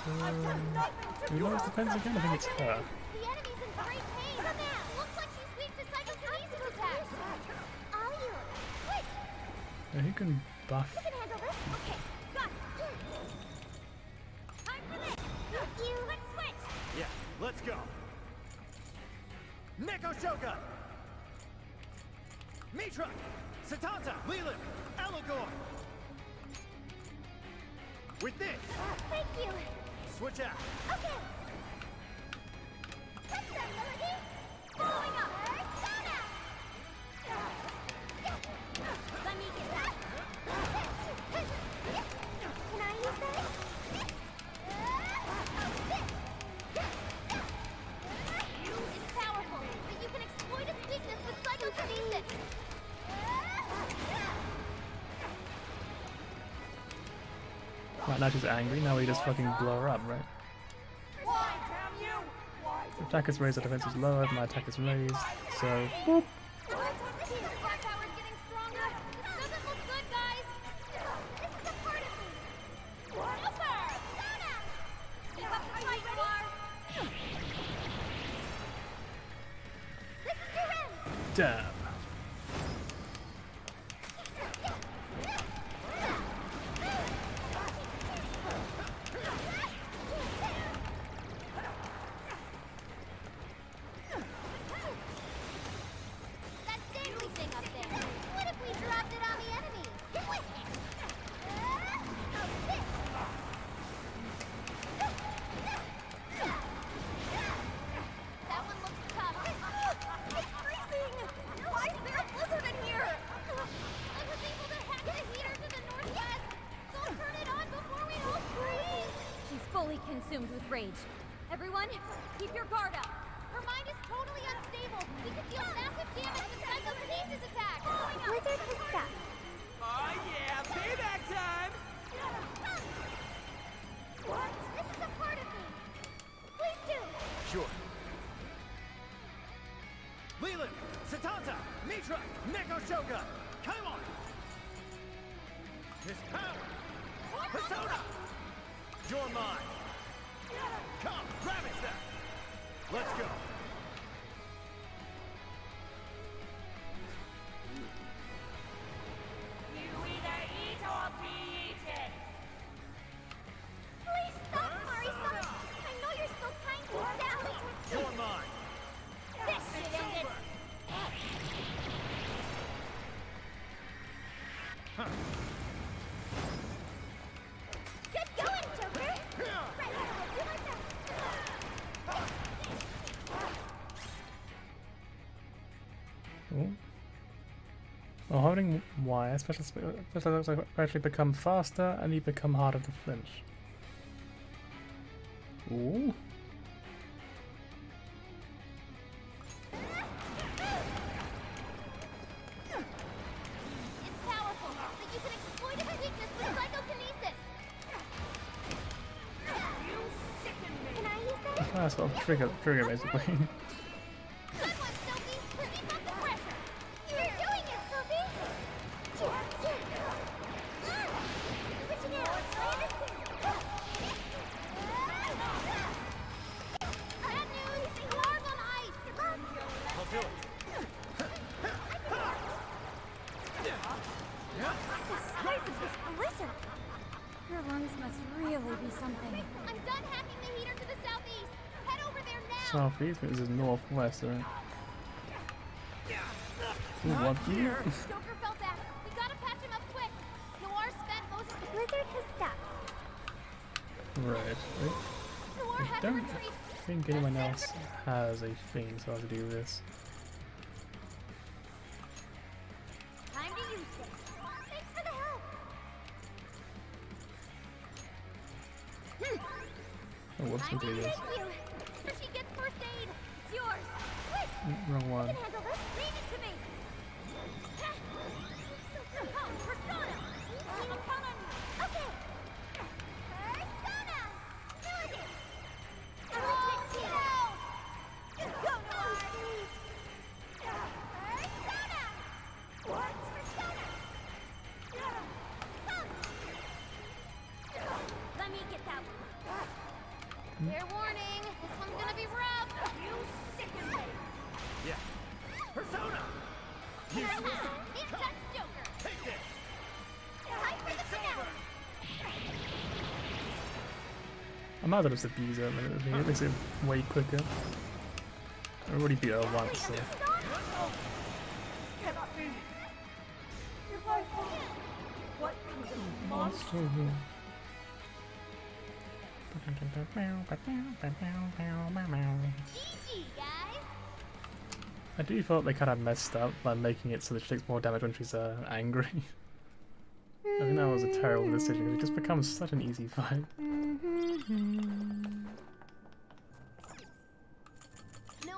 Who lowers the fence again? I think it's her. The enemy's in great pain. Looks like she's weak to psychokinesis attacks. I'll heal her. Quick! Now, who can buff? You can handle this. Okay, got it. Time for this. Thank you. Quick switch. Yeah, let's go. Neko Shogun! Mitra! Satanta! Leland! Allegor! With this, Thank you. switch out. Okay. That's that, Melody. Following up. Persona! Let me get that. Can I use that? It's powerful, but you can exploit its weakness with psychokinesis. Right now she's angry, now we just fucking blow her up, right? Why, damn you? Why? Attack is raised, our defense is lowered, my attack is raised, so boop. This attack power's getting stronger. This doesn't look good, guys. This is a part of me. Super! Persona! Keep up the fight, Noir. This is your end. Damn. That dangly thing up there. What if we dropped it on the enemy? That one looks tough. It's freezing! Why is there a blizzard in here? I was able to hack the heater to the northwest. So turn it on before we all freeze. She's fully consumed with rage. Everyone, keep your guard up. Her mind is totally unstable. We could deal massive damage with psychokinesis attacks. Blizzard has stuck. Oh yeah, payback time! What? This is a part of me. Please do. Sure. Leland! Satanta! Mitra! Neko Shogun! Come on! His power! Persona! You're mine! Come, ravage that! Let's go! You either eat or be eaten! Please stop, Mari-san. I know you're still kind to Sally. You're mine! This should end it. Get going, Joker. Right, I'll do my best. Cool. While holding Y, special attacks actually become faster and you become harder to flinch. Ooh. It's powerful, but you can exploit its weakness with psychokinesis. Can I use that? That's sort of trigger basically. Good one, Sophie. Keep up the pressure. You're doing it, Sophie. Switching out. I understand. Bad news. Large on ice. I'll do it! The size of this blizzard. Your lungs must really be something. I'm done hacking the heater to the southeast. Head over there now. Southeast, but this is northwest, right? Ooh, what? Joker fell back. We gotta patch him up quick. Noir spent most of the Blizzard has stuck. Right. Noir I had to don't retreat. think anyone else has a thing so I have to do this. Time to use this. Thanks for the help. Oh, whoops, I look at did this. thank you. Here she gets first aid. It's yours. Quick. Wrong one. You can handle this. Leave it to me. Come, Persona. I'll count on you. Okay. Persona. Melody. Go, Noir. Persona. What? Persona. Come. Let me get that one. Fair warning, this one's gonna be rough. You sicken me! Yeah. Persona! Hit that Joker! Take this! Time for the finale! I might as well just abuse it. It makes it way quicker. I already beat her once, so. Cannot be! If I fall, what is a monster? GG, guys! I do feel they kind of messed up by making it so that she takes more damage when she's angry. I think that was a terrible decision because it just becomes such an easy fight. No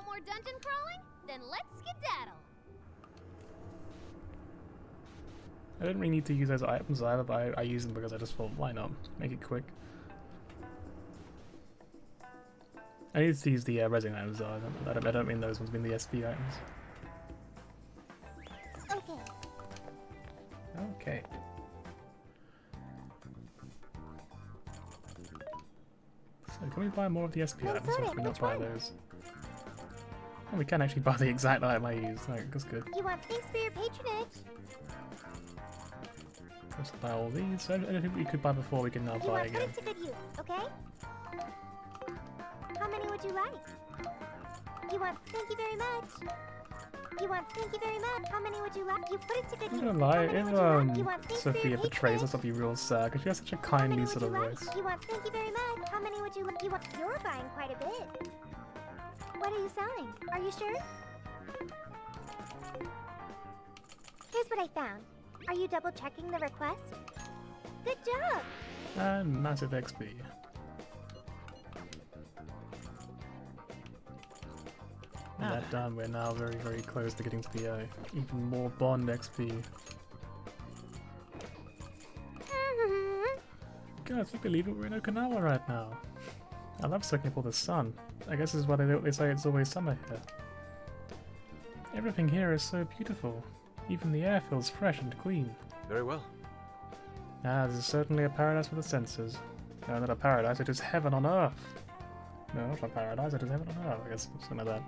more dungeon crawling? Then let's skedaddle. I didn't really need to use those items either, but I use them because I just thought, why not? Make it quick. I need to use the resin items though. I don't mean those ones, I mean the SP items. Okay. Okay. So can we buy more of the SP items or can we not buy those? Oh, we can actually buy the exact item I used. Like, that's good. You want thanks for your patronage? Let's buy all these. So anything we could buy before we can now buy You want again. put it to good use, okay? How many would you like? You want thank you very much. You want thank you very much. How many would you like? You put it to good I'm use. not gonna lie, How many if would you like? You want thanks for Sophia your betrays us, patronage? I'll be real sad because she has such a How many kindly would sort you of like? voice. You want thank you very much. How many would you like? You want you're buying quite a bit. What are you selling? Are you sure? Here's what I found. Are you double checking the request? Good job! And massive XP. With that done, we're now very, very close to getting to the even more Bond XP. Guys, you believe it? We're in Okinawa right now. I love soaking up all the sun. I guess this is why they say it's always summer here. Everything here is so beautiful. Even the air feels fresh and clean. Very well. Ah, this is certainly a paradise for the senses. No, not a paradise, it is heaven on earth. No, not a paradise, it is heaven on earth. I guess something like that.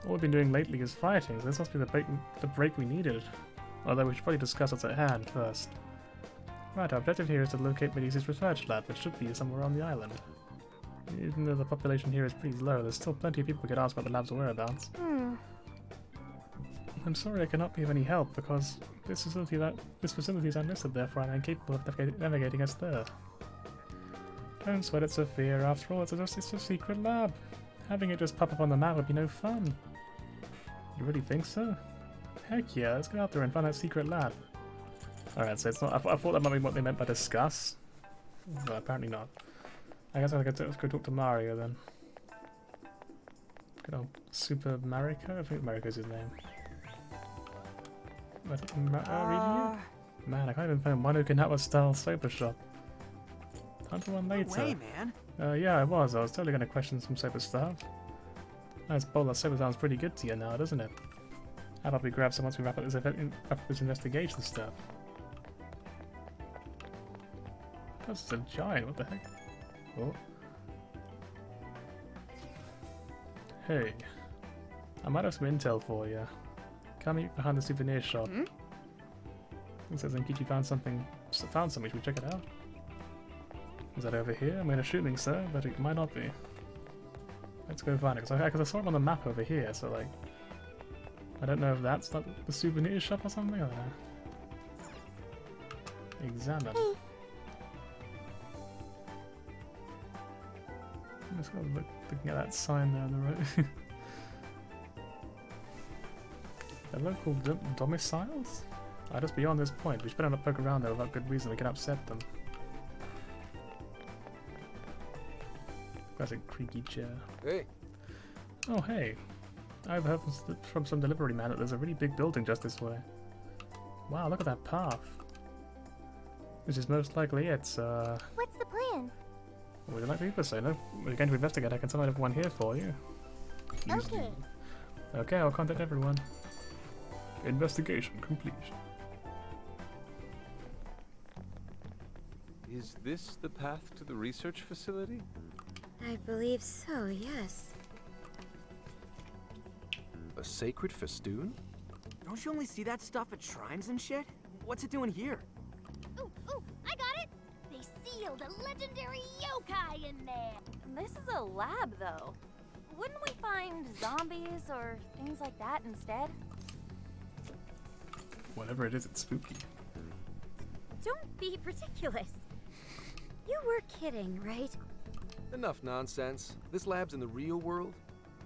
All we've been doing lately is fighting, so this must be the break we needed. Although we should probably discuss what's at hand first. Right, our objective here is to locate Medusa's research lab, which should be somewhere on the island. Even though the population here is pretty low, there's still plenty of people who could ask about the lab's whereabouts. I'm sorry I cannot be of any help because this facility is unlisted, therefore I'm incapable of navigating us there. Don't sweat it, Sophia. After all, it's a secret lab. Having it just pop up on the map would be no fun. You really think so? Heck yeah, let's get out there and find that secret lab. Alright, so it's not. I thought that might be what they meant by discuss. But apparently not. I guess let's go talk to Mario then. Good old Super Mariko? I think Mariko's his name. Man, I can't even find one Okinawa style soba shop. Time for one later. No way, man. Yeah, I was totally gonna question some soba stuff. Nice bowl of soba sounds pretty good to you now, doesn't it? How about we grab some once we wrap up this investigation stuff? That's a giant, what the heck? Oh. Hey. I might have some intel for you. Come meet behind the souvenir shop. It says Enkichi found something. Should we check it out? Is that over here? I mean, assuming so, but it might not be. Let's go find it, because I saw it on the map over here, so like... I don't know if that's like the souvenir shop or something, I don't know. Examine. I'm just gonna looking at that sign there on the right. The local domiciles? Just beyond this point. We should better not poke around there without good reason. We can upset them. That's a creaky chair. Hey. Oh, hey. I've heard from some delivery man that there's a really big building just this way. Wow, look at that path. This is most likely it. What's the plan? Would you like to either say no? We're going to investigate. I can summon everyone here for you. Okay. Okay, I'll contact everyone. Investigation complete. Is this the path to the research facility? I believe so, yes. A sacred festoon? Don't you only see that stuff at shrines and shit? What's it doing here? Ooh, I got it! They sealed a legendary yokai in there! This is a lab, though. Wouldn't we find zombies or things like that instead? Whatever it is, it's spooky. Don't be ridiculous. You were kidding, right? Enough nonsense. This lab's in the real world.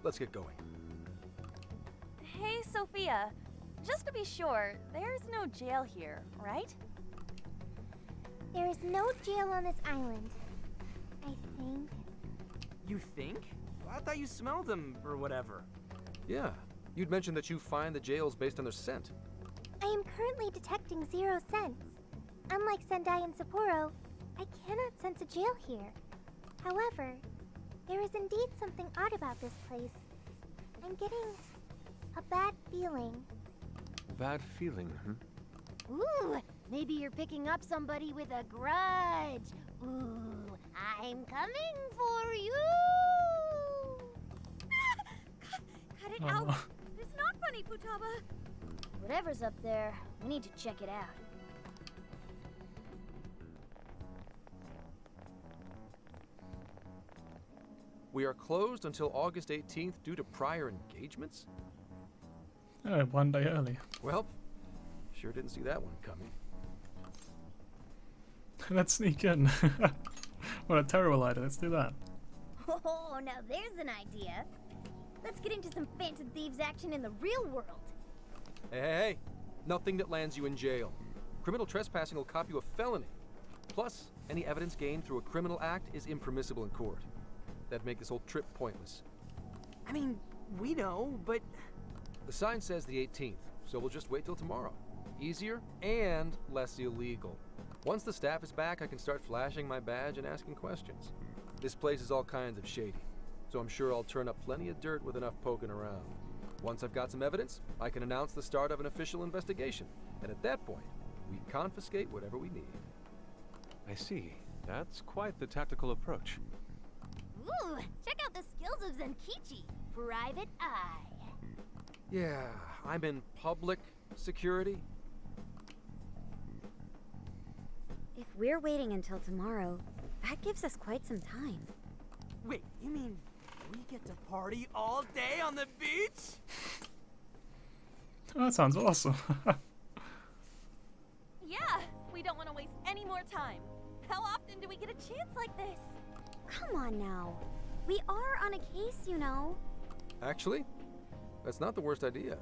Let's get going. Hey, Sophia. Just to be sure, there's no jail here, right? There is no jail on this island, I think. You think? I thought you smelled them, or whatever. Yeah, you'd mentioned that you find the jails based on their scent. I am currently detecting 0 scents. Unlike Sendai and Sapporo, I cannot sense a jail here. However, there is indeed something odd about this place. I'm getting a bad feeling. Bad feeling, Ooh, maybe you're picking up somebody with a grudge. Ooh, I'm coming for you! Cut it out! It's not funny, Futaba! Whatever's up there, we need to check it out. We are closed until August 18th due to prior engagements? Oh, 1 day early. Well, sure didn't see that one coming. Let's sneak in. What a terrible idea. Let's do that. Oh, now there's an idea. Let's get into some Phantom Thieves action in the real world. Hey, nothing that lands you in jail. Criminal trespassing will cop you a felony. Plus, any evidence gained through a criminal act is impermissible in court. That'd make this whole trip pointless. I mean, we know, but... The sign says the 18th, so we'll just wait till tomorrow. Easier and less illegal. Once the staff is back, I can start flashing my badge and asking questions. This place is all kinds of shady, so I'm sure I'll turn up plenty of dirt with enough poking around. Once I've got some evidence, I can announce the start of an official investigation, and at that point, we confiscate whatever we need. I see. That's quite the tactical approach. Ooh, check out the skills of Zenkichi, Private Eye. Yeah, I'm in public security. If we're waiting until tomorrow, that gives us quite some time. Wait, you mean we get to party all day on the beach? Oh, that sounds awesome. Yeah, we don't want to waste any more time. How often do we get a chance like this? Come on now. We are on a case, you know. Actually, that's not the worst idea.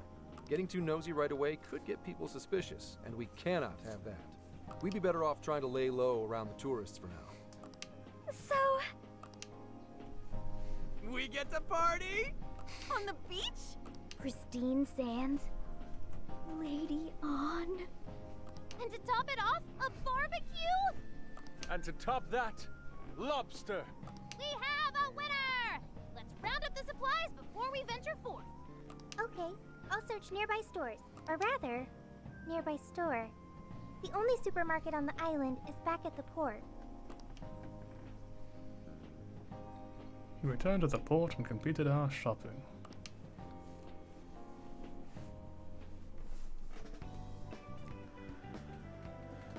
Getting too nosy right away could get people suspicious, and we cannot have that. We'd be better off trying to lay low around the tourists for now. So... We get to party? On the beach? Pristine sands. Lady on. And to top it off, a barbecue? And to top that, lobster! We have a winner! Let's round up the supplies before we venture forth. Okay, I'll search nearby stores. Or rather, nearby store. The only supermarket on the island is back at the port. We returned to the port and completed our shopping.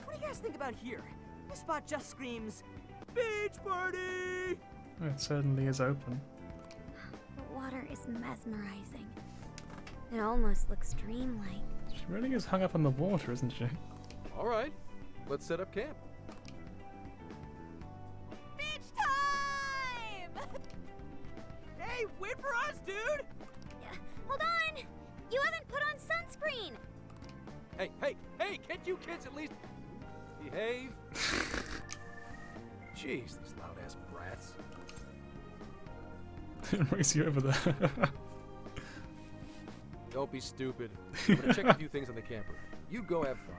What do you guys think about here? This spot just screams, beach party! It certainly is open. The water is mesmerizing. It almost looks dreamlike. She really is hung up on the water, isn't she? All right, let's set up camp. Beach time! Hey, wait for us, dude! Hold on! You haven't put on sunscreen! Hey, can't you kids at least behave? Jeez, these loud-ass brats. Race you over there. Don't be stupid. I'm gonna check a few things on the camper. You go have fun.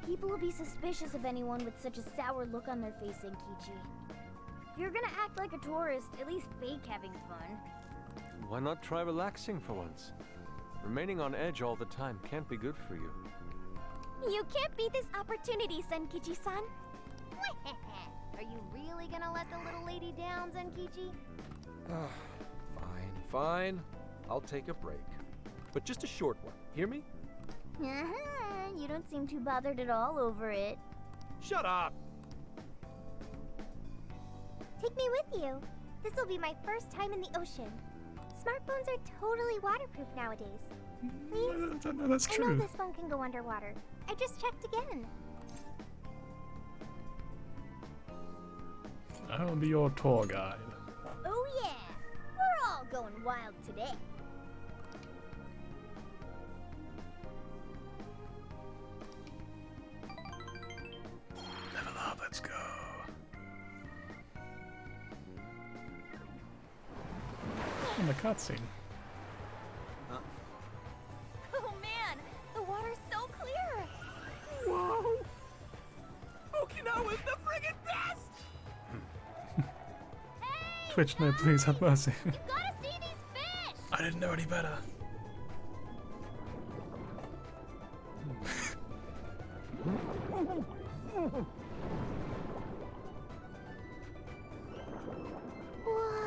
People will be suspicious of anyone with such a sour look on their face, Enkichi. If you're gonna act like a tourist, at least fake having fun. Why not try relaxing for once? Remaining on edge all the time can't be good for you. You can't beat this opportunity, Senkichi-san. Are you really gonna let the little lady down, Zenkichi? Fine, fine. I'll take a break. But just a short one. Hear me? You don't seem too bothered at all over it. Shut up! Take me with you. This will be my first time in the ocean. Smartphones are totally waterproof nowadays. Please? No, that's I true. know this phone can go underwater. I just checked again. I'll be your tour guide. Oh yeah, we're all going wild today. Level up, let's go. And the cutscene. Oh man, the water's so clear. Whoa! Okinawa's the friggin' best! Twitch, no, please have mercy. Gotta see these fish! I didn't know any better.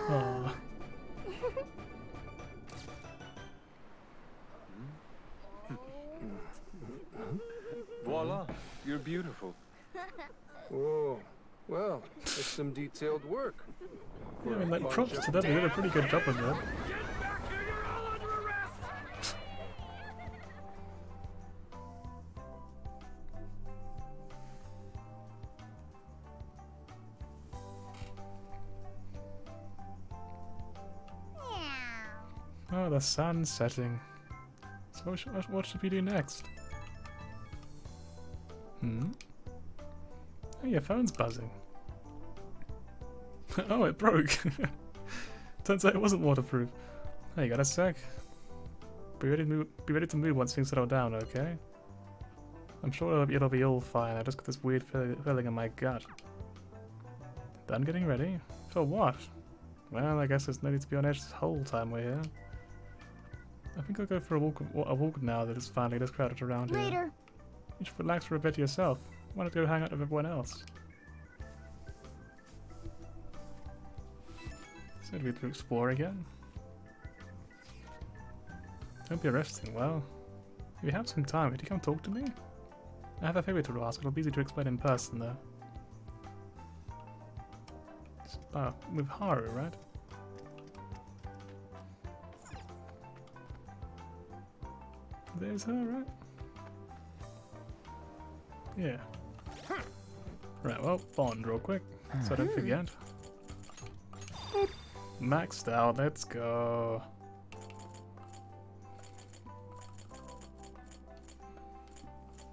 Aw. Voila, you're beautiful. Whoa. Well, that's some detailed work. Yeah, I mean, like, props to them, they did a pretty good job with that. Oh, the sun's setting. So what should we do next? Oh, your phone's buzzing. Oh, it broke. Turns out it wasn't waterproof. Hey, you got a sec? Be ready to move once things settle down, okay? I'm sure it'll be all fine. I just got this weird feeling in my gut. Done getting ready? For what? Well, I guess there's no need to be on edge this whole time we're here. I think I'll go for a walk now that it's finally this crowded around here. Later. You should relax for a bit yourself. Why not go hang out with everyone else? So do we to explore again? Don't be resting. Well, if you have some time, would you come talk to me? I have a favor to ask. It'll be easy to explain in person, though. With Haru, right? There's her, right? Yeah. Right, well, bond real quick, so I don't forget. Maxed out, let's go.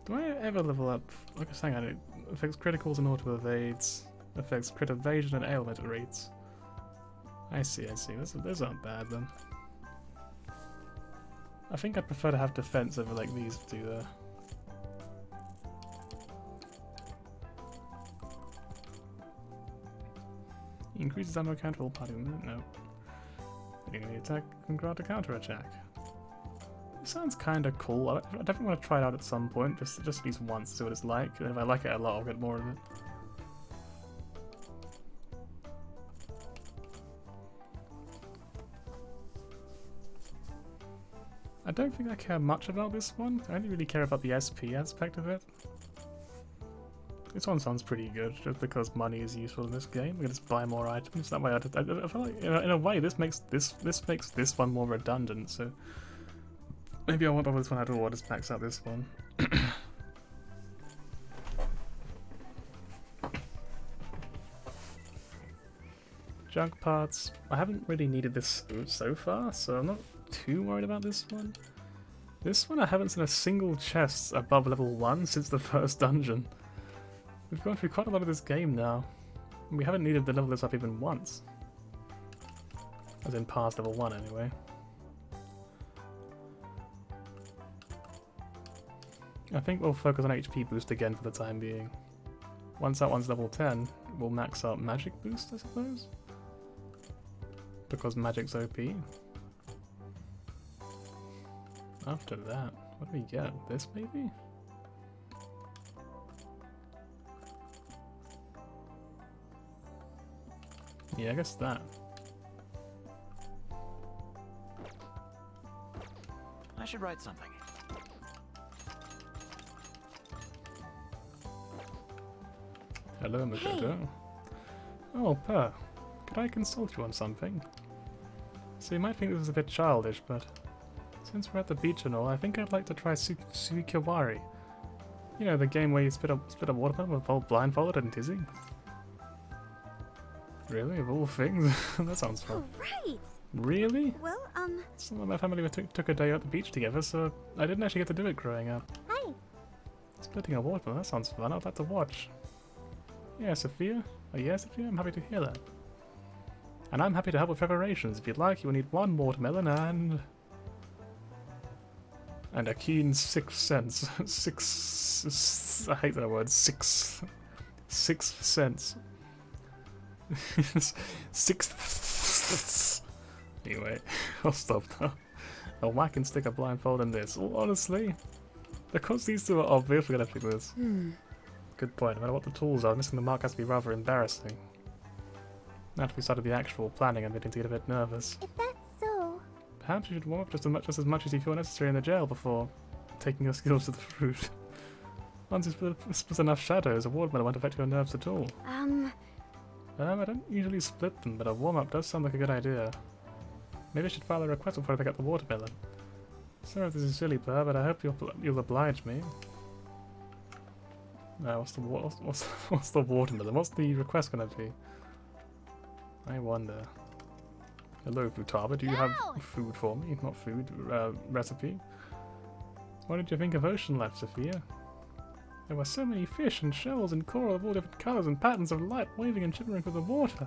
Do I ever level up? Like I was saying, it affects criticals and auto evades, affects crit evasion and ailment rates. I see. Those aren't bad then. I think I'd prefer to have defense over like these two there. Increases ammo count for all party movement? No. Hitting the attack can grant a counter attack. This sounds kinda cool. I definitely want to try it out at some point, just at least once, see what it's like. And if I like it a lot, I'll get more of it. I don't think I care much about this one. I only really care about the SP aspect of it. This one sounds pretty good, just because money is useful in this game. We can just buy more items. That way, I feel like in a way this makes this one more redundant. So maybe I won't bother this one at all. I'll just max out this one. Junk parts. I haven't really needed this so far, so I'm not too worried about this one. This one I haven't seen a single chest above level 1 since the first dungeon. We've gone through quite a lot of this game now. And we haven't needed to level this up even once. As in past level 1 anyway. I think we'll focus on HP boost again for the time being. Once that one's level 10, we'll max out magic boost, I suppose? Because magic's OP. After that, what do we get? This maybe? Yeah, I guess that. I should write something. Hello, Makoto. Oh, Per. Could I consult you on something? So you might think this is a bit childish, but since we're at the beach and all, I think I'd like to try Suikiwari. You know, the game where you spit a watermelon with all blindfolded and dizzy? Really? Of all things? That sounds fun. Oh, right! Really? Well, Some of my family took a day at the beach together, so I didn't actually get to do it growing up. Hi! Splitting a watermelon, that sounds fun. I'd like to watch. Yeah, Sophia? Oh yeah, Sophia? I'm happy to hear that. And I'm happy to help with preparations. If you'd like, you will need 1 watermelon and a keen 6th sense. I hate that word. 6th sense. 6th. Anyway, I'll stop now. A whack and stick a blindfold in this. Well, honestly, because these two are obvious, we're gonna pick this. Good point. No matter what the tools are, missing the mark has to be rather embarrassing. Now that we started the actual planning, I'm beginning to get a bit nervous. If that's so... Perhaps you should warm up just as much as you feel necessary in the jail before taking your skills to the fruit. Once you split enough shadows, a watermelon won't affect your nerves at all. I don't usually split them, but a warm-up does sound like a good idea. Maybe I should file a request before I pick up the watermelon. Sorry if this is silly, Per, but I hope you'll oblige me. No, what's the watermelon? What's the request gonna be? I wonder. Hello, Futaba. Do you have food for me? Not food, recipe. What did you think of Ocean Life, Sophia? There were so many fish and shells and coral of all different colours and patterns of light waving and shimmering through the water.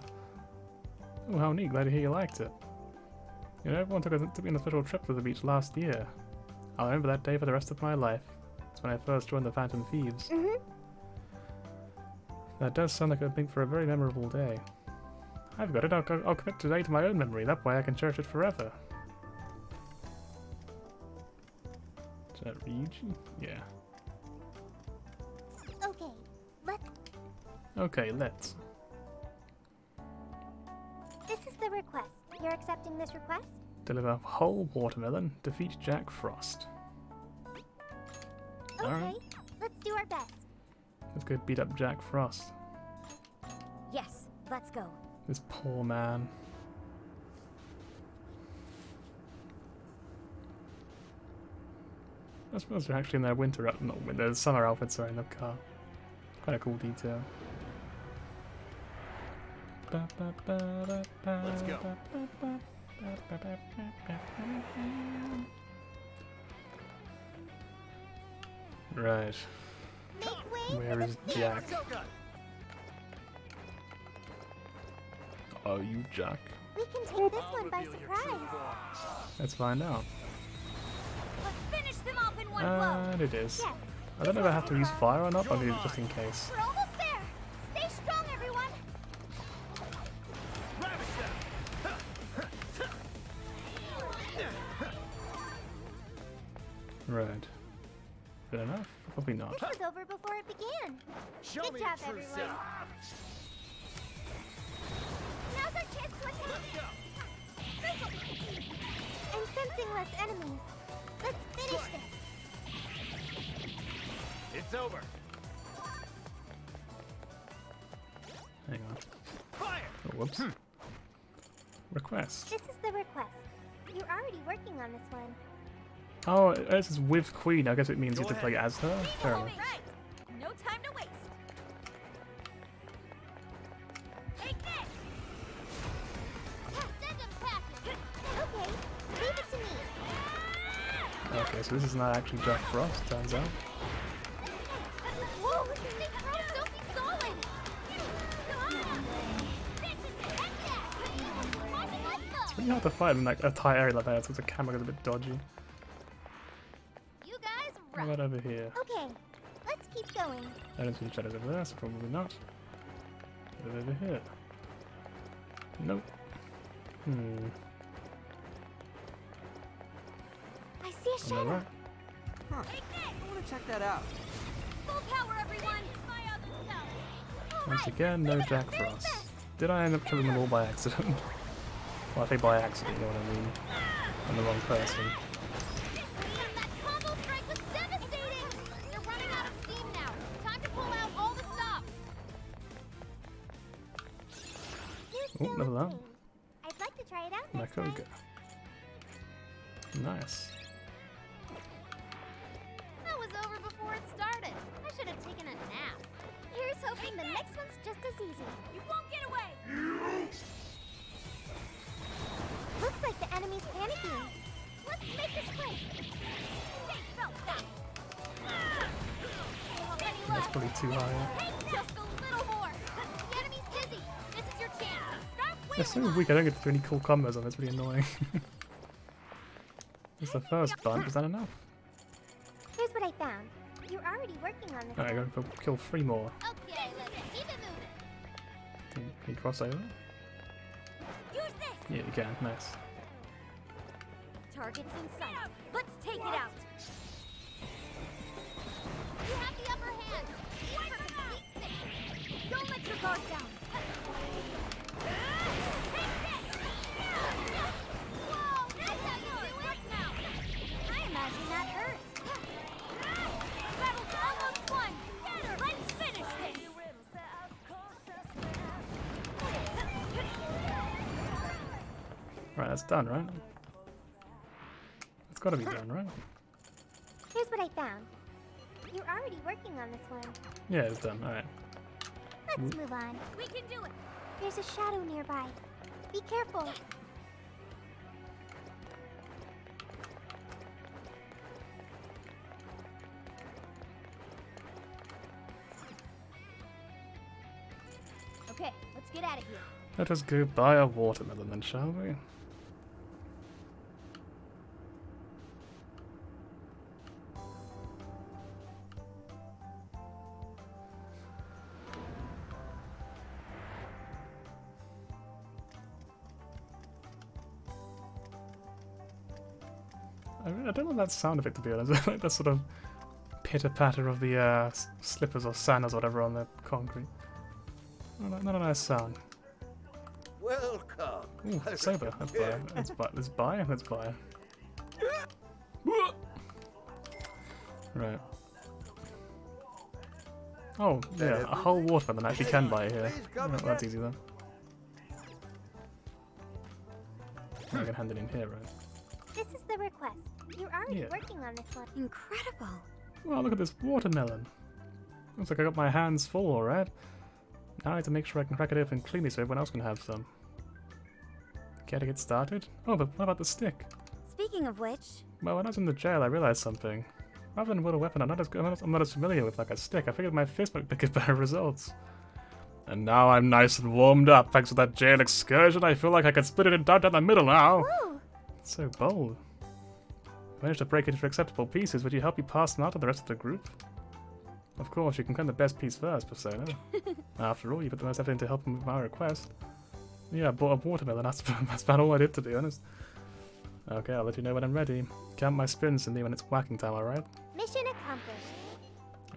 Oh, how neat. Glad to hear you liked it. You know, everyone took me on a special trip to the beach last year. I'll remember that day for the rest of my life. It's when I first joined the Phantom Thieves. That does sound like it would make for a very memorable day. I've got it. I'll commit today to my own memory. That way I can cherish it forever. Is that Ryuji? Yeah. Okay, let's... Okay, let's. This is the request. You're accepting this request? Deliver a whole watermelon. Defeat Jack Frost. Okay, Alright. let's do our best. Let's go beat up Jack Frost. Yes, let's go. This poor man. I suppose they're actually in their their summer outfits are in the car. Quite a cool detail. Let's go. Right. Where is Jack? Are you Jack? We can take this one by surprise. Let's find out. Let's finish them off in one blow. And it is. Yes. I don't know if I have to use fire or not, but I'll use it just in case. We're almost there. Stay strong, everyone. Right. Good enough? Probably not. This was over before it began. Good job, everyone. Now's our chance to attack. I'm sensing less enemies. Let's finish this. It's over. Hang on. Fire! Oh, whoops. Request. This is the request. You're already working on this one. Oh, this is with Queen. I guess it means you have to play as her. Fair enough. Right. No time to waste. Take this. Send them packing. Okay, leave it to me. Okay, so this is not actually Jack Frost, turns out. Whoa, they throw Sophie solid. It's really hard to fight in like a tight area like that, so the camera is a bit dodgy. You guys How about over here? Okay, let's keep going. I don't see the shadows over there, so probably not. What over here? Nope. I see a On the shadow. right. Huh. I want to check that out. full power, everyone. My other self. Once again, no Jack Frost. Did I end up killing them all by accident? Well, I think by accident, you know what I mean. I'm the wrong person. That combo strike was devastating! They're running out of steam now. Time to pull out all the stops. Oh, level up. I'd like to try it out next Makoga. time. Nice. That was over before it started. I should have taken a nap. Here's hoping the next one's just as easy. You won't get away! Looks like the enemy's panicking. Let's make this quick. Hey, no, stop! That's probably too high. Hey, just a little more! The enemy's busy! This is your chance! Start They're so weak, I don't get to do any cool combos on it, it's pretty annoying. It's the first bunch, is that enough? Here's what I found. You're already working on this. Alright, go for kill 3 more. Okay, let's keep it moving. Can you cross over? Use this! Yeah, you can, nice. Target's in sight. Let's take it out. You have the upper hand. Don't let your guard down. Whoa, that's how you do it now. I imagine that hurt. Battle's almost won. Let's finish this. Right, that's done, right? It's gotta be done, right? Here's what I found. You're already working on this one. Yeah, it's done, alright. Let's move on. We can do it. There's a shadow nearby. Be careful. Okay, let's get out of here. Let us go buy a watermelon then, shall we? I don't like that sound effect, to be honest. I like that sort of pitter-patter of the slippers or sandals or whatever on the concrete. Not a nice sound. Welcome. Ooh, sober. Let's buy. Let's buy. Let's buy. Right. Oh, yeah, a whole watermelon I actually can buy here. Oh, that's easy then. I can hand it in here, right? This is the request. You're already Yeah. working on this one. Incredible. Wow, look at this watermelon. Looks like I got my hands full, alright. Now I need to make sure I can crack it open cleanly so everyone else can have some. Care to get started? Oh, but what about the stick? Speaking of which, Well, when I was in the jail, I realized something. Rather than with a weapon I'm not as familiar with like a stick, I figured my fist might give better results. And now I'm nice and warmed up thanks to that jail excursion. I feel like I can split it in down the middle now. Woo! So bold. Managed to break it into acceptable pieces. Would you help me pass them out to the rest of the group? Of course, you can claim the best piece first, Persona. After all, you put the most effort into helping with my request. Yeah, I bought a watermelon. That's about all I did, to be honest. Okay, I'll let you know when I'm ready. Count my spins and me when it's whacking time, alright? Mission accomplished.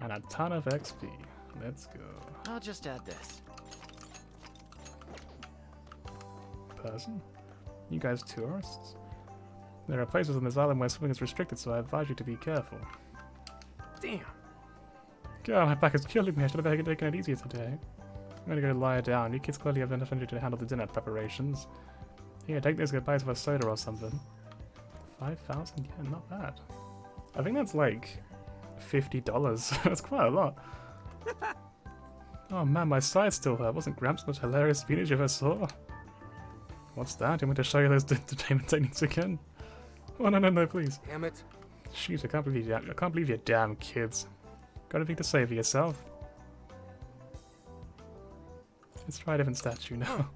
And a ton of XP. Let's go. I'll just add this. Person? You guys tourists? There are places on this island where swimming is restricted, so I advise you to be careful. Damn. God, my back is killing me. I should have taken it easier today. I'm gonna go lie down. You kids clearly have enough energy to handle the dinner preparations. Here, take this, go buy some soda or something. 5,000? Yeah, not bad. I think that's like $50. That's quite a lot. Oh man, my side still hurt. Wasn't Gramps the most hilarious speech you ever saw? What's that? You want me to show you those entertainment techniques again? Oh no, please. Damn it. Shoot, I can't believe you damn kids. Got anything to say for yourself? Let's try a different statue now.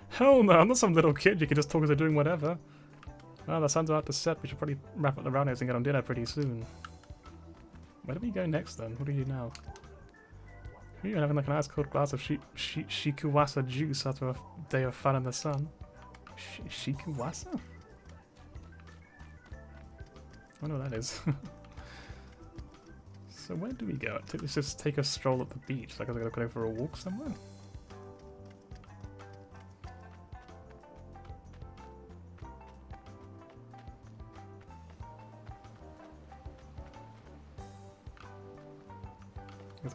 Hell no, I'm not some little kid you can just talk as they're doing whatever. Well, the sun's about to set. We should probably wrap up the roundhouse and get on dinner pretty soon. Where do we go next then? What do you do now? Are you having like an ice cold glass of shikuwasa juice after a day of fun in the sun? Shikuwasa? I know what that is. So where do we go? Let's just take a stroll at the beach. Like I was gonna go for a walk somewhere.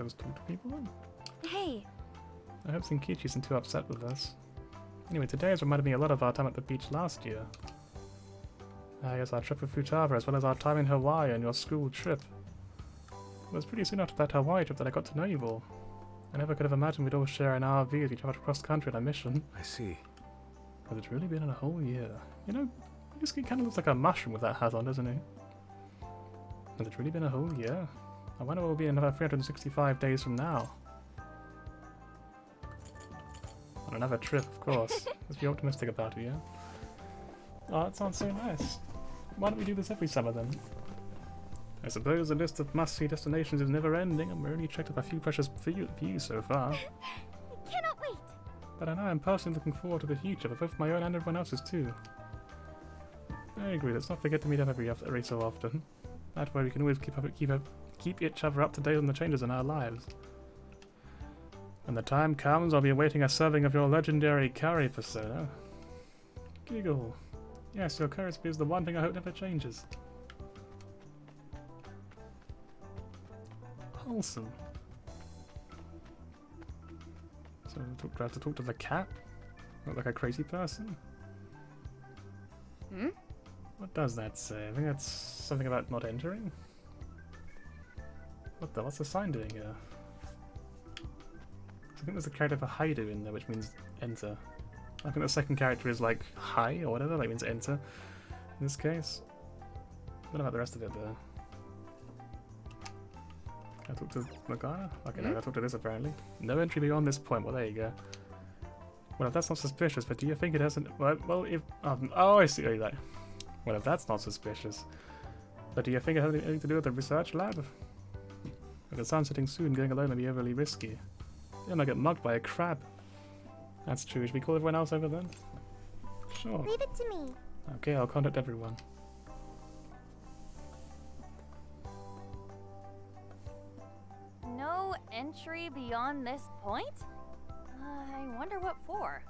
guess I was talking to people then. Hey. I hope Sinkichi isn't too upset with us. Anyway, today has reminded me a lot of our time at the beach last year. I guess our trip with Futaba, as well as our time in Hawaii and your school trip. It was pretty soon after that Hawaii trip that I got to know you all. I never could have imagined we'd all share an RV as we traveled across country on a mission. I see. But it's really been in a whole year. You know, this kid kind of looks like a mushroom with that hat on, doesn't he? Has it really been a whole year? I wonder what will be another 365 days from now. On another trip, of course. Let's be optimistic about it, yeah? Oh, that sounds so nice. Why don't we do this every summer then? I suppose the list of must-see destinations is never-ending, and we're only checked off a few precious views so far. I cannot wait! But I know I'm personally looking forward to the future, for both my own and everyone else's too. I agree, let's not forget to meet up every so often. That way we can always keep each other up to date on the changes in our lives. When the time comes, I'll be awaiting a serving of your legendary curry persona. Giggle. Yes, your curry recipe is the one thing I hope never changes. Wholesome. So do I have to talk to the cat? Look like a crazy person? Hmm? What does that say? I think that's something about not entering. What's the sign doing here? I think there's a character for Haidu in there, which means enter. I think the second character is like hi or whatever, like means enter in this case. I don't know about the rest of it though. Can I talk to Magana? Okay, no, I talk to this apparently. No entry beyond this point. Well, there you go. Well, if that's not suspicious, but do you think it hasn't? Well, if oh, I see. Like, well, if that's not suspicious, but do you think it has anything to do with the research lab? With the sun setting soon, going alone may be overly risky. You might get mugged by a crab. That's true. Should we call everyone else over then? Sure. Leave it to me. Okay, I'll contact everyone. No entry beyond this point? I wonder what for.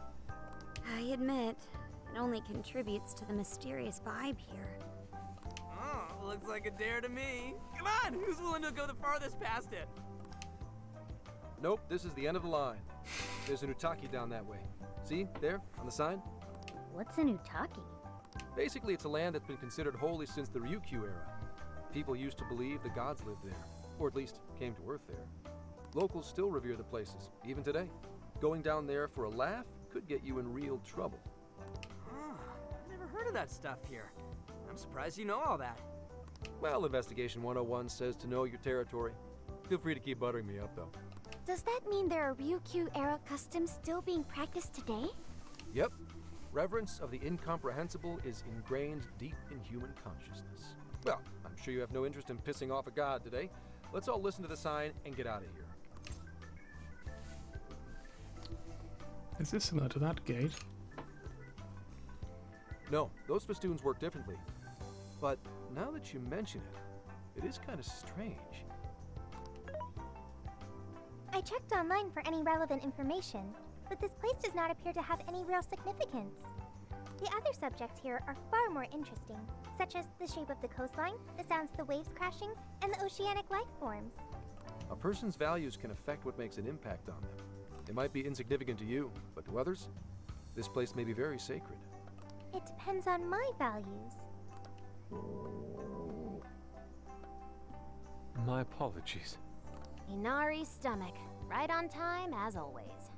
I admit, it only contributes to the mysterious vibe here. Oh, looks like a dare to me. Come on, who's willing to go the farthest past it? Nope, this is the end of the line. There's an Utaki down that way. See, there, on the sign? What's an Utaki? Basically, it's a land that's been considered holy since the Ryukyu era. People used to believe the gods lived there, or at least came to Earth there. Locals still revere the places, even today. Going down there for a laugh could get you in real trouble. Huh, I've never heard of that stuff here. I'm surprised you know all that. Well, Investigation 101 says to know your territory. Feel free to keep buttering me up, though. Does that mean there are Ryukyu-era customs still being practiced today? Yep. Reverence of the incomprehensible is ingrained deep in human consciousness. Well, I'm sure you have no interest in pissing off a god today. Let's all listen to the sign and get out of here. Is this similar to that gate? No, those festoons work differently. But now that you mention it, it is kind of strange. I checked online for any relevant information, but this place does not appear to have any real significance. The other subjects here are far more interesting, such as the shape of the coastline, the sounds of the waves crashing, and the oceanic life forms. A person's values can affect what makes an impact on them. It might be insignificant to you, but to others, this place may be very sacred. It depends on my values. My apologies. Inari's stomach. Right on time, as always.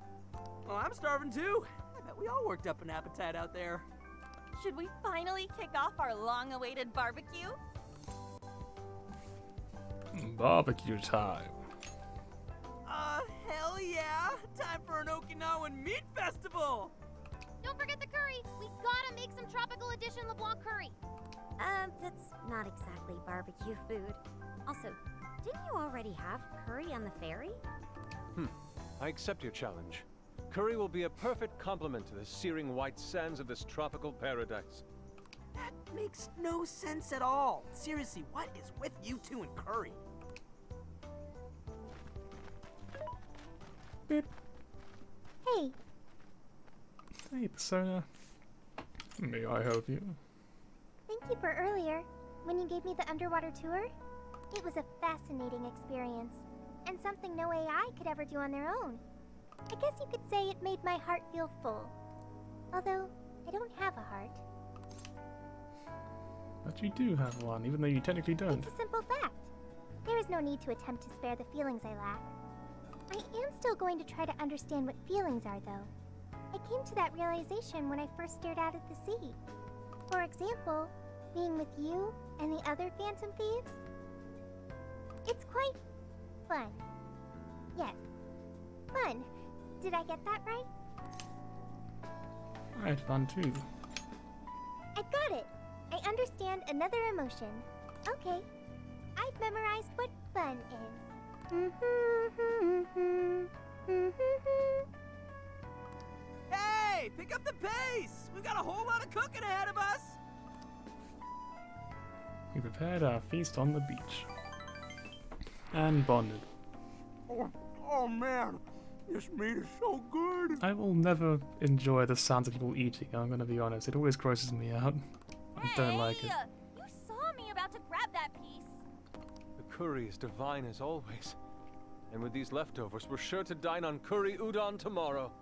Well, I'm starving too. I bet we all worked up an appetite out there. Should we finally kick off our long-awaited barbecue? Barbecue time. Hell yeah! Time for an Okinawan meat festival! Don't forget the curry! We gotta make some tropical edition LeBlanc curry! That's not exactly barbecue food. Also, didn't you already have curry on the ferry? I accept your challenge. Curry will be a perfect complement to the searing white sands of this tropical paradise. That makes no sense at all. Seriously, what is with you two and curry? Beep. Hey. Hey, Persona. May I help you? Thank you for earlier, when you gave me the underwater tour. It was a fascinating experience, and and something no AI could ever do on their own. I guess you could say it made my heart feel full. Although, I don't have a heart. But you do have one, even though you technically don't. It's a simple fact. There is no need to attempt to spare the feelings I lack. I am still going to try to understand what feelings are, though. I came to that realization when I first stared out at the sea. For example, being with you and the other Phantom Thieves. It's quite fun. Yes, fun. Did I get that right? I had fun too. I got it. I understand another emotion. Okay, I've memorized what fun is. Hey, pick up the pace! We've got a whole lot of cooking ahead of us! We prepared our feast on the beach. And bonded. Oh man, this meat is so good. I will never enjoy the sounds of people eating, I'm gonna be honest. It always grosses me out. I don't like it. You saw me about to grab that piece. The curry is divine as always. And with these leftovers, we're sure to dine on curry udon tomorrow.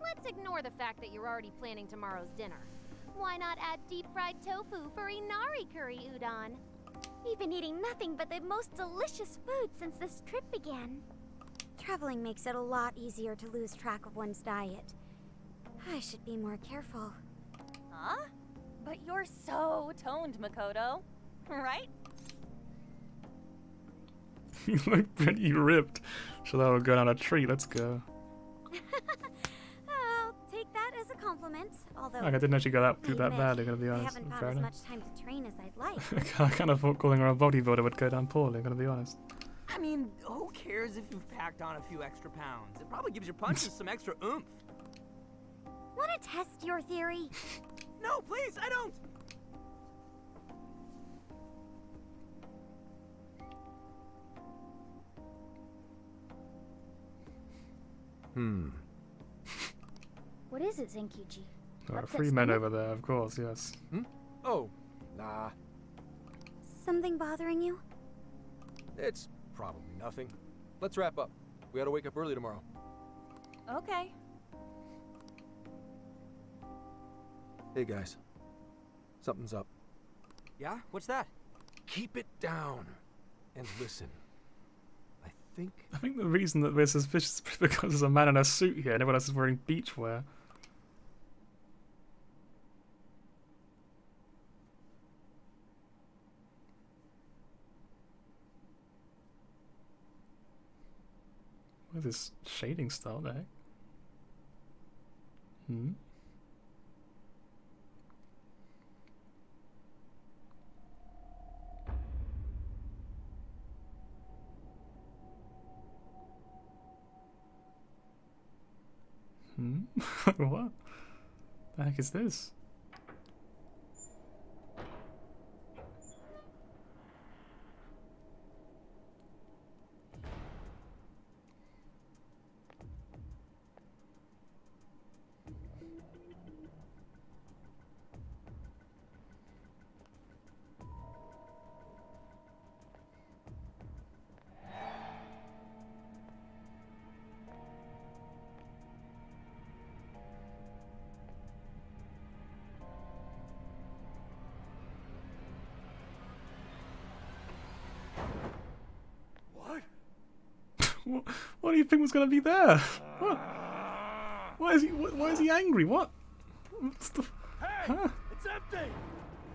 Let's ignore the fact that you're already planning tomorrow's dinner. Why not add deep-fried tofu for Inari curry udon? We've been eating nothing but the most delicious food since this trip began. Traveling makes it a lot easier to lose track of one's diet. I should be more careful. Huh? But you're so toned, Makoto. Right? You look pretty ripped. So that would go down a tree, let's go. I'll take that as a compliment, although... Like, I didn't actually go do that badly, gonna be I honest. haven't found as much time to train as I'd like. I kind of thought calling her a bodybuilder would go down poorly, gonna be honest. I mean, who cares if you've packed on a few extra pounds? It probably gives your punches some extra oomph. Want to test your theory? No, please, I don't! What is it, Zenkichi? There are What's 3 that men stomach? over there, of course, yes. Oh, nah. Something bothering you? It's probably nothing. Let's wrap up. We gotta wake up early tomorrow. Okay. Hey guys. Something's up. Yeah? What's that? Keep it down. And listen. I think the reason that we're suspicious is because there's a man in a suit here and everyone else is wearing beach wear. What is this shading style there? What the heck is this? What do you think was going to be there? What? Why is he angry? What? Hey! It's empty!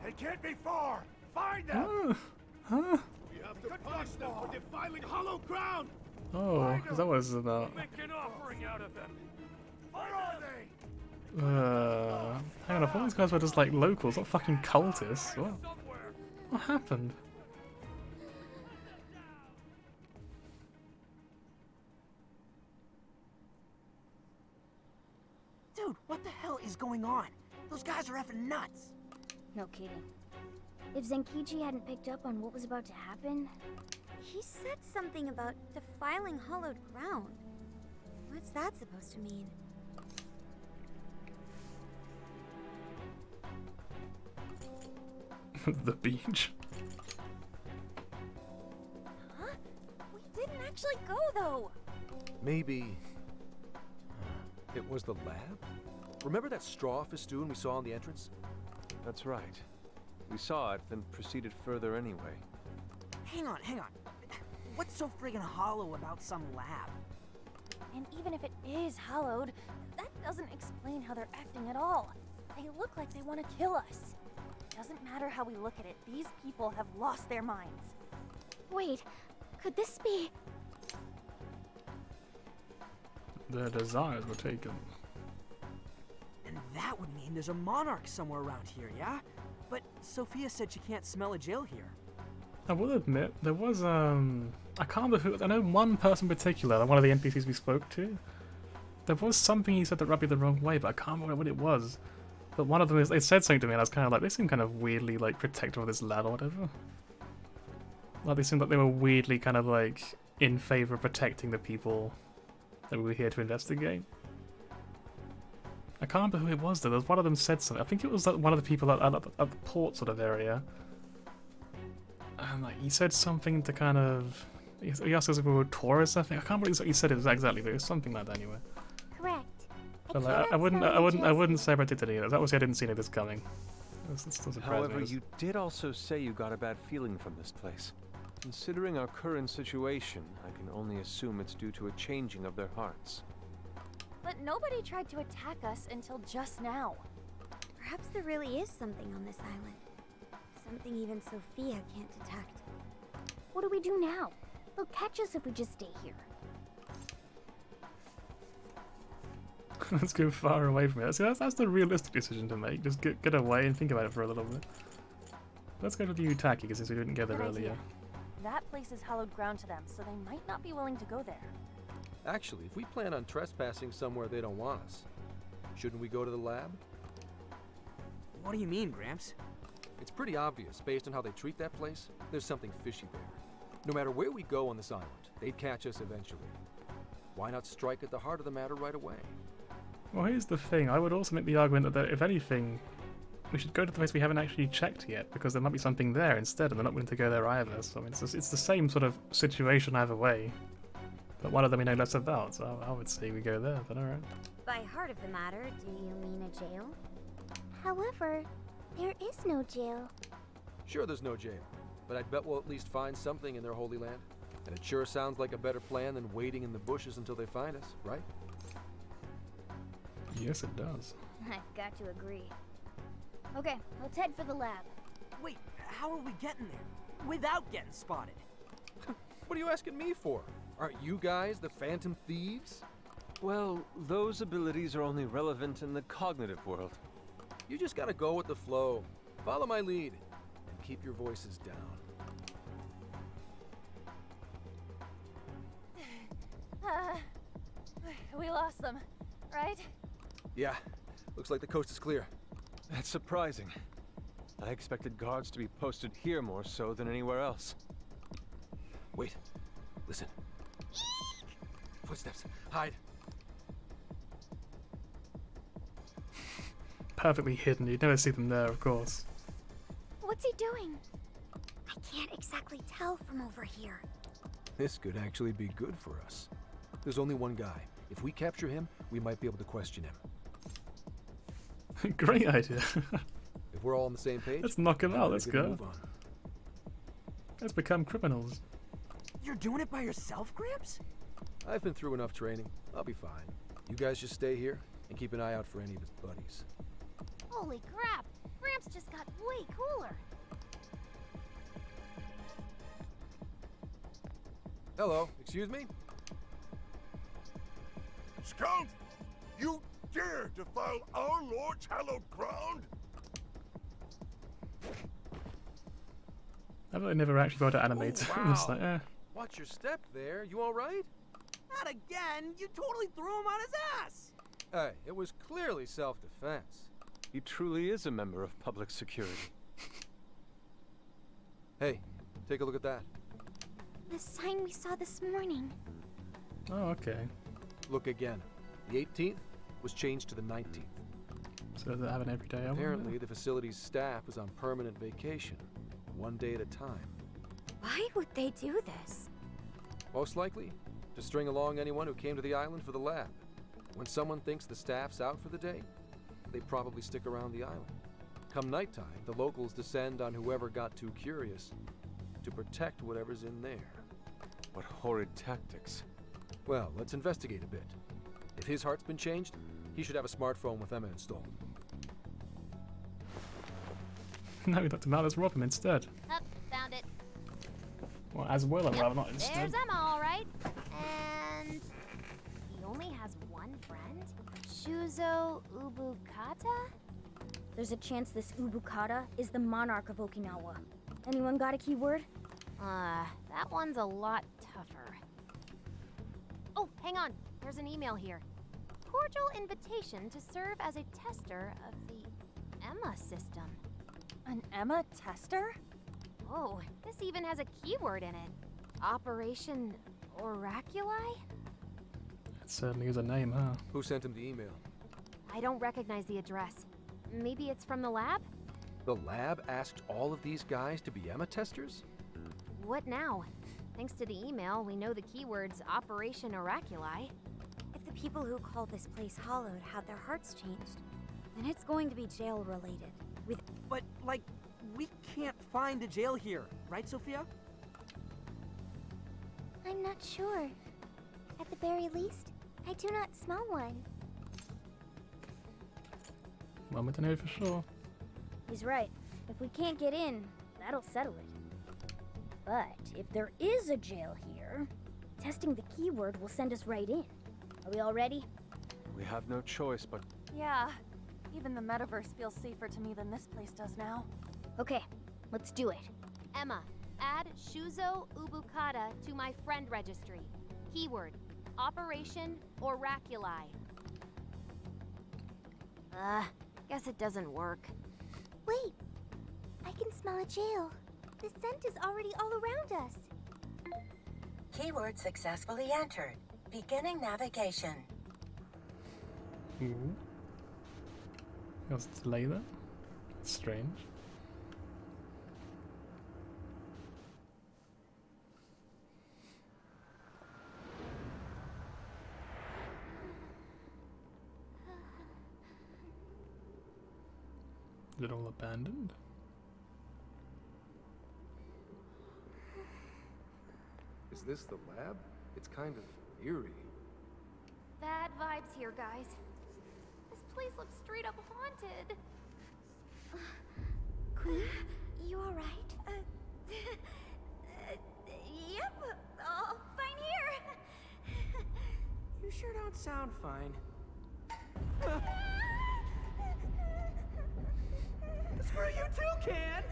It can't be far! Find them! We have to punish them for defiling hollow ground! Oh, is that what this is about? Make an offering out of them! Where are they? Hang on, I thought these guys were just like locals, not fucking cultists. What happened? Dude, what the hell is going on? Those guys are effing nuts! No kidding. If Zenkichi hadn't picked up on what was about to happen... He said something about defiling hollowed ground. What's that supposed to mean? The beach. Huh? We didn't actually go though? Maybe it was the lab? Remember that straw festoon we saw in the entrance? That's right. We saw it, then proceeded further anyway. Hang on. What's so friggin' hollow about some lab? And even if it is hollowed, that doesn't explain how they're acting at all. They look like they want to kill us. Doesn't matter how we look at it, these people have lost their minds. Wait, could this be... Their desires were taken. And that would mean there's a monarch somewhere around here, yeah? But Sophia said she can't smell a jail here. I will admit, there was, I can't remember who, I know one person in particular, one of the NPCs we spoke to. There was something he said that rubbed me the wrong way, but I can't remember what it was. But one of them, they said something to me and I was kind of like, they seem kind of weirdly, like, protective of this lab or whatever. Like, they seemed like they were weirdly kind of, like, in favor of protecting the people that we were here to investigate. I can't remember who it was though. There was one of them said something. I think it was like one of the people at the port sort of area. And like he said something to kind of. He asked us if we were tourists. I think I can't remember what he said exactly, but it was something like that anyway. Correct. But like, I wouldn't say I did any of that. Obviously, I didn't see any of this coming. However, you did also say you got a bad feeling from this place. Considering our current situation, I can only assume it's due to a changing of their hearts. But nobody tried to attack us until just now. Perhaps there really is something on this island. Something even Sophia can't detect. What do we do now? They'll catch us if we just stay here. Let's go far away from it. See, that's the realistic decision to make. Just get away and think about it for a little bit. Let's go to the Utaki, because since we didn't get there Good earlier. idea. That place is hallowed ground to them, so they might not be willing to go there. Actually, if we plan on trespassing somewhere they don't want us, shouldn't we go to the lab? What do you mean, Gramps? It's pretty obvious, based on how they treat that place, there's something fishy there. No matter where we go on this island, they'd catch us eventually. Why not strike at the heart of the matter right away? Well, here's the thing. I would also make the argument that if anything, we should go to the place we haven't actually checked yet, because there might be something there instead, and they're not willing to go there either. So I mean, it's the same sort of situation either way. But one of them we know less about, so I would say we go there, but alright. By heart of the matter, do you mean a jail? However, there is no jail. Sure, there's no jail, but I'd bet we'll at least find something in their holy land. And it sure sounds like a better plan than waiting in the bushes until they find us, right? Yes, it does. I've got to agree. Okay, let's head for the lab. Wait, how are we getting there? Without getting spotted? What are you asking me for? Aren't you guys the Phantom Thieves? Well, those abilities are only relevant in the cognitive world. You just gotta go with the flow. Follow my lead, and keep your voices down. We lost them, right? Yeah, looks like the coast is clear. That's surprising. I expected guards to be posted here more so than anywhere else. Wait, listen. Footsteps. Hide. Perfectly hidden. You'd never see them there, of course. What's he doing? I can't exactly tell from over here. This could actually be good for us. There's only one guy. If we capture him, we might be able to question him. Great idea. If we're all on the same page, let's knock him out. Let's go. Move on. Let's become criminals. You're doing it by yourself, Gramps? I've been through enough training. I'll be fine. You guys just stay here and keep an eye out for any of his buddies. Holy crap! Gramps just got way cooler. Hello, excuse me? Scout! You dare defile our Lord's hallowed ground? I thought they never actually got to animate. Oh, wow. It's like, eh. Watch your step there. You alright? Not again! You totally threw him on his ass! Hey, it was clearly self-defense. He truly is a member of public security. Hey, take a look at that. The sign we saw this morning. Oh, okay. Look again. The 18th was changed to the 19th. So they have an everyday hour? Apparently, the facility's staff was on permanent vacation, one day at a time. Why would they do this? Most likely, To string along anyone who came to the island for the lab. When someone thinks the staff's out for the day, they probably stick around the island. Come nighttime, the locals descend on whoever got too curious to protect whatever's in there. What horrid tactics. Well, let's investigate a bit. If his heart's been changed, he should have a smartphone with Emma installed. No, we Dr. Malus rob him instead. Up, found it. Well, as well, I'd Yep, rather not instead. there's Emma, all right. And he only has one friend? Shuzo Ubukata? There's a chance this Ubukata is the monarch of Okinawa. Anyone got a keyword? That one's a lot tougher. Oh, hang on. There's an email here. Cordial invitation to serve as a tester of the Emma system. An Emma tester? Oh, this even has a keyword in it. Operation Oraculi? That certainly is a name, huh? Who sent him the email? I don't recognize the address. Maybe it's from the lab? The lab asked all of these guys to be Emma testers? What now? Thanks to the email, we know the keywords Operation Oraculi. If the people who call this place Hollowed had their hearts changed, then it's going to be jail-related. But, like, we can't find a jail here, right, Sophia? I'm not sure. At the very least, I do not smell one. One to know for sure. He's right. If we can't get in, that'll settle it. But if there is a jail here, testing the keyword will send us right in. Are we all ready? We have no choice but... Yeah. Even the metaverse feels safer to me than this place does now. Okay, let's do it. Emma, add Shuzo Ubukata to my friend registry. Keyword, Operation Oraculi. Guess it doesn't work. Wait! I can smell a jail. The scent is already all around us. Keyword successfully entered. Beginning navigation. Ooh. There's a delay there. Strange. Is it all abandoned? Is this the lab? It's kind of eerie. Bad vibes here, guys. This place looks straight up haunted. Queen, you alright? Yep, all fine here. You sure don't sound fine. Screw you too, Can!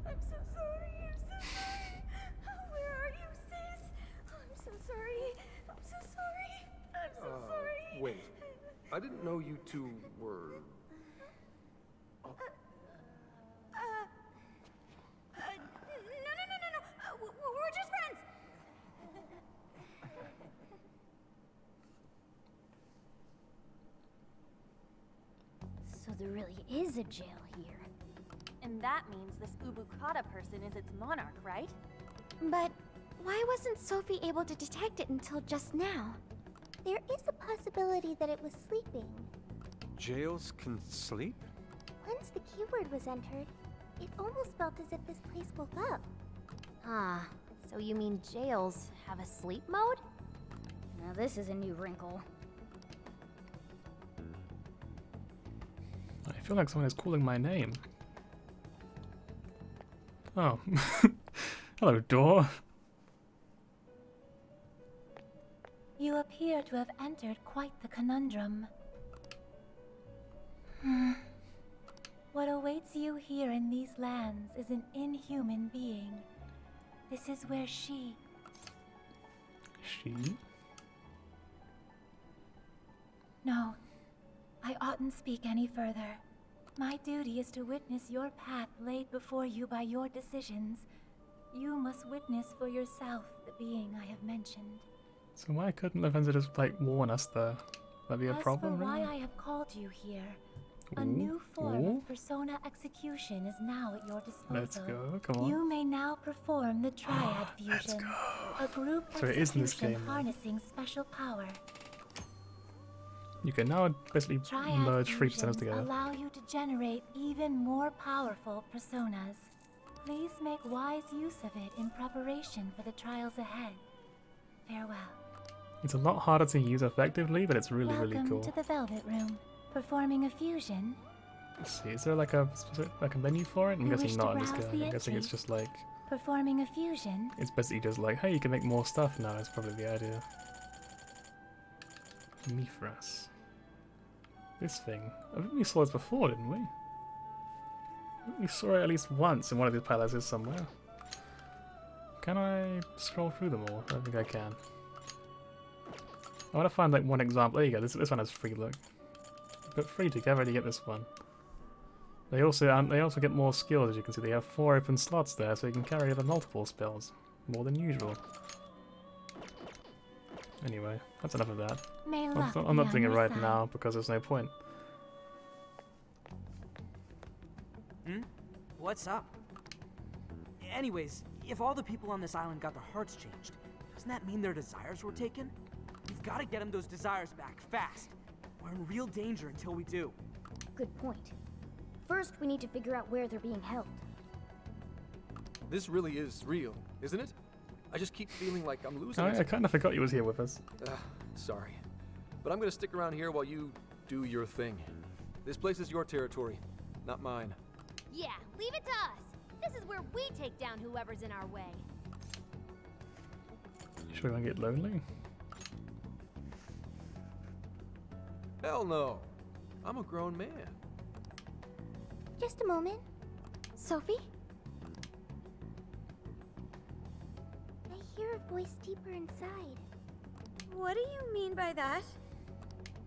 I'm so sorry, I'm so sorry. Where are you, sis? I'm so sorry. I'm so sorry. I'm so sorry. Wait. I didn't know you two were... No. We're just friends. So there really is a jail here. And that means this Ubukata person is its monarch, right? But why wasn't Sophie able to detect it until just now? There is a possibility that it was sleeping. Jails can sleep? Once the keyword was entered, it almost felt as if this place woke up. Ah, so you mean jails have a sleep mode? Now this is a new wrinkle. I feel like someone is calling my name. Oh. Hello, door. You appear to have entered quite the conundrum. What awaits you here in these lands is an inhuman being. This is where she... She? No, I oughtn't speak any further. My duty is to witness your path laid before you by your decisions. You must witness for yourself the being I have mentioned. So why couldn't Lorenzo just, like, warn us there? Would that be a problem, As for really? why I have called you here, A new form Ooh. of persona execution is now at your disposal. Let's go, come on. You may now perform the Triad Fusion, a group So it is in this execution game, then. harnessing special power. You can now basically Triad merge 3 personas fusions together. allow you to generate even more powerful personas. Please make wise use of it in preparation for the trials ahead. Farewell. It's a lot harder to use effectively, but it's really, Welcome really cool. to the Velvet Room. Performing a fusion. Let's see, is there like a menu for it? I'm You guessing wish not to in this rouse game. the I'm guessing it's itchy. just like, Performing a fusion. it's basically just like, hey, you can make more stuff now. That's probably the idea. Mithras. This thing. I think we saw this before, didn't we? I think we saw it at least once in one of these palaces somewhere. Can I scroll through them all? I don't think I can. I want to find like one example. There you go. This one has free look. But free together to get this one. They also get more skills, as you can see. They have 4 open slots there, so you can carry over multiple spells, more than usual. Anyway, that's enough of that. May I'm luck not be doing it on your right side. now because there's no point. What's up? Anyways, if all the people on this island got their hearts changed, doesn't that mean their desires were taken? We've got to get them those desires back, fast. We're in real danger until we do. Good point. First, we need to figure out where they're being held. This really is real, isn't it? I just keep feeling like I'm losing it. I kind of forgot you was here with us. Sorry. But I'm gonna stick around here while you do your thing. This place is your territory, not mine. Yeah, leave it to us. This is where we take down whoever's in our way. You sure you won't get lonely? Hell no. I'm a grown man. Just a moment. Sophie? I hear a voice deeper inside. What do you mean by that?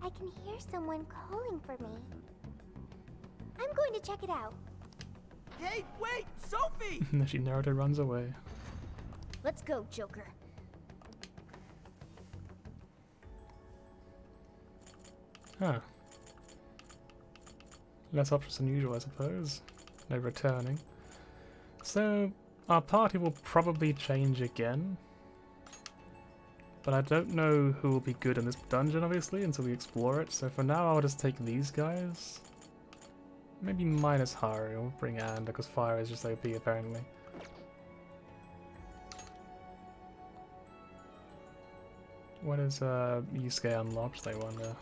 I can hear someone calling for me. I'm going to check it out. Hey, wait! Sophie! And then she Naruto runs away. Let's go, Joker. Huh. Less options than usual, I suppose. No returning. So, our party will probably change again. But I don't know who will be good in this dungeon, obviously, until we explore it. So for now, I'll just take these guys. Maybe minus Haru. We'll bring Anne, because fire is just OP, apparently. What is Yusuke unlocked, I wonder?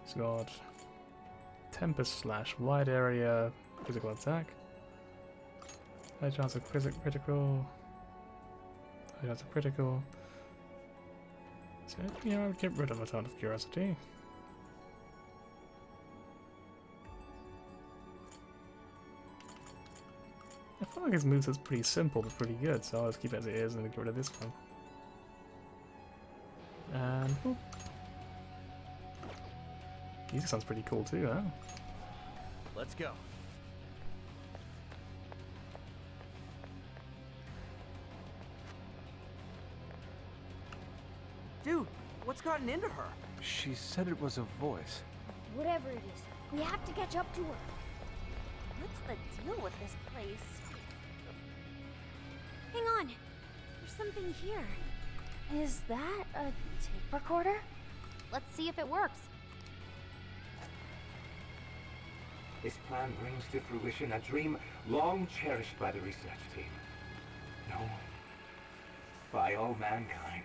He's got Tempest Slash, wide area, physical attack. High chance of critical. High chance of critical. So, yeah, I would get rid of it out of curiosity. I feel like his moveset's pretty simple but pretty good, so I'll just keep it as it is and get rid of this one. And boop. Music sounds pretty cool too, huh? Let's go. Dude, what's gotten into her? She said it was a voice. Whatever it is, we have to catch up to her. What's the deal with this place? Hang on. There's something here. Is that a tape recorder? Let's see if it works. This plan brings to fruition a dream long cherished by the research team. No, by all mankind.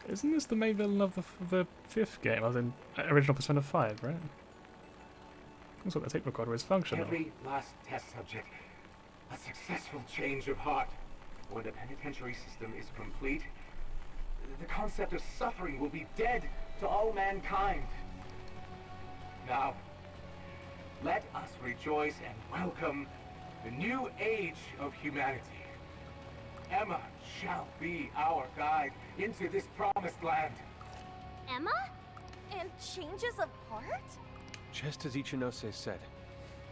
Isn't this the main villain of the 5th game? I was in original Persona 5, right? That's what the tape recorder is functional. Every last test subject, a successful change of heart. When the penitentiary system is complete, the concept of suffering will be dead to all mankind. Now, let us rejoice and welcome the new age of humanity. Emma shall be our guide into this promised land. Emma? And changes of heart? Just as Ichinose said,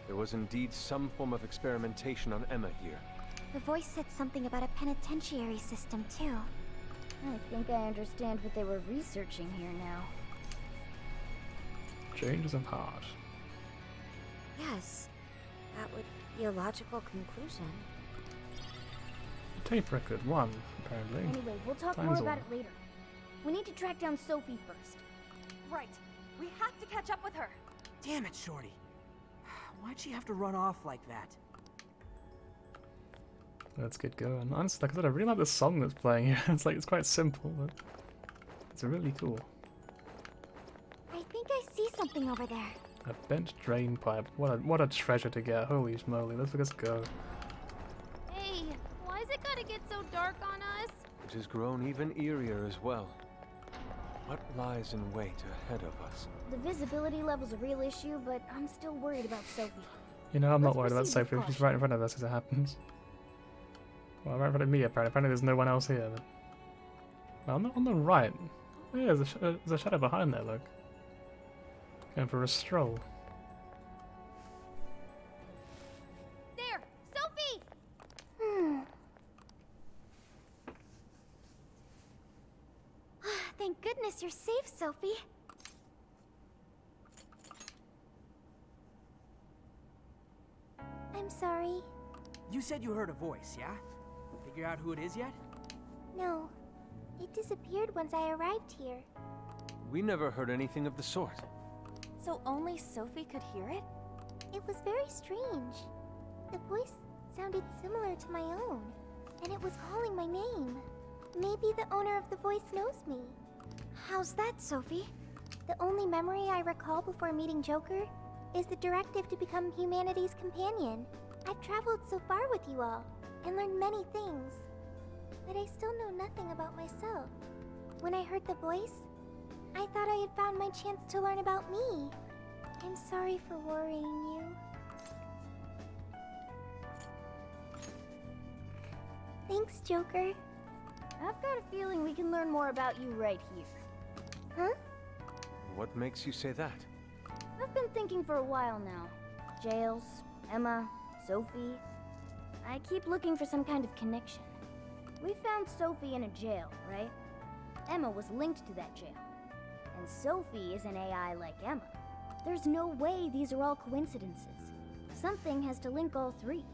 there was indeed some form of experimentation on Emma here. The voice said something about a penitentiary system, too. I think I understand what they were researching here now. Changes of heart. Yes, that would be a logical conclusion. Tape record 1, apparently. Anyway, we'll talk more about it later. We need to track down Sophie first. Right. We have to catch up with her. Damn it, Shorty. Why'd she have to run off like that? Let's get going. Honestly, like I said, I really like the song that's playing here. It's like, it's quite simple, but it's really cool. I think I see something over there. A bent drain pipe. What a treasure to get. Holy moly, let's go. Hey, why is it gotta get so dark on us? It has grown even eerier as well. What lies in wait ahead of us? The visibility level's a real issue, but I'm still worried about Sophie. You know, I'm not Let's worried about proceed with Sophie. She's caution. right in front of us as it happens. Well, right in front of me, apparently. Apparently there's no one else here. But... Well, on the right. Oh, yeah, there's a shadow behind there, look. Going for a stroll. There! Sophie! Thank goodness you're safe, Sophie. I'm sorry. You said you heard a voice, yeah? Figure out who it is yet? No. It disappeared once I arrived here. We never heard anything of the sort. So only Sophie could hear it? It was very strange. The voice sounded similar to my own, and it was calling my name. Maybe the owner of the voice knows me. How's that, Sophie? The only memory I recall before meeting Joker is the directive to become humanity's companion. I've traveled so far with you all, and learned many things, but I still know nothing about myself. When I heard the voice, I thought I had found my chance to learn about me. I'm sorry for worrying you. Thanks, Joker. I've got a feeling we can learn more about you right here. Huh? What makes you say that? I've been thinking for a while now. Jails, Emma, Sophie. I keep looking for some kind of connection. We found Sophie in a jail, right? Emma was linked to that jail. And Sophie is an AI like Emma. There's no way these are all coincidences. Something has to link all three.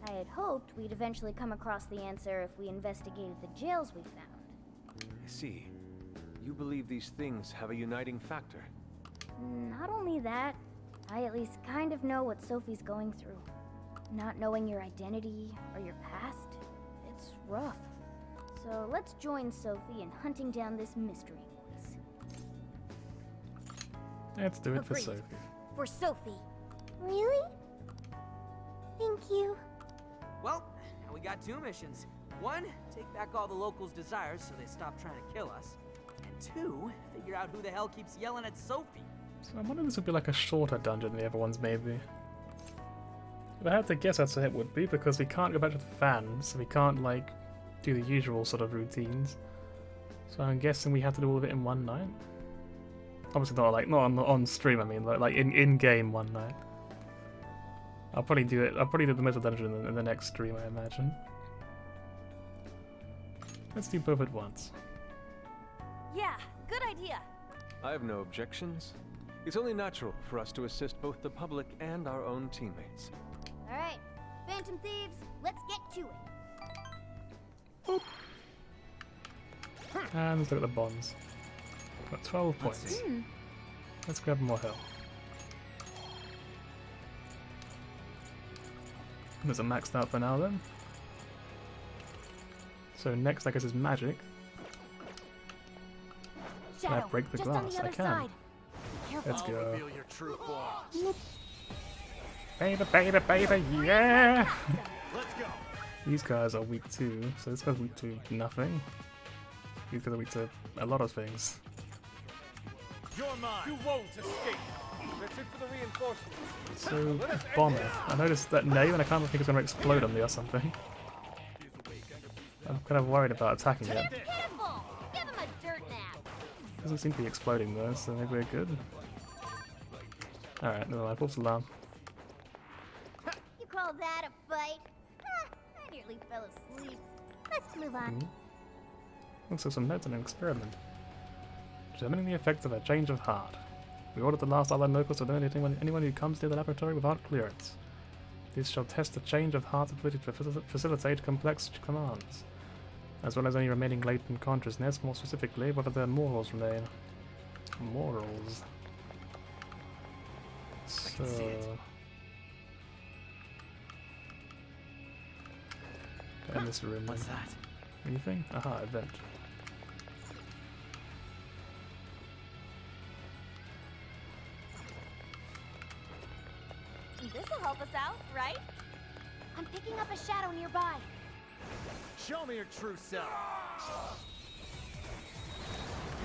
I had hoped we'd eventually come across the answer if we investigated the jails we found. I see. You believe these things have a uniting factor. Not only that, I at least kind of know what Sophie's going through. Not knowing your identity or your past, it's rough. So let's join Sophie in hunting down this mystery voice. Let's do it for Agreed. Sophie. For Sophie. Really? Thank you. Well, now we got two missions. One, take back all the locals' desires so they stop trying to kill us. And two, figure out who the hell keeps yelling at Sophie. So I'm wondering if this would be like a shorter dungeon than the other ones, maybe. If I had to guess, I'd say it would be, because we can't go back to the fans, so we can't, like, do the usual sort of routines. So I'm guessing we have to do all of it in one night. Obviously not, like, not on stream, I mean, like in-game one night. I'll probably do the middle dungeon in the next stream, I imagine. Let's do both at once. Yeah, good idea. I have no objections. It's only natural for us to assist both the public and our own teammates. Alright, Phantom Thieves, let's get to it. And let's look at the bonds. Got 12 points. Let's grab more health. There's a maxed out for now then. So next I guess is magic. Can I break the glass? I can. Let's go. Reveal your true form. Baby, baby, baby, yeah! Let's go. These guys are weak too, so this guy's weak to nothing. These guys are weak to a lot of things. You're mine. You won't escape. That's it for the reinforcements. So, bomber. I noticed that name and I kind of think it's going to explode on me or something. I'm kind of worried about attacking it. Pitiful! Give him a dirt nap! Doesn't seem to be exploding though, so maybe we're good. Alright, never mind, false alarm. You call that a fight? I nearly fell asleep. Let's move on. Looks like some notes on an experiment. Determining the effects of a change of heart. We ordered the last island locals to eliminate anyone who comes near the laboratory without clearance. These shall test the change of heart's ability to facilitate complex commands, as well as any remaining latent consciousness, more specifically, whether their morals remain. Morals. So... in this room. What's that? Anything? Aha, event. This'll help us out, right? I'm picking up a shadow nearby. Show me your true self.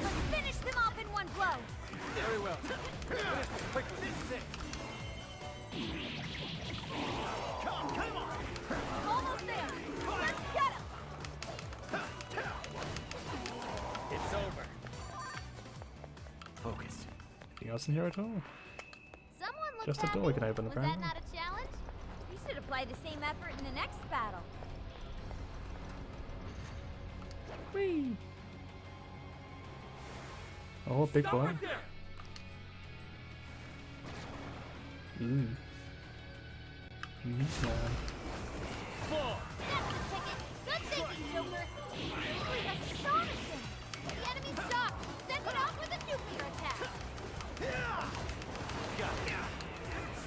Let's finish them off in one blow. Very well. Quickly, this is it. Come on! Almost there. Let's get him. It's over. Focus. Anything else in here at all? Someone looked Just a door we can open, Was apparently. that not a challenge? We should apply the same effort in the next battle. Whee! Oh, big Stop boy. right there. Meat man. Fall. That's the ticket. Good thinking, Joker. Delivery that's astonishing. The enemy's stopped. Send it off with a nuclear attack.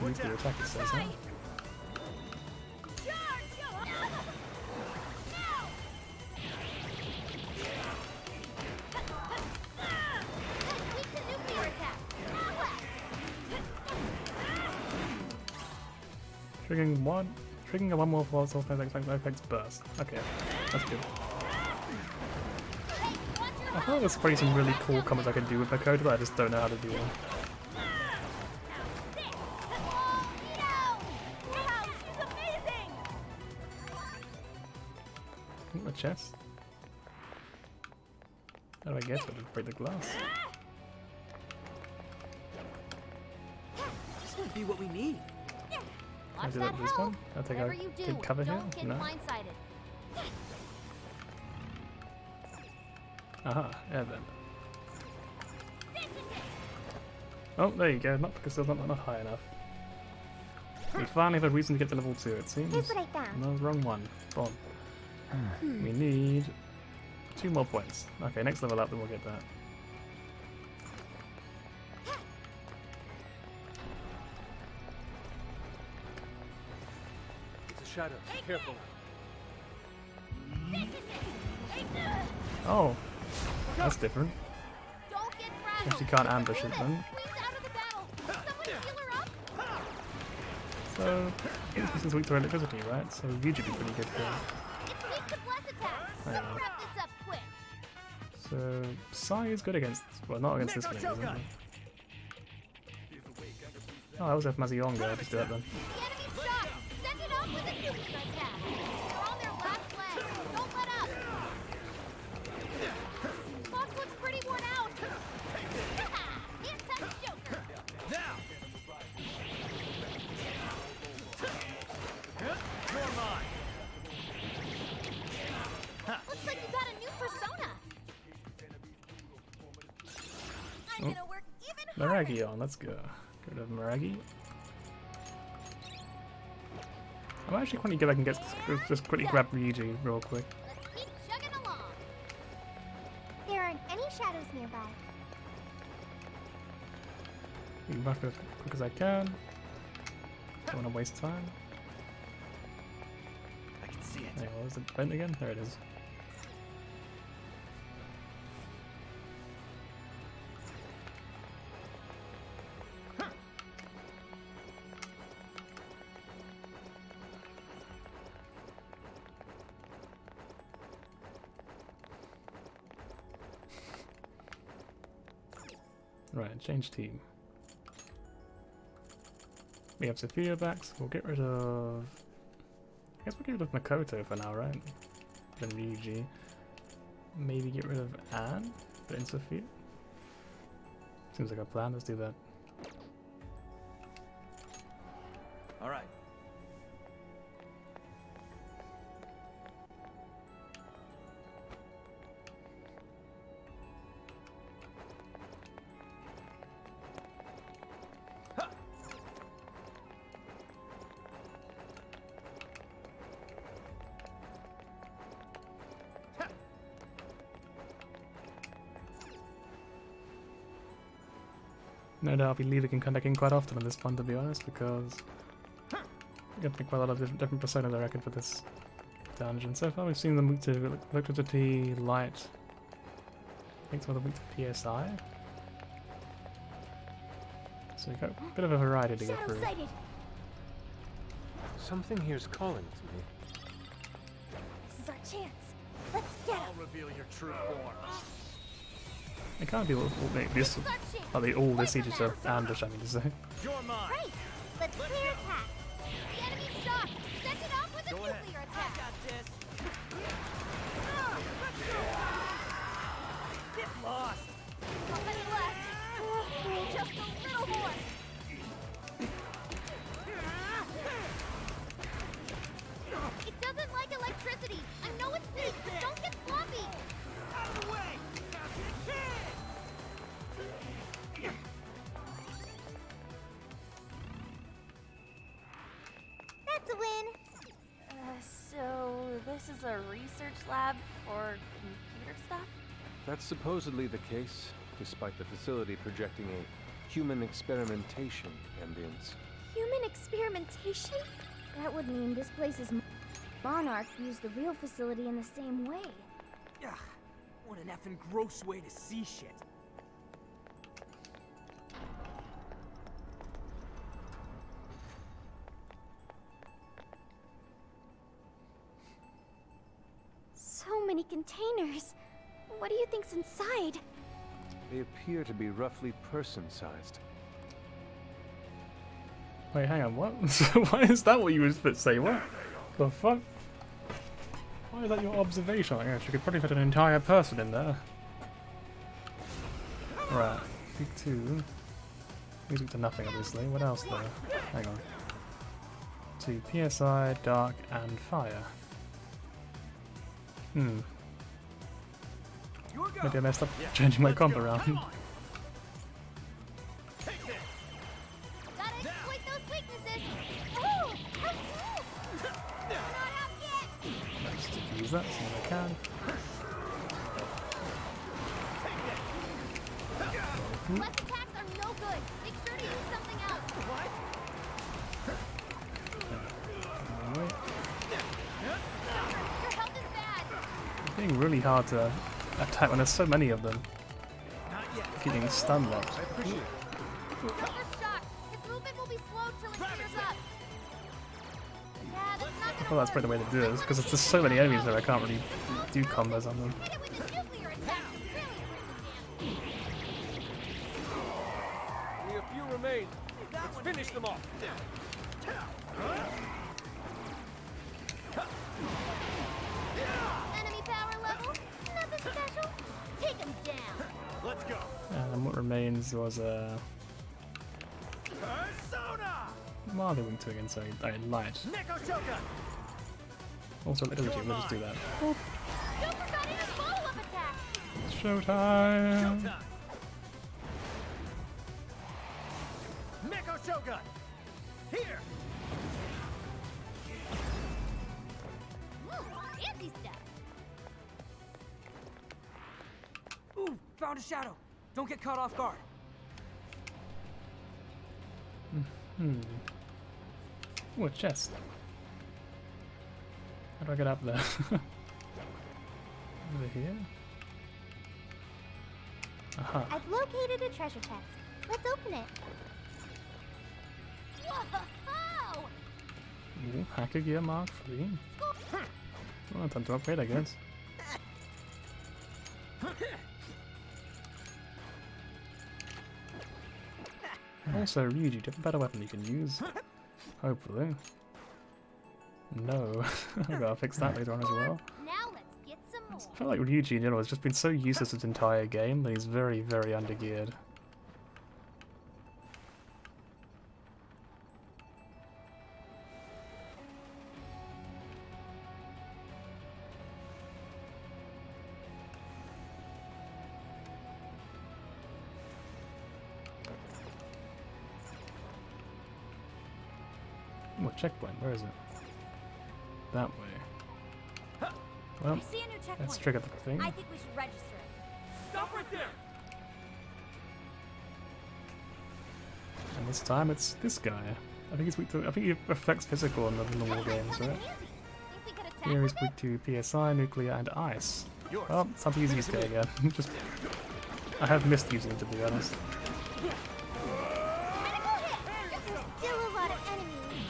Nuclear attack, it says, huh? Triggering a one more force effects burst. Okay, that's good. I thought there's probably some really cool comments I can do with my code, but I just don't know how to do them. The chest. How do I get it? Break the glass. This might be what we need. Can I do that with this one? I'll take Whatever a you do, good cover here? don't get No. blindsided. Aha, air vent. Oh, there you go. Not because it's not high enough. We finally have a reason to get to level 2, it seems. Here's what I found. No, wrong one. Bon. We need 2 more points. Okay, next level up, then we'll get that. It's a shadow. Careful. Oh, that's different. Don't get frazzled. Actually can't ambush it then. Queen's out of the battle. Someone heal her up. So, this is weak to electricity, right? So you should be pretty good here. It's weak to bless attacks. I know. Wrap this up quick. So, Psy is good against, well, not against this one, isn't it? Oh, I was have Mazionga, just do that then. The enemy's shot. Send it off with a nuclear attack. They're on their last leg. Don't let up. Fox looks pretty worn out. Here comes Joker. Now. You're mine. Looks like you got a new persona. I'm gonna work even Miragi on, let's go. Get rid of Miragi. I'm actually quite good I can just quickly grab Ryuji real quick. Let's keep chugging along. There aren't any shadows nearby. Be back as quick as I can. Don't want to waste time. I can see it. Hey, what was the vent again? There it is. Right, change team. We have Sophia back, so we'll get rid of... I guess we'll get rid of Makoto for now, right? Then Ryuji. Maybe get rid of Anne, but in Sophia? Seems like a plan, let's do that. All right. No doubt I'll be leaving and coming back in quite often on this one, to be honest, because I'm getting quite a lot of different personas, I reckon, for this dungeon. So far we've seen them weak to electricity, light. I think some of them weak to PSI. So we've got a bit of a variety to get through. Sighted. Something here's calling to me. This is our chance. Let's get him. I'll reveal your true form. It can't be all this. Are they all this easy to ambush? I mean to say. You're mine. Great. Let's clear attack. The enemy's shocked. Send it off with a Go ahead. nuclear attack. Get lost. Nobody left. Just a little more. It doesn't like electricity. I know it's weak, but don't get sloppy. Out of the way. That's a win. So this is a research lab for computer stuff? That's supposedly the case, despite the facility projecting a human experimentation ambience. Human experimentation? That would mean this place's monarch used the real facility in the same way. Ugh, what an effing gross way to see shit. So many containers. What do you think's inside? They appear to be roughly person-sized. Wait, hang on, what? Why is that what you would say? What the fuck? Why is that your observation? I guess you could probably fit an entire person in there. Right, big two. Music to nothing, obviously. What else though? Hang on. To PSI, dark, and fire. Maybe I messed up changing my comp around. Gotta exploit those weaknesses. Oh, how cool! Not out yet. Nice to use that as soon as I can. Less attacks are no good. Make sure to use something else. What? Wait. Your health is bad. It's being really hard to attack when there's so many of them. Getting stunned like. Joker's shocked. His movement will be slowed till it clears up. Yeah, that's not I gonna thought that's probably the way to do it, because there's just so many enemies there I can't really do combos on them. hit it with a nuclear attack to really bring the damage. Only a few remain. Let's finish them off. Enemy power level? Nothing special. Take him down. Let's go. And what remains was Persona. what are they wing to again? Sorry, light. Neko Shogun. Also electricity, we'll just do that. Joker got in a follow-up attack. Showtime! Showtime. Neko Shogun. Here. Fancy stuff. Ooh, found a shadow. Don't get caught off guard. Ooh, a chest. How do I get up there? Over here? Aha. I've located a treasure chest. Let's open it. Whoa! Ooh, hacker gear mark 3. Well, time to upgrade, I guess. Also, Ryuji, do you have a better weapon you can use? Hopefully. No. I gotta fix that later on as well. Now let's get some more. I feel like Ryuji in general has just been so useless this entire game that he's very, very undergeared. What checkpoint? Where is it? That way. Well, I see a new checkpoint. let's trigger the thing. I think we should register it. Stop right there. And this time it's this guy. I think he's weak to. I think he affects physical in the normal games, right? Here he's weak to PSI, nuclear, and ice. Well, it's time to use these guy again. Just, I have missed using him, to be honest. Still a lot of enemies.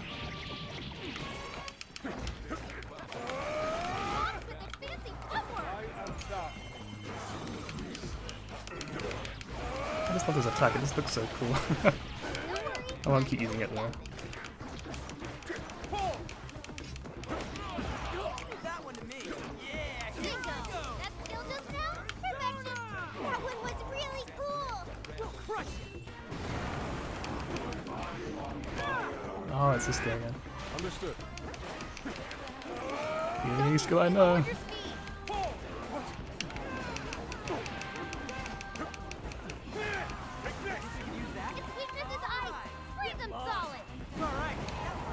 I just love his attack. It just looks so cool. I won't keep using it though. Oh, it's this guy again. Understood. Yes, I know. Alright,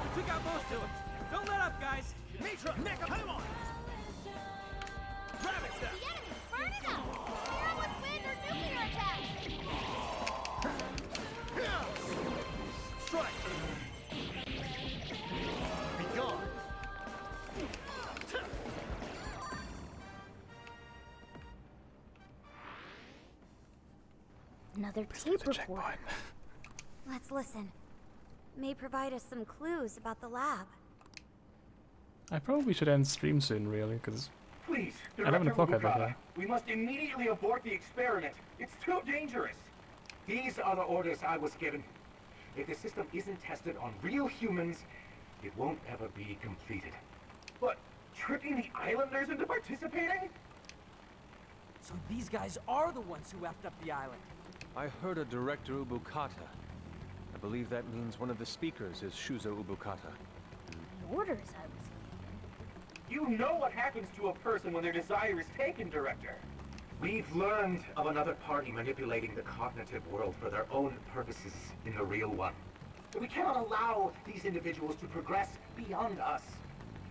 we took out most of them. Don't let up, guys. Mitra, Neko, come on! Ravage them! The enemy! Burn it up! Clear them with wind or nuclear attacks! Strike! Be gone! Another tape recorder. Let's listen. May provide us some clues about the lab. I probably should end stream soon, really, because Please, 11 o'clock over Ubukata, here. we must immediately abort the experiment. It's too dangerous. These are the orders I was given. If the system isn't tested on real humans, it won't ever be completed. But tricking the islanders into participating? So these guys are the ones who effed up the island. I heard a Director Ubukata. I believe that means one of the speakers is Shuzo Ubukata. The orders I was You know what happens to a person when their desire is taken, Director. We've learned of another party manipulating the cognitive world for their own purposes in the real one. But we cannot allow these individuals to progress beyond us.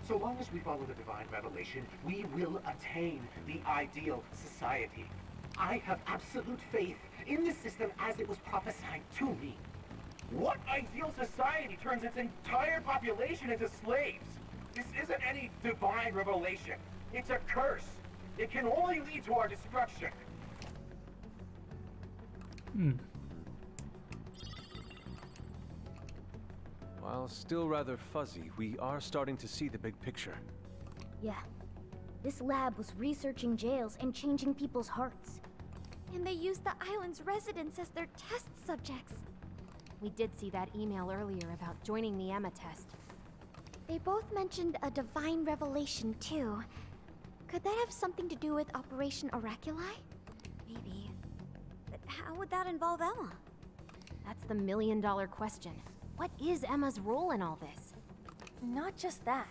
So long as we follow the divine revelation, we will attain the ideal society. I have absolute faith in the system as it was prophesied to me. What ideal society turns its entire population into slaves? This isn't any divine revelation. It's a curse. It can only lead to our destruction. While still rather fuzzy, we are starting to see the big picture. Yeah. This lab was researching jails and changing people's hearts. And they used the island's residents as their test subjects. We did see that email earlier about joining the Emma test. They both mentioned a divine revelation, too. Could that have something to do with Operation Oraculi? Maybe. But how would that involve Emma? That's the million-dollar question. What is Emma's role in all this? Not just that.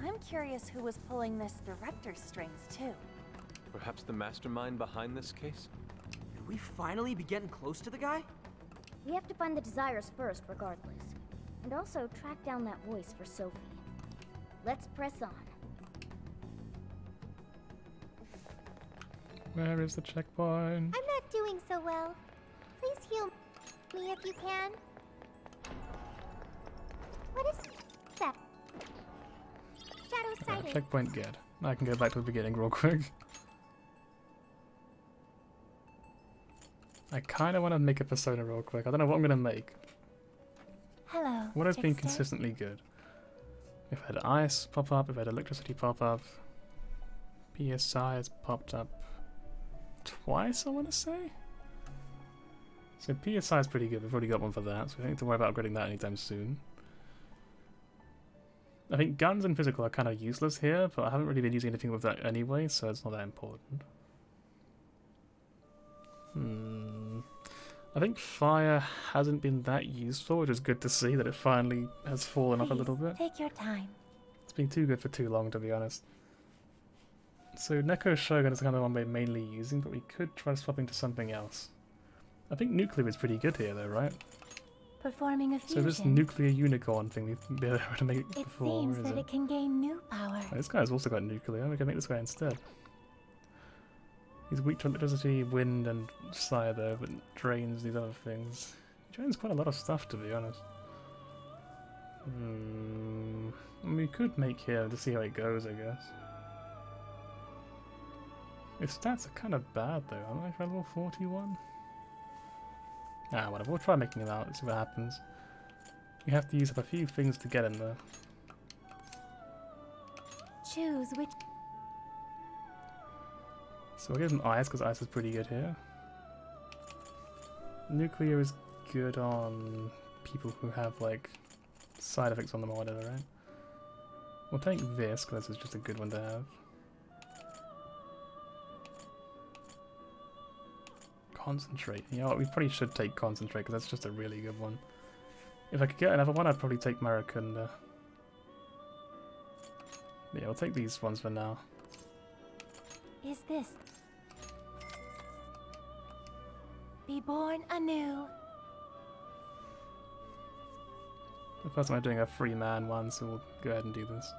I'm curious who was pulling this director's strings, too. Perhaps the mastermind behind this case? Could we finally be getting close to the guy? We have to find the desires first, regardless. And also track down that voice for Sophie. Let's press on. Where is the checkpoint? I'm not doing so well. Please heal me if you can. What is that? Shadow sighted. Checkpoint good. I can go back to the beginning real quick. I kind of want to make a persona real quick. I don't know what I'm going to make. Hello. What has been Trickster? consistently good? We've had ice pop up, we've had electricity pop up. PSI has popped up twice, I want to say? So PSI is pretty good, we've already got one for that, so we don't need to worry about upgrading that anytime soon. I think guns and physical are kind of useless here, but I haven't really been using anything with that anyway, so it's not that important. I think fire hasn't been that useful, which is good to see that it finally has fallen off a little bit. Take your time. It's been too good for too long, to be honest. So Neko Shogun is the kind of one we're mainly using, but we could try swapping to something else. I think nuclear is pretty good here though, right? Performing a So fusion. this nuclear unicorn thing, we've been able to make it It before, seems is that it can gain new power. Oh, this guy's also got nuclear, we can make this guy instead. He's weak to electricity, wind and fire though, but drains these other things. He owns quite a lot of stuff, to be honest. We could make here to see how it goes, I guess. His stats are kind of bad though, aren't they, for level 41? Ah, whatever, we'll try making it out and see what happens. We have to use up a few things to get in there. Choose which. So we'll give him ice, because ice is pretty good here. Nuclear is good on people who have, like, side effects on them or whatever, right? We'll take this, because this is just a good one to have. Concentrate. You know what, we probably should take Concentrate, because that's just a really good one. If I could get another one, I'd probably take Maracunda. Yeah, we'll take these ones for now. Is this? Be born anew. The first time I'm doing a free man one, so we'll go ahead and do this.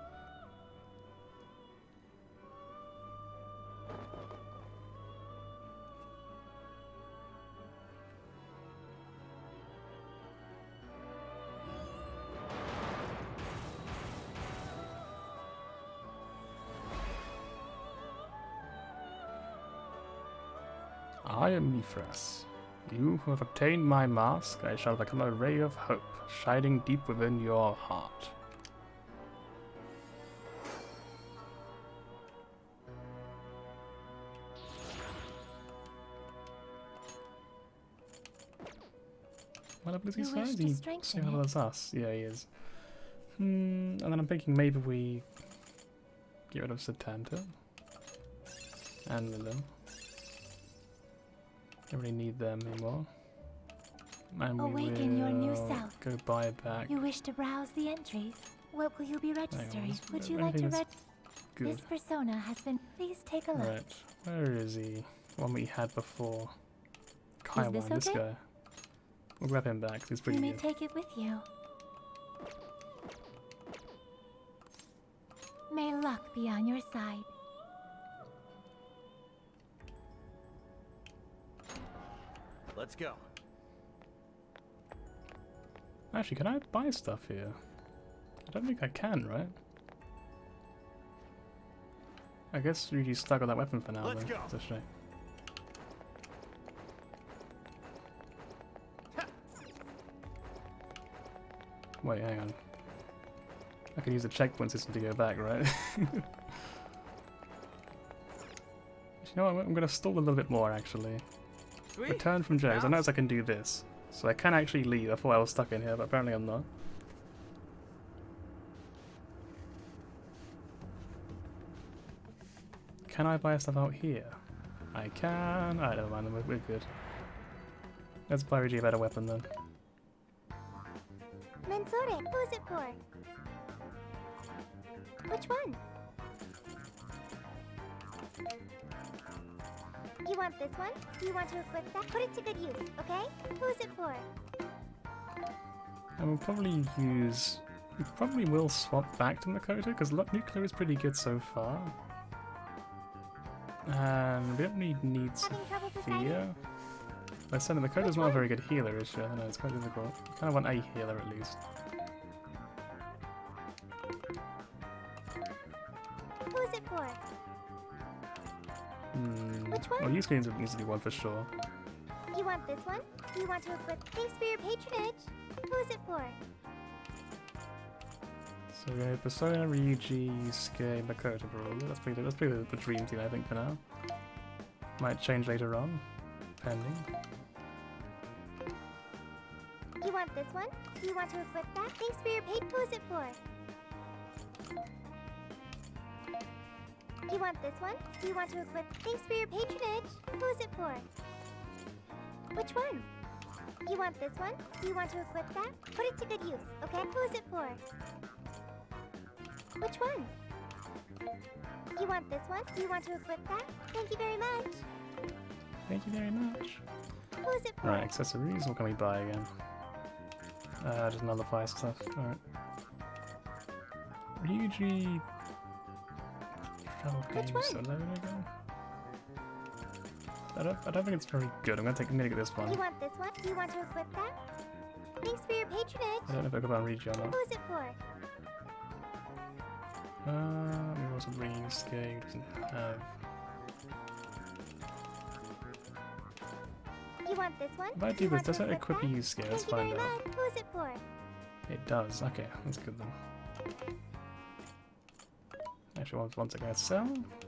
I am Mithras. You who have obtained my mask, I shall become a ray of hope, shining deep within your heart. What up is he saying? He's same level as us. Yeah, he is. And then I'm thinking maybe we get rid of Satanta and Lilith. Don't really need them anymore. And Awaken your new self. Go buy back. You wish to browse the entries. What will you be registering? Would you like anything to that's good. This persona has been. Please take a look. Right, where is he? The one we had before. Kaiwan, this okay? guy. We'll grab him back. He's pretty You may good. take it with you. May luck be on your side. Let's go. Actually, can I buy stuff here? I don't think I can, right? I guess Ryuji's stuck on that weapon for now, Let's though. go. It's a shame. Wait, hang on. I can use the checkpoint system to go back, right? You know what? I'm going to stall a little bit more, actually. Sweet. Return from jail. 'Cause I noticed I can do this. So I can actually leave. I thought I was stuck in here, but apparently I'm not. Can I buy stuff out here? I can. Alright, never mind. We're good. Let's buy Ryuji a better weapon then. Mensore, who's it for? Which one? You want this one? Do you want to equip that? Put it to good use, okay? Who's it for? And we'll probably use... We probably will swap back to Makoto, because nuclear is pretty good so far. And we don't need Sophia. I said that Makoto's not a very good healer, is she? I don't know, it's quite difficult. I kind of want a healer at least. Who's it for? Which one? Well, use games needs to be one for sure. You want this one? Do you want to equip? Thanks for your patronage. Who's it for? So we have Persona, Ryuji, Yusuke, Makoto probably. That's pretty the dream team, I think, for now. Might change later on, pending. You want this one? Do you want to equip that? Thanks for your pay. Who's it for? You want this one? Do you want to equip? Thanks for your patronage. Who's it for? Which one? You want this one? Do you want to equip that? Put it to good use, okay? Who's it for? Which one? You want this one? Do you want to equip that? Thank you very much. Thank you very much. Who's it for? Right, accessories. What can we buy again? Just nullify stuff. Alright. Ryuji... Travel games alone again? I don't think it's very good. I'm gonna get this one. You want this one? Do you want to equip that? Thanks for your patronage. I don't know if I could read you or not. Who is it for? Maybe also bringing scale doesn't have. You want this one? If I do You this, want does to it flip equip that? you scale? Let's Thank you find very out. much. Who is it for? It does. Okay, that's good then. Actually, one second. Let's sell.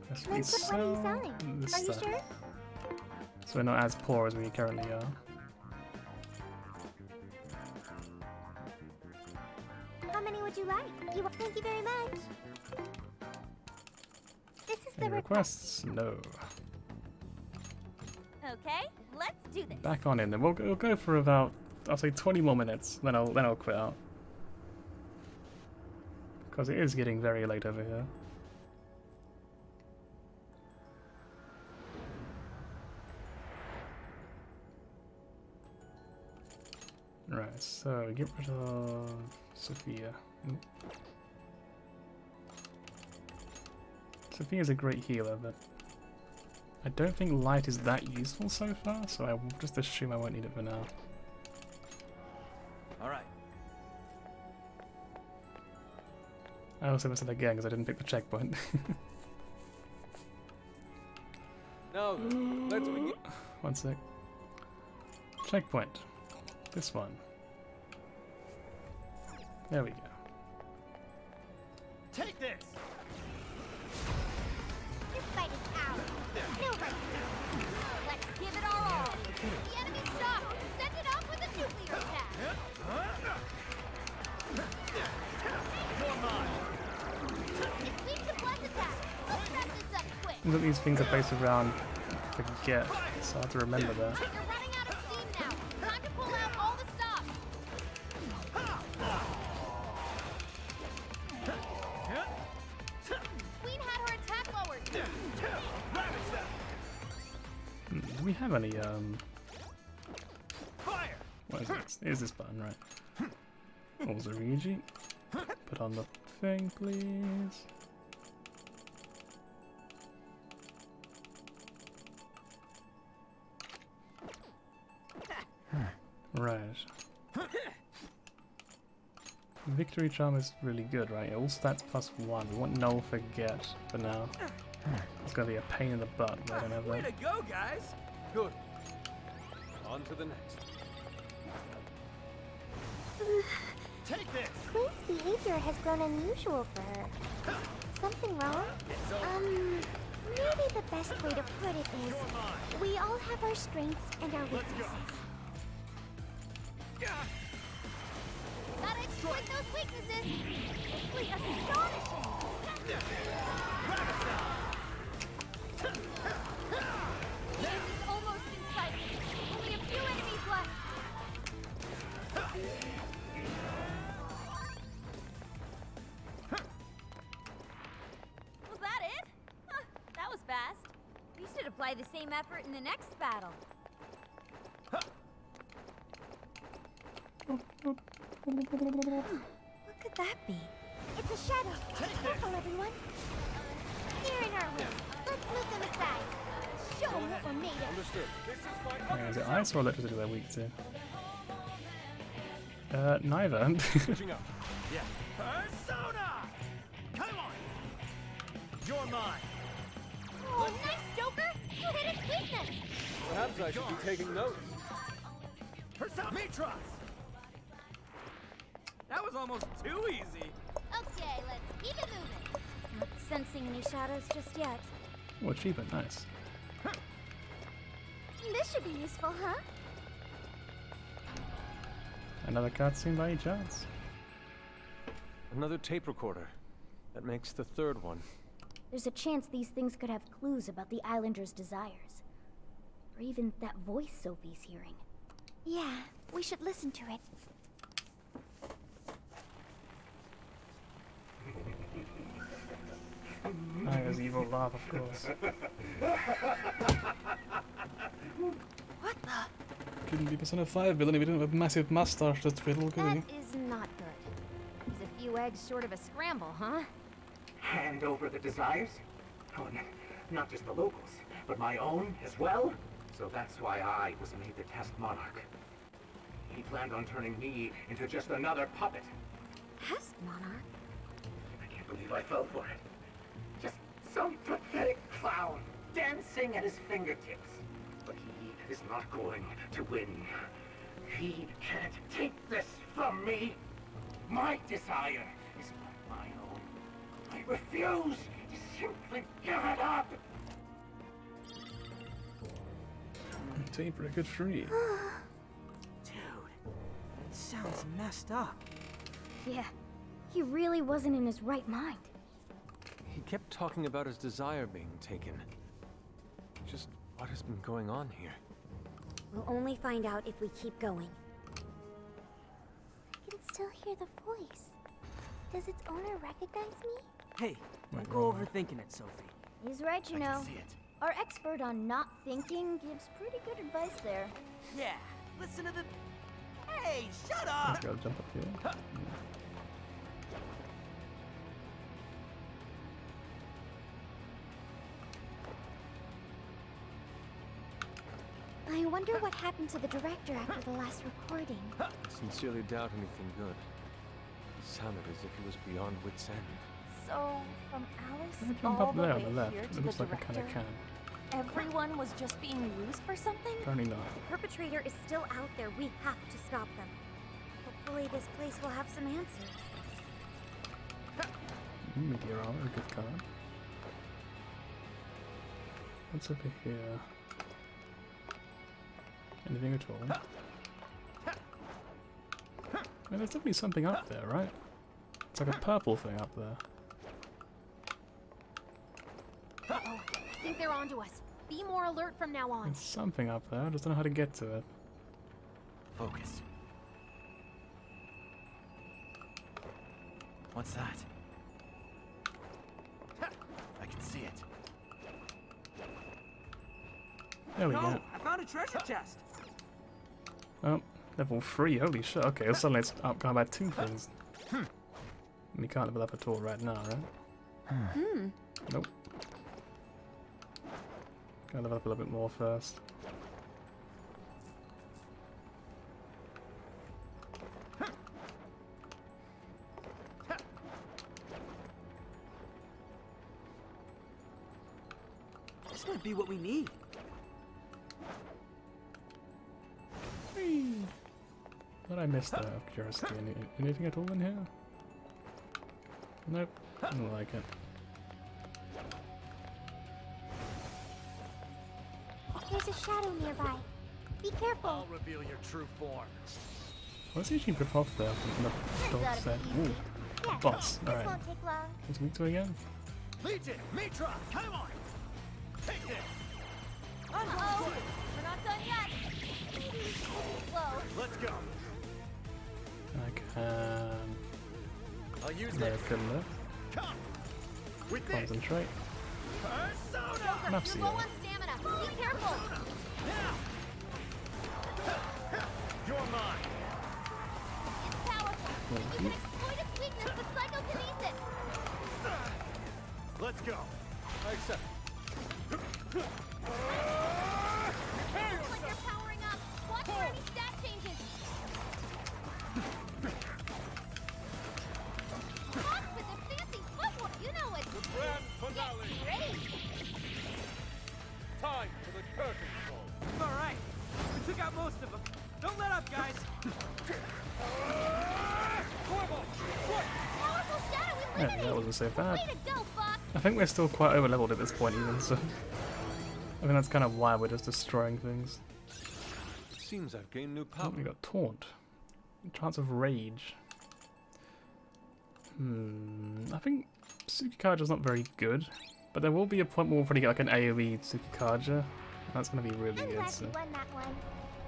Let's What are you resell selling? this Are you stuff. sure? So we're not as poor as we currently are. How many would you like? Thank you very much. This is the Any requests? No. Okay, let's do this. Back on in. Then we'll go for about, I'll say 20 more minutes. Then I'll quit out. Because it is getting very late over here. Right, so get rid of Sophia. Sophia's a great healer, but I don't think light is that useful so far, so I will just assume I won't need it for now. Alright. I also missed it again because I didn't pick the checkpoint. Now then, let's begin. One sec. Checkpoint. This one. There we go. Take this! This fight is ours. No right. Let's give it our all. The enemy's stopped. Send it off with a nuclear attack. You're mine. It's weak to blast attack. Let's wrap this up quick. Look, these things are based around forget, so I have to remember that. You're running out of steam now. Time to pull out all the stops. Queen had her attack lowered. Do we have any, Fire! what is this? Is this button, right? Also, Ryuji. Put on the thing, please. Right. Victory charm is really good, right? All stats +1. We want null forget for now. It's gonna be a pain in the butt, but I don't have Way that. to go, guys! Good. On to the next. Take this! Queen's behavior has grown unusual for her. Something wrong? Maybe the best way to put it is, we all have our strengths and our weaknesses. Gotta exploit those weaknesses. Simply astonishing. This is almost in sight. Only a few enemies left. Was that it? Huh, that was fast. We should apply the same effort in the next battle. What could that be? It's a shadow. Careful, everyone. They're in our way. Let's move them aside. Show them what we're made of. Understood. Okay, is it ice or electricity they're weak to? Neither. Switching up. Yeah. Persona! Come on! You're mine! Oh, nice, Joker. You hit its weakness. Perhaps I should be taking notes. Persona! Mitras! That was almost too easy. Okay, let's keep it moving. Not sensing any shadows just yet. Oh, achievement, nice. This should be useful, huh? Another cutscene by any chance? Another tape recorder. That makes the third one. There's a chance these things could have clues about the Islanders' desires. Or even that voice Sophie's hearing. Yeah, we should listen to it. There's evil laugh, of course. What the? Couldn't be Persona 5 villain if he didn't have a massive mustache that's fiddle, could he? That is not good. He's a few eggs short of a scramble, huh? Hand over the desires? Oh, not just the locals, but my own as well? So that's why I was made the test monarch. he planned on turning me into just another puppet. Yes, Monarch. I can't believe I fell for it. Just some pathetic clown dancing at his fingertips. But he is not going to win. He can't take this from me. My desire is my own. I refuse to simply give it up. Team for a good free. Dude, that sounds messed up. Yeah, he really wasn't in his right mind. He kept talking about his desire being taken. Just what has been going on here? We'll only find out if we keep going. I can still hear the voice. Does its owner recognize me? Hey, don't go overthinking it, Sophie. He's right, you know. Our expert on not thinking gives pretty good advice there. Yeah, listen to the... Hey, shut up! Let's go jump up here. I wonder what happened to the director after the last recording. I sincerely doubt anything good. It sounded as if he was beyond wit's end. So, from Alice Can I jump all up the there way on the left? here to It the looks like I director, kinda can. everyone was just being used for something? Apparently not. The perpetrator is still out there. We have to stop them. Hopefully this place will have some answers. Meteor armor, a good card. What's over here? Anything at all? I mean, there's definitely something up there, right? It's like a purple thing up there. Uh-oh. I think they're onto us. Be more alert from now on. There's something up there, I just don't know how to get to it. Focus. What's that? I can see it. There we No, go. I found a treasure chest. Oh, level 3, holy shit, okay, suddenly it's up by 2 things. We can't level up at all right now, right? Nope. Gotta level up a little bit more first. This might be what we need. What I missed there of curiosity? Anything at all in here? Nope, I don't like it. There's a shadow nearby. Be careful. I'll reveal your true form. What's he actually rip off there from the dog set? Ooh, Yeah, boss. this Alright. won't take long. What's weak to again? Legion, Mitra, come on! Take this! Uh-oh! We're not done yet! Whoa. Let's go! I can... I'll use No, this. couldn't have. Come! With this! Concentrate. Persona! Joker, Enough you're low seal. on stamina. Be careful. Now! You're mine! It's powerful. We can exploit its weakness with psychokinesis. Let's go! I accept. Looks like you're powering up. Watch for any stat changes. Fox with the fancy footwork. You know it. The grand finale! Get ready. Time for the curtain call. All right, we took out most of them. Don't let up, guys. Powerful shadow Yeah, eliminated. that wasn't so bad. Way to go, Fox. I think we're still quite over leveled at this point even, so... I think that's kind of why we're just destroying things. Seems I've gained new Oh, power. we got taunt. Chance of rage. I think Tsukikaja's not very good, but there will be a point where we'll probably get like an AoE Tsukikaja. That's gonna be really I'm good. glad So you won that one.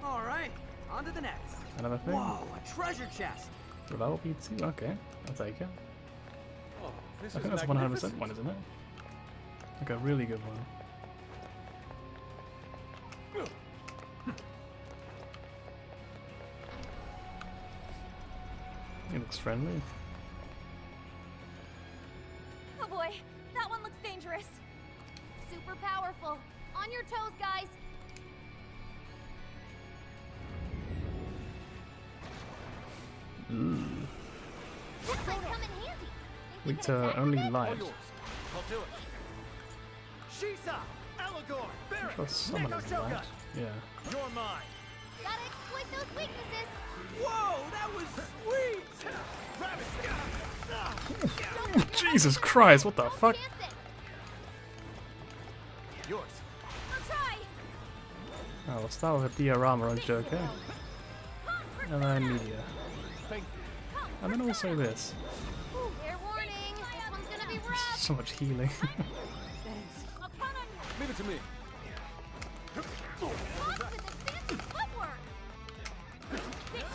All right, on to the next. another thing. Whoa, a treasure chest. Revival P2. Okay, I'll take it. Oh, this I is think that's a 100% magnificent. one, isn't it? Like a really good one. It looks friendly. Oh boy, that one looks dangerous. Super powerful. On your toes, guys. Weak to only light. I'll do it. Shisa, Eligor, Ferris, Plus summon is light. Yeah. You're mine. Gotta exploit those weaknesses. Whoa, that was sweet. Jesus Christ, what the fuck? Yours. I'll try. Oh, we'll start with a diorama on Joker. And then media. And then also this. Fair warning. This one's gonna be rough. So much healing. I'll count on you. Leave it to me. Lost with this fancy footwork. Yeah,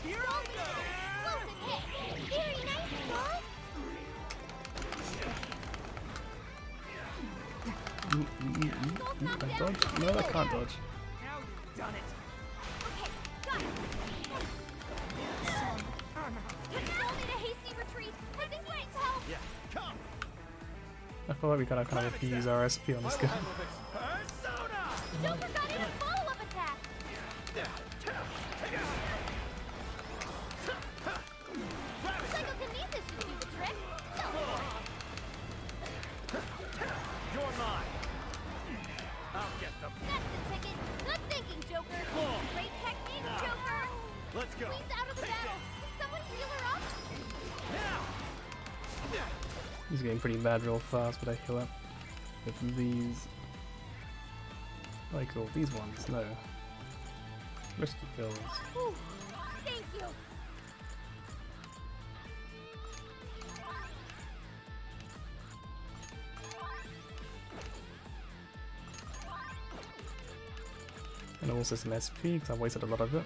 here I go. Explosive hit. Very nice, girl. I dodge? No, I can't dodge. Now you've done it. Okay, got it. We still need a hasty retreat. I think we need help. Yeah, come. I feel like we gotta kind of abuse our SP on this guy. Persona. Joker got in a follow-up attack. Psychokinesis should do the trick. You're mine. I'll get them. That's the ticket. Good thinking, Joker. Great technique, Joker. Let's go. Queen's out of the battle. Can someone heal her up? He's getting pretty bad real fast, but I heal up with these. Like all these ones, no. Risky kills. Whew. Thank you. And also some SP, because I've wasted a lot of it.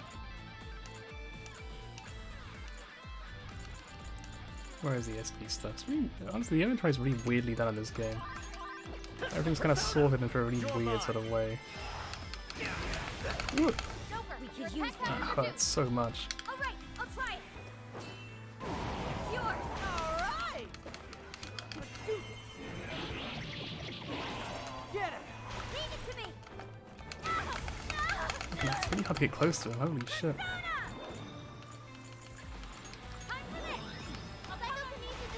Where is the SP stuff? It's really, honestly, the inventory is really weirdly done in this game. Everything's kind of sorted into a really weird sort of way. Ooh, that hurts so much. All right, I'll try it. It's yours. All right. Let's do this. Get it. Leave it to me. It's really hard to get close to him, holy shit.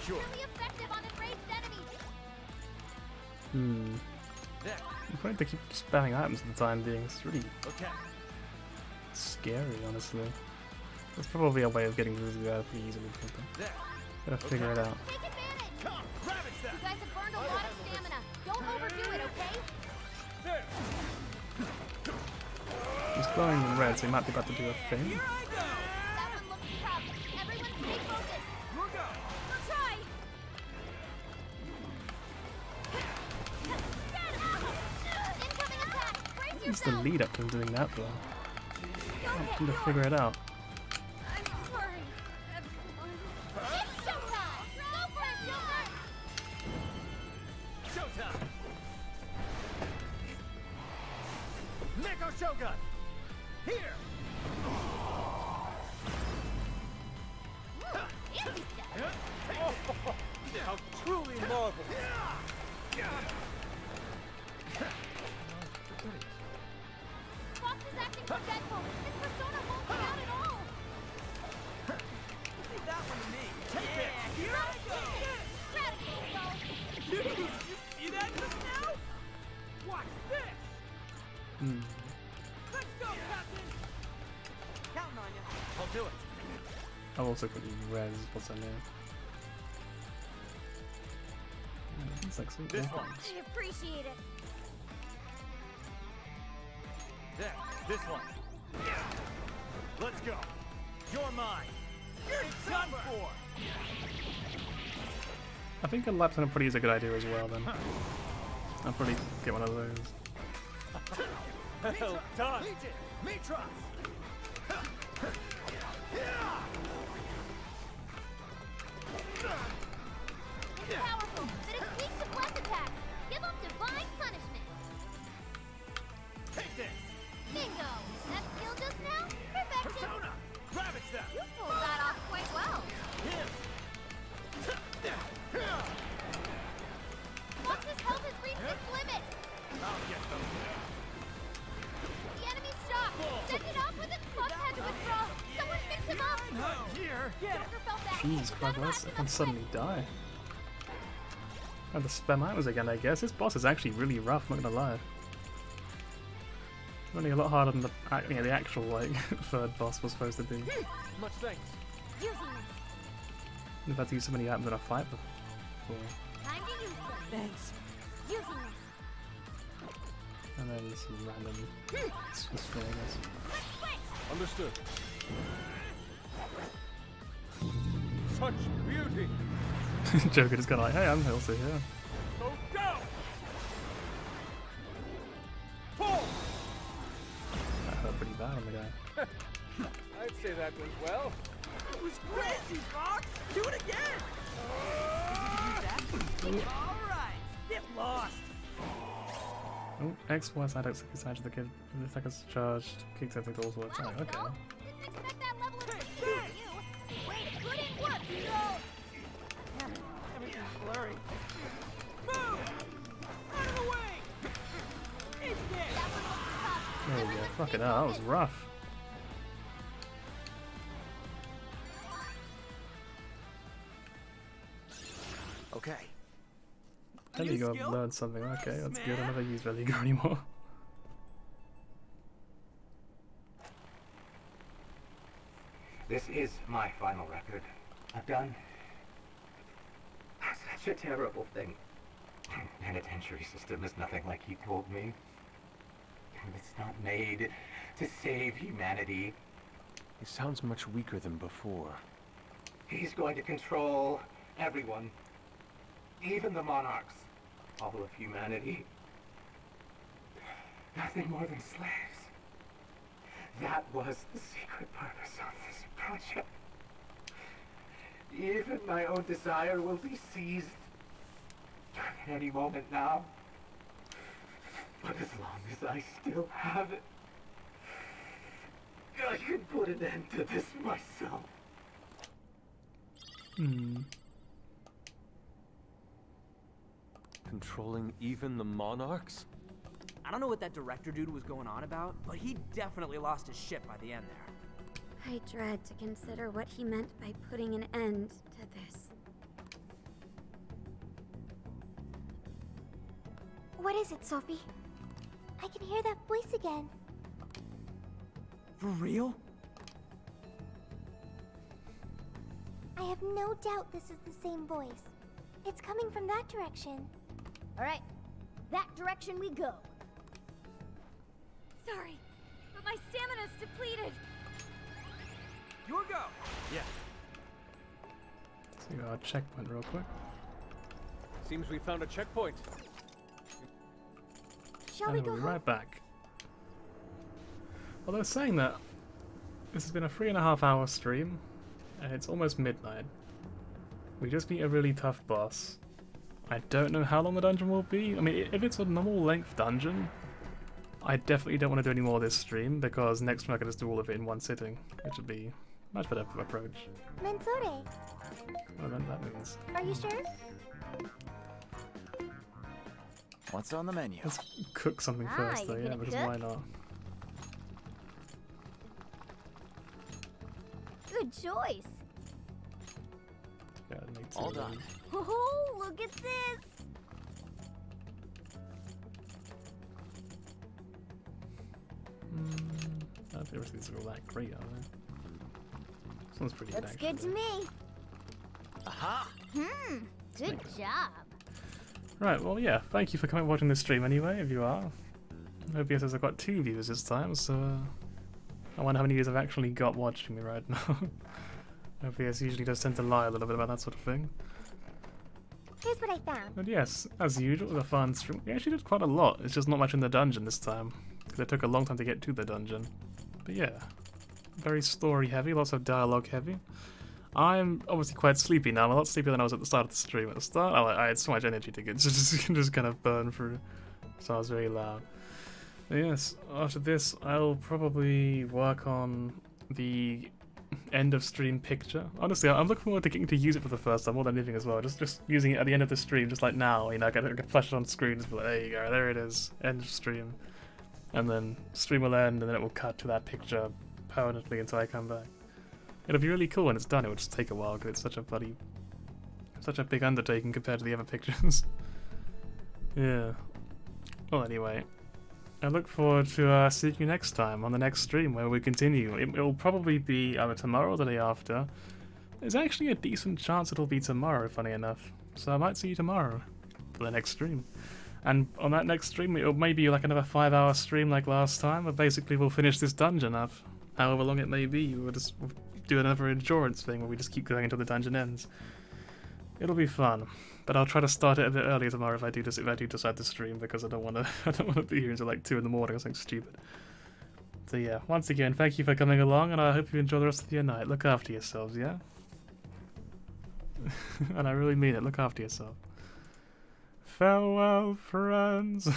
Sure. Really effective on enraged enemies. Hmm. You probably have to keep spamming items at the time being. It's really scary, honestly. There's probably a way of getting through the guy pretty easily. Gotta figure it out. Take advantage. You guys have burned a lot of stamina. Don't overdo it, okay? He's glowing in red, so he might be about to do a thing. That one looks tough. Everyone stay focused. We'll go. We'll try. Incoming attack. Brace What's the yourself. lead up to him doing that though? Can't seem to figure it out. I'm sorry, everyone. It's showtime. Go for it, Joker. Showtime. Neko Shogun. Here. Easy stuff. How truly marvelous. Fox is acting forgetful. His persona won't come out at all. Leave that one to me. Take it. Here I go. Radical skull. Dude, you see that just now? Watch this. Let's go, Captain. Counting on you. I'll do it. I've also got these res, what's her name? It's like some This one. I appreciate it. There, this one. Let's go. You're mine. It's done for. I think a lap pretty is a good idea as well then. I'll probably get one of those. Well done. Mitras. It's powerful, but it's weak to bless attacks. Give up divine punishment. Take this. Bingo. That skill just now? Perfection. Persona. Ravage them. You pulled that off quite well. Him. Fox's health has reached its limit. I'll get them. The enemy's shot Stop! Send it off with its club head to withdraw! Someone fix him up! Not here! Joker felt that Jeez, Clever, I can suddenly die. And the spam items again, I guess. This boss is actually really rough, not gonna lie. Only a lot harder than the actual like third boss was supposed to be. Much thanks. I've had to use so many items in a fight before. Time to use them. Thanks. Using this. And then some random Swiss fingers. Understood. Such beauty. Joker just got like, hey, I'm also here. Go down. Pull. That hurt pretty bad on the guy. I'd say that went well. It was crazy, Fox! Do it again! Alright, get lost! Oh, X, Y, side, X, side to the kid. The second's charged, kicks everything to all sorts. Okay. Didn't expect that level of precision from you! Wait, good work, No! Everything's blurry. Move! Out of the way! It's there! There we go. Fucking hell, that was rough. Okay. Veligo learned something. Okay, that's good. I never use Veligo anymore. This is my final record. I've done such a terrible thing. The penitentiary system is nothing like he told me. It's not made to save humanity. He sounds much weaker than before. He's going to control everyone. Even the monarchs. All of humanity. Nothing more than slaves. That was the secret purpose of this project. Even my own desire will be seized at any moment now. But as long as I still have it, I can put an end to this myself. Controlling even the monarchs? I don't know what that director dude was going on about, but he definitely lost his shit by the end there. I dread to consider what he meant by putting an end to this. What is it, Sophie? I can hear that voice again. For real? I have no doubt this is the same voice. It's coming from that direction. Alright, that direction we go. Sorry, but my stamina's depleted. Your go! Yeah. See our checkpoint real quick. Seems we found a checkpoint. Shall And we we'll go be home? right back. Although saying that, this has been a 3.5 hour stream, and it's almost midnight. We just beat a really tough boss. I don't know how long the dungeon will be. I mean, if it's a normal length dungeon, I definitely don't want to do any more of this stream, because next time I can just do all of it in one sitting, which would be a much better approach. Mensore, Whatever that means. are you sure? What's on the menu? Let's cook something first though, you're yeah, gonna because cook? why not? Good choice. Yeah, make two All of done. those. Oh, look at this! I don't think the rest of these are all that great, are they? This one's pretty Looks good, good to me. Aha! Good job. Right, well, yeah, thank you for coming and watching this stream anyway, if you are. OBS has got 2 viewers this time, so I wonder how many of you have actually got watching me right now. OBS usually does tend to lie a little bit about that sort of thing. Here's what I found. But yes, as usual, it was a fun stream. We actually did quite a lot, it's just not much in the dungeon this time, because it took a long time to get to the dungeon. But yeah, very story heavy, lots of dialogue heavy. I'm obviously quite sleepy now, I'm a lot sleepier than I was at the start of the stream. At the start, I had so much energy to get to just kind of burn through, so I was very loud. But yes, after this, I'll probably work on the end of stream picture. Honestly, I'm looking forward to getting to use it for the first time more than anything as well. Just using it at the end of the stream, just like now, you know, I can flash it on screen, just be like, there you go, there it is, end of stream. and then stream will end, and then it will cut to that picture permanently until I come back. It'll be really cool when it's done. It will just take a while because it's such a big undertaking compared to the other pictures. Yeah. Well, anyway, I look forward to seeing you next time on the next stream where we continue. It will probably be either tomorrow or the day after. There's actually a decent chance it'll be tomorrow, funny enough. So I might see you tomorrow for the next stream. And on that next stream, it'll maybe like another 5-hour stream like last time, but basically we'll finish this dungeon up. However long it may be, we'll just do another endurance thing where we just keep going until the dungeon ends. It'll be fun, but I'll try to start it a bit earlier tomorrow if I do decide to stream, because I don't want to be here until like 2 in the morning or something stupid. So yeah, once again, thank you for coming along, and I hope you enjoy the rest of your night. Look after yourselves, yeah? And I really mean it. Look after yourself. Farewell, friends.